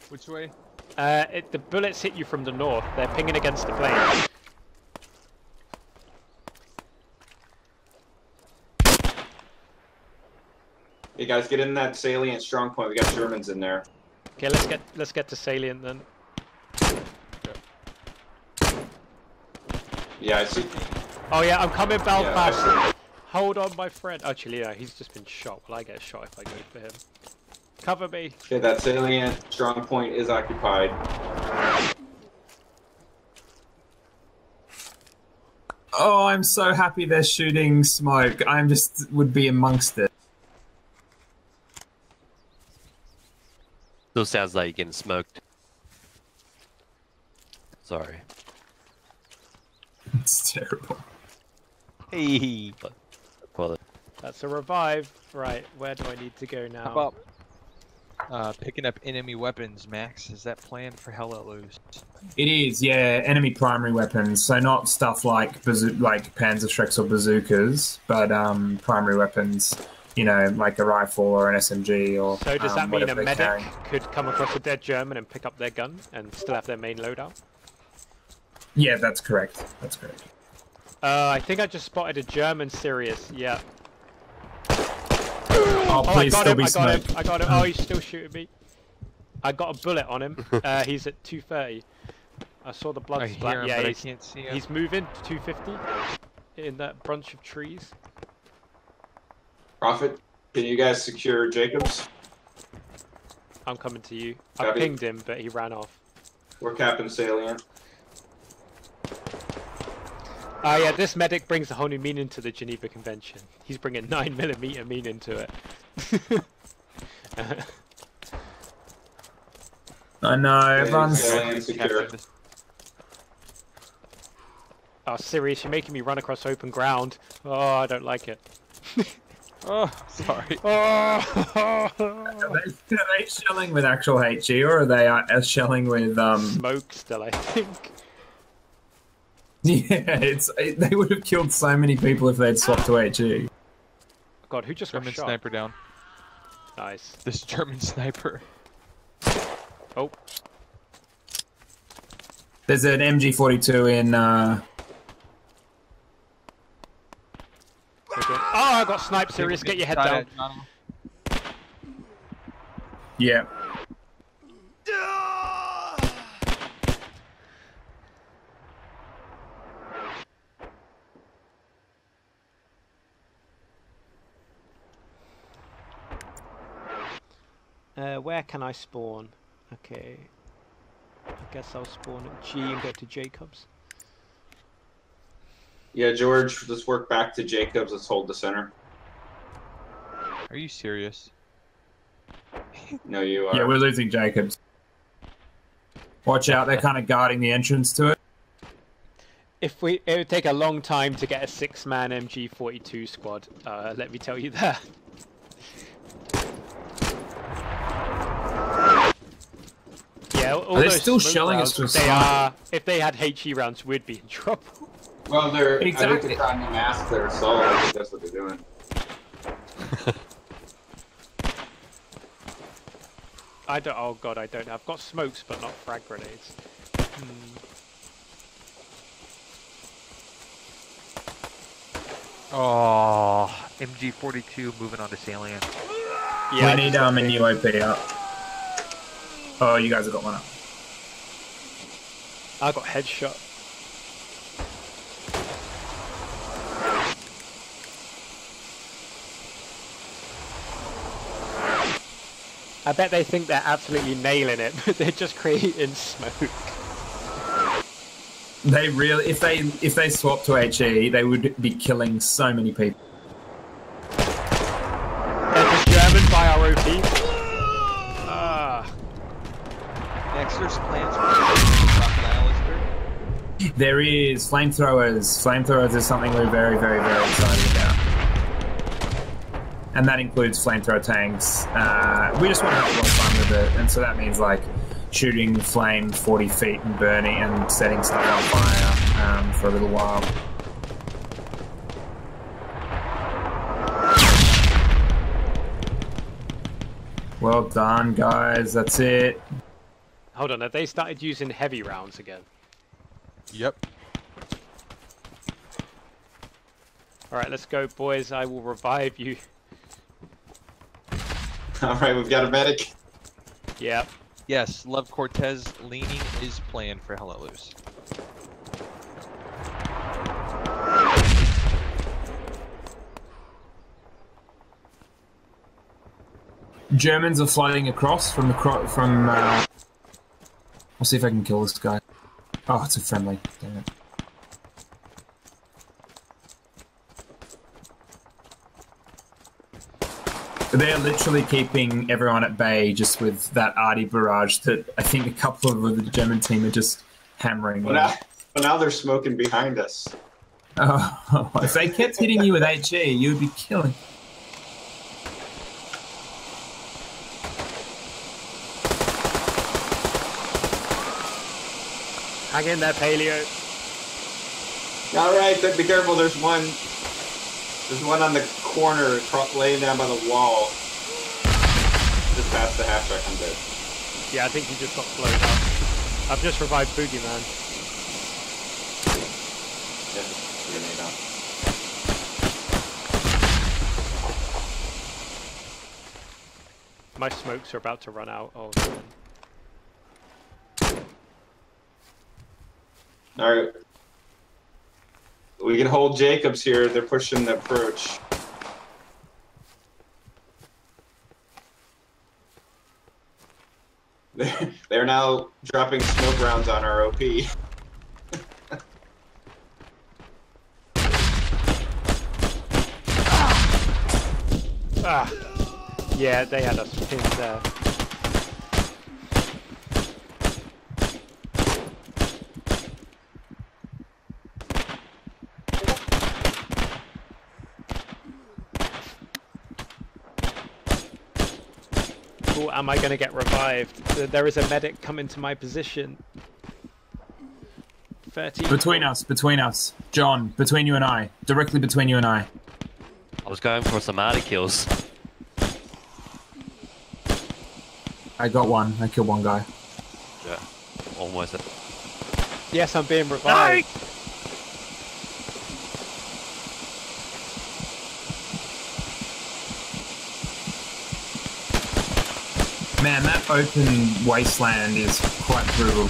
Which way? The bullets hit you from the north. They're pinging against the plane. Hey guys, get in that salient strong point. We got Germans in there. Okay, let's get to salient then. Yeah, I see. Oh yeah, I'm coming Belfast. Yeah, Hold on, my friend. Actually, yeah, he's just been shot. Well, I get shot if I go for him. Cover me. Okay, that salient strong point is occupied. Oh, I'm so happy they're shooting smoke. Would be amongst it. Still sounds like you're getting smoked. Sorry. It's terrible. Hey. Well, That's a revive. Right, where do I need to go now? How about picking up enemy weapons, Max? Is that planned for Hell Let Loose? It is, yeah. Enemy primary weapons, so not stuff like Panzerschrecks or bazookas, but primary weapons. You know, like a rifle or an SMG or. So does that mean a whatever they're medic carrying. could come across a dead German and pick up their gun and still have their main loadout? Yeah, that's correct. That's correct. I think I just spotted a German Sirius. Yeah. Oh, I please got still him. be I got him. Oh, he's still shooting me. I got a bullet on him. He's at 230. I saw the blood I hear splat. him, Yeah, but I can't see him. he's moving to 250 in that bunch of trees. Prophet, can you guys secure Jacobs? I'm coming to you. I Copy. pinged him, but he ran off. We're capping salient. Ah, yeah, this medic brings a whole new meaning to the Geneva Convention. He's bringing 9mm meaning to it. I know, everyone's... Salient secure. Oh, Sirius, you're making me run across open ground. Oh, I don't like it. Oh, sorry. Oh! Are they shelling with actual HE, or are they shelling with... Smoke still, I think. Yeah, they would have killed so many people if they'd swapped to HE. God, who just got German shot? sniper down. Nice. This German sniper. Oh. There's an MG42 in... Oh, I got sniped, Sirius. Get your head down. Yeah. Where can I spawn? Okay. I guess I'll spawn at G and go to Jacobs. Yeah, George, let's work back to Jacobs. Let's hold the center. Are you serious? No, you are. Yeah, we're losing Jacobs. Watch out, they're kind of guarding the entrance to it. It would take a long time to get a 6-man MG42 squad. Let me tell you that. Yeah, all Are they those still smoke shelling rounds, us with they sniper? are. If they had HE rounds, we'd be in trouble. Well, they're. I Exactly. think they're trying to mask their assault. I think that's what they're doing. I don't. Oh god, I don't. I've got smokes, but not frag grenades. Oh, MG42 moving on to salient. Yeah, We need a new OP up. Oh, you guys have got one up. I got headshot. I bet they think they're absolutely nailing it, but they're just creating smoke. They really, if they swap to HE, they would be killing so many people. They're just German by our OP. Ah. Next, there's plans for Crocodile, is there? There is flamethrowers. Flamethrowers is something we're very, very, very excited about. And that includes flamethrower tanks. We just want to have a lot of fun with it, and so that means like shooting flame 40 feet and burning and setting stuff on fire for a little while. Well done, guys. That's it. Hold on, have they started using heavy rounds again? Yep. Alright, let's go, boys. I will revive you. Alright, we've got a medic. Yep. Yes, Love Cortez leaning is planned for Hell Let Loose. Germans are flooding across from the I'll see if I can kill this guy. Oh, it's a friendly. Damn it. They're literally keeping everyone at bay just with that arty barrage that I think a couple of the German team are just hammering. Well, now they're smoking behind us. Oh, if they kept hitting you with HE, you would be killing. Hang in there, Paleo. Alright, be careful, there's one. There's one on the corner laying down by the wall. Just past the half track, I'm dead. Yeah, I think he just got blown up. I've just revived Boogeyman. Yeah, just a grenade out. My smokes are about to run out. Oh, All right. We can hold Jacobs here. They're pushing the approach. They're now dropping smoke rounds on our OP. Ah, yeah, they had us pinned there. Oh, am I going to get revived? There is a medic coming to my position. 13. Between us. John, between you and I. Directly between you and I. I was going for some arty kills. I got one. I killed one guy. Yeah, almost. Yes, I'm being revived. Man, that open wasteland is quite brutal.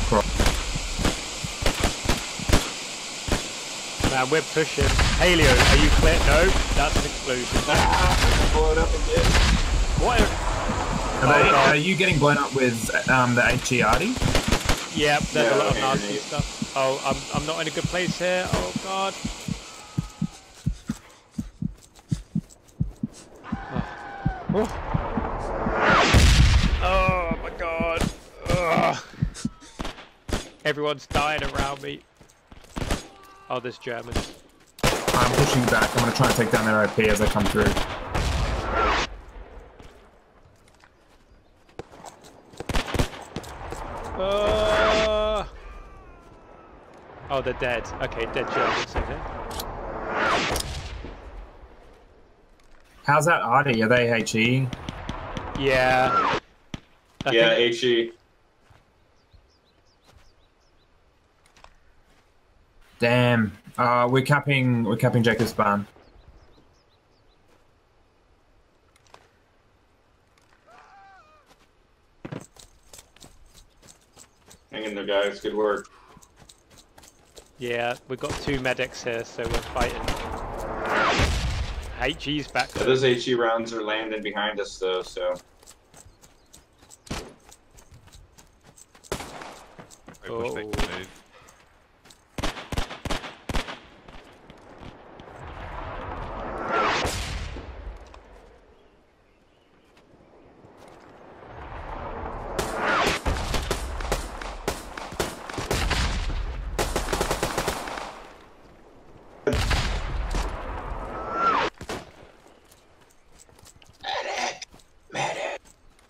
Man, we're pushing. Paleo, are you clear? No, that's an explosion. Blow it up again. What? Are you getting blown up with the HERD? Yeah, there's Yeah, a lot of okay, nasty grenade. stuff. Oh, I'm not in a good place here. Oh god. Oh. Oh my god. Ugh. Everyone's dying around me. Oh, there's Germans. I'm pushing back. I'm going to try and take down their OP as I come through. Oh, they're dead. Okay, dead Germans, okay. How's that Artie? Are they HE? Yeah. I Yeah, think- HE. Damn. We're capping Jacob's barn. Hang in there, guys. Good work. Yeah, we've got 2 medics here, so we're fighting. HE's back. So those HE rounds are landing behind us, though, so... Push back to move.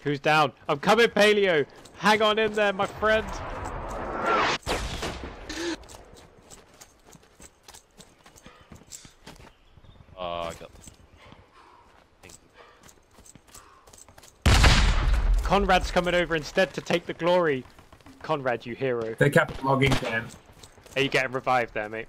Who's down? I'm coming, Paleo! Hang on in there, my friend! Oh, I got... Conrad's coming over instead to take the glory. Conrad, you hero. They're capping logging camp. Are you getting revived there, mate?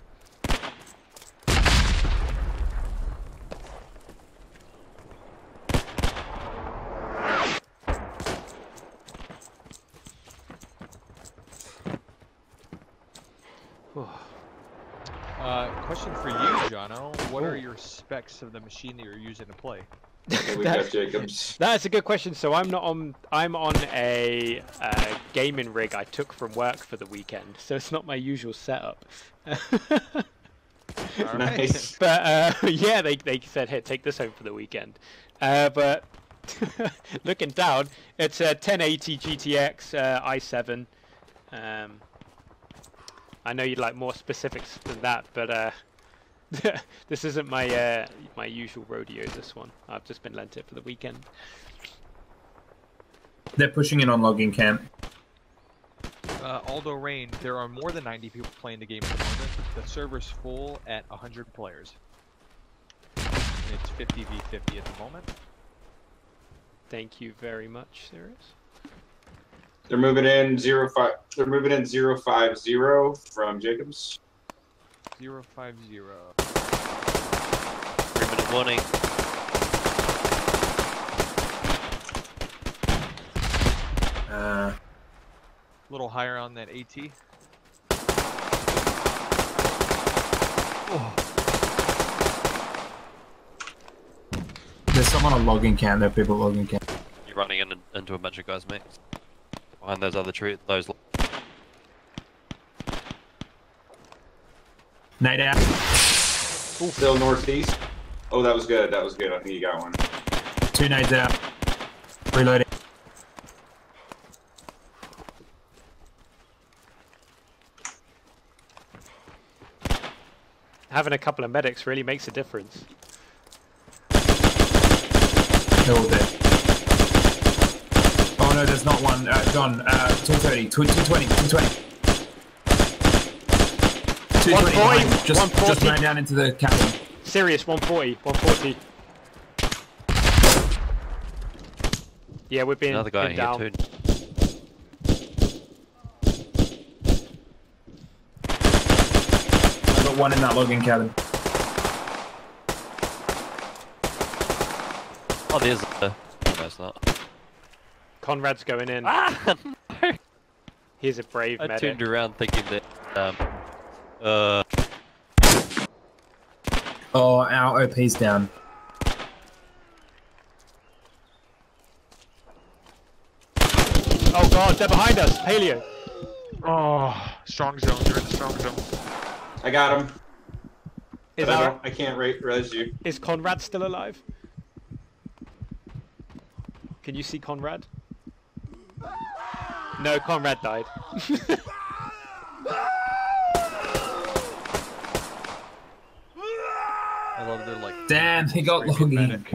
Question for you, Jono. What are your specs of the machine that you're using to play? Yeah, we got Jacobs. That's a good question. So I'm on a gaming rig I took from work for the weekend, so it's not my usual setup. Nice. But yeah, they said, "Here, take this home for the weekend." But looking down, it's a 1080 GTX i7. I know you'd like more specifics than that, but this isn't my my usual rodeo. This one, I've just been lent it for the weekend. They're pushing in on logging camp. Aldo Rain, there are more than 90 people playing the game at the moment. The server's full at 100 players. And it's 50v50 at the moment. Thank you very much, Sirius. They're moving in 0-5. They're moving in 0-5-0 from Jacobs. 050. 3-minute warning. A little higher on that AT. There's someone on logging camp. There are people logging camp. You're running into a bunch of guys, mate. Behind those other trees, those. Nade out. Still northeast. Oh, that was good. That was good. I think you got one. 2 nades out. Reloading. Having a couple of medics really makes a difference. They're all dead. Oh no, there's not one. John, 230, 220, 220. 220 behind. Just ran down into the cabin. Serious, 140, 140. Yeah, we're being Another guy pinned here down. too. I've got one in that logging cabin. Oh, there's no, it's not. Conrad's going in. Ah, no. He's a brave I medic. turned around thinking that, Oh, our OP's down. Oh god, they're behind us! Paleo! Oh, strong zone. You're in the strong zone. I got him. Is, I can't res you. is Conrad still alive? Can you see Conrad? No, Conrad died. I love their like. Damn, he got logging. Medic.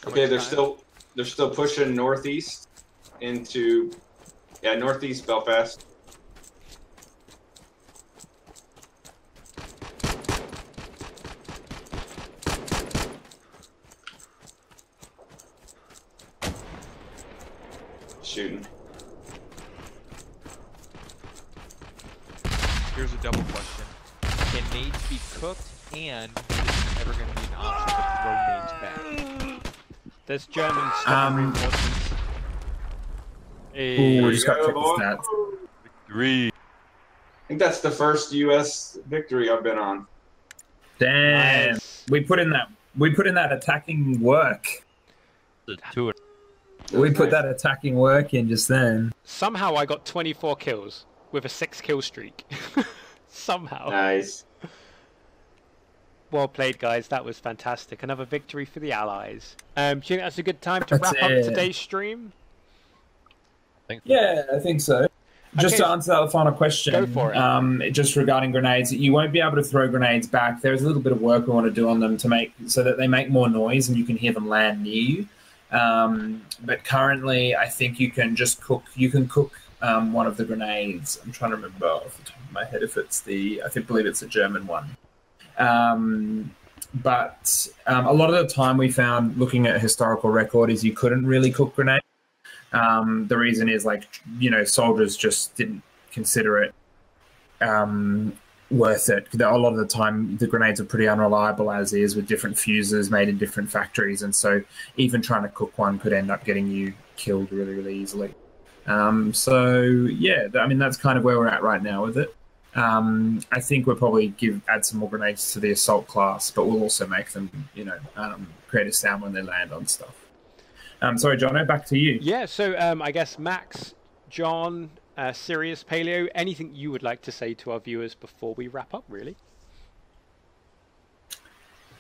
Okay, they're still pushing northeast into northeast Belfast. Shooting. Here's a double question. Can nades be cooked, and is it ever going to be an option to throw nades back? There's German stubborn reinforcements. Ooh, we just got to check the stats. Victory. I think that's the first U.S. victory I've been on. Damn, Nice. we put in that attacking work. The two. We put that attacking work in just then. Somehow I got 24 kills with a 6 kill streak. Somehow. Nice. Well played, guys. That was fantastic. Another victory for the Allies. Do you think that's a good time to That's wrap up it. today's stream? Yeah, I think so. Just Okay. to answer that final question, Go for it. Just regarding grenades, you won't be able to throw grenades back. There's a little bit of work we want to do on them to make so that they make more noise and you can hear them land near you. But currently, I think you can just cook. You can cook one of the grenades. I'm trying to remember off the top of my head if it's believe it's a German one. But a lot of the time we found looking at historical record is you couldn't really cook grenades. The reason is soldiers just didn't consider it worth it. A lot of the time the grenades are pretty unreliable as is, with different fuses made in different factories, and so even trying to cook one could end up getting you killed really, really easily. So yeah, I mean that's kind of where we're at right now with it. I think we'll probably add some more grenades to the assault class, but we'll also make them, create a sound when they land on stuff. Sorry, Jono, back to you. Yeah, so I guess Max, John, Sirius, Paleo, anything you would like to say to our viewers before we wrap up, really?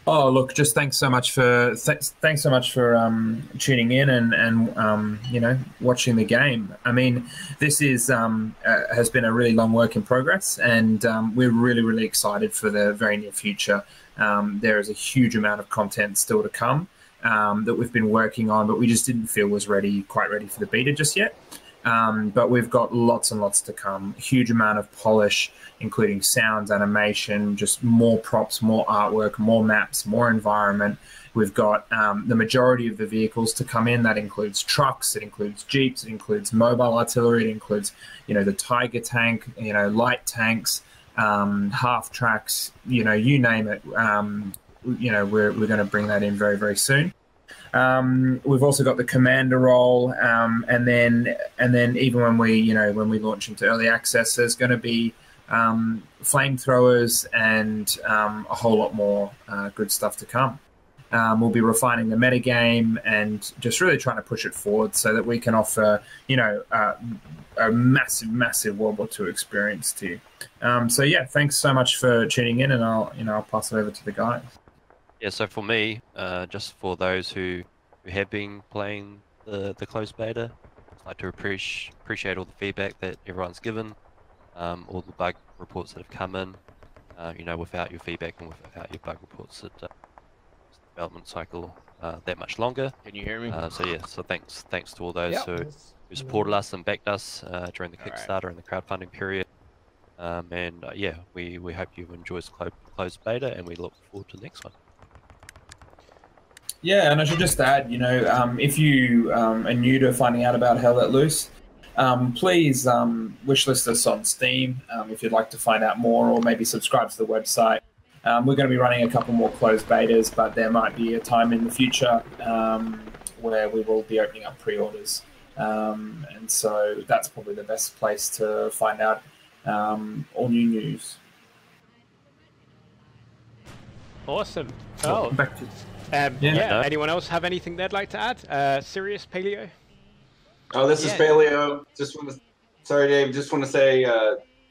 Oh, look, just thanks so much for tuning in and watching the game. I mean, this is has been a really long work in progress, and we're really, really excited for the very near future. There is a huge amount of content still to come that we've been working on, but we just didn't feel was quite ready for the beta just yet. But we've got lots and lots to come. Huge amount of polish, including sounds, animation, just more props, more artwork, more maps, more environment. We've got the majority of the vehicles to come in. That includes trucks, it includes jeeps, it includes mobile artillery, it includes, you know, the Tiger tank, you know, light tanks, half tracks, you know, you name it. You know, we're going to bring that in very, very soon. We've also got the commander role, and then even when we launch into early access, there's going to be flamethrowers and a whole lot more good stuff to come. We'll be refining the metagame and just really trying to push it forward so that we can offer, you know, a massive World War II experience to you. So yeah, thanks so much for tuning in, and I'll pass it over to the guys. Yeah, so for me, just for those who have been playing the closed beta, I'd like to appreciate all the feedback that everyone's given, all the bug reports that have come in. You know, without your feedback and without your bug reports, the development cycle that much longer. Can you hear me? So yeah, so thanks to all those who supported us and backed us during the Kickstarter and the crowdfunding period. And yeah, we hope you enjoy this closed beta, and we look forward to the next one. Yeah, and I should just add, you know, if you are new to finding out about Hell Let Loose, please wishlist us on Steam if you'd like to find out more, or maybe subscribe to the website. We're going to be running a couple more closed betas, but there might be a time in the future where we will be opening up pre-orders. And so that's probably the best place to find out all new news. Awesome. Oh, Back to yeah. Anyone else have anything they'd like to add? Serious Paleo? Oh, this is Paleo. Sorry, Dave. Just want to say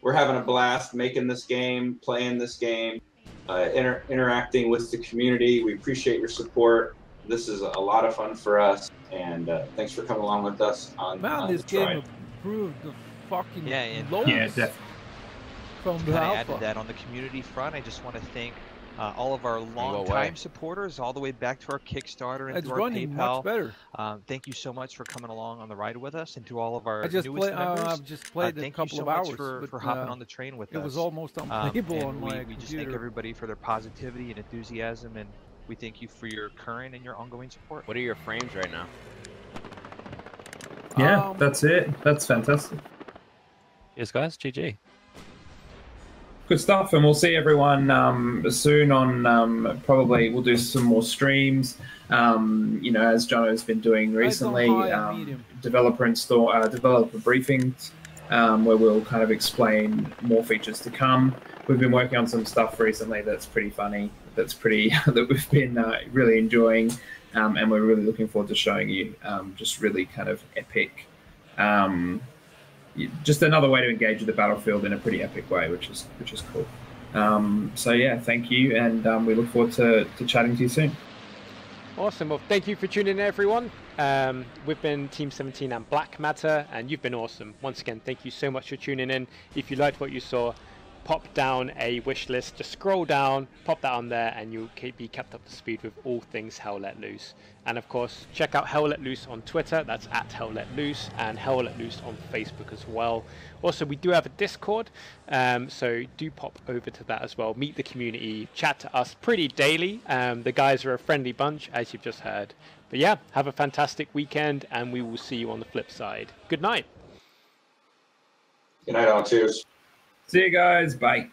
we're having a blast making this game, playing this game, interacting with the community. We appreciate your support. This is a lot of fun for us, and thanks for coming along with us on this game improved the fucking definitely. From the alpha. Added that on the community front. I just want to thank all of our long-time supporters, all the way back to our Kickstarter and to our PayPal. Much better. Thank you so much for coming along on the ride with us, and to all of our newest members. I've just played a couple of hours. Thank you so much for hopping on the train with us. It was almost unplayable on my We just thank everybody for their positivity and enthusiasm, and we thank you for your current and your ongoing support. What are your frames right now? Yeah, that's it. That's fantastic. Yes, guys, GG. Good stuff, and we'll see everyone soon on probably we'll do some more streams. You know, as Jono's been doing recently, developer briefings, where we'll kind of explain more features to come. We've been working on some stuff recently that's pretty funny, that we've been really enjoying, and we're really looking forward to showing you. Just really kind of epic. Just another way to engage with the battlefield in a pretty epic way, which is cool. So yeah, thank you, and we look forward to chatting to you soon. Awesome. Well, thank you for tuning in, everyone. We've been Team 17 and Black Matter, and you've been awesome. Once again, thank you so much for tuning in. If you liked what you saw, pop down a wish list. Just scroll down, pop that on there, and you'll be kept up to speed with all things Hell Let Loose. And of course, check out Hell Let Loose on Twitter. That's at Hell Let Loose, and Hell Let Loose on Facebook as well. Also, we do have a Discord, so do pop over to that as well. Meet the community, chat to us pretty daily. The guys are a friendly bunch, as you've just heard. But yeah, have a fantastic weekend, and we will see you on the flip side. Good night. Good night, all. Cheers. See you guys. Bye.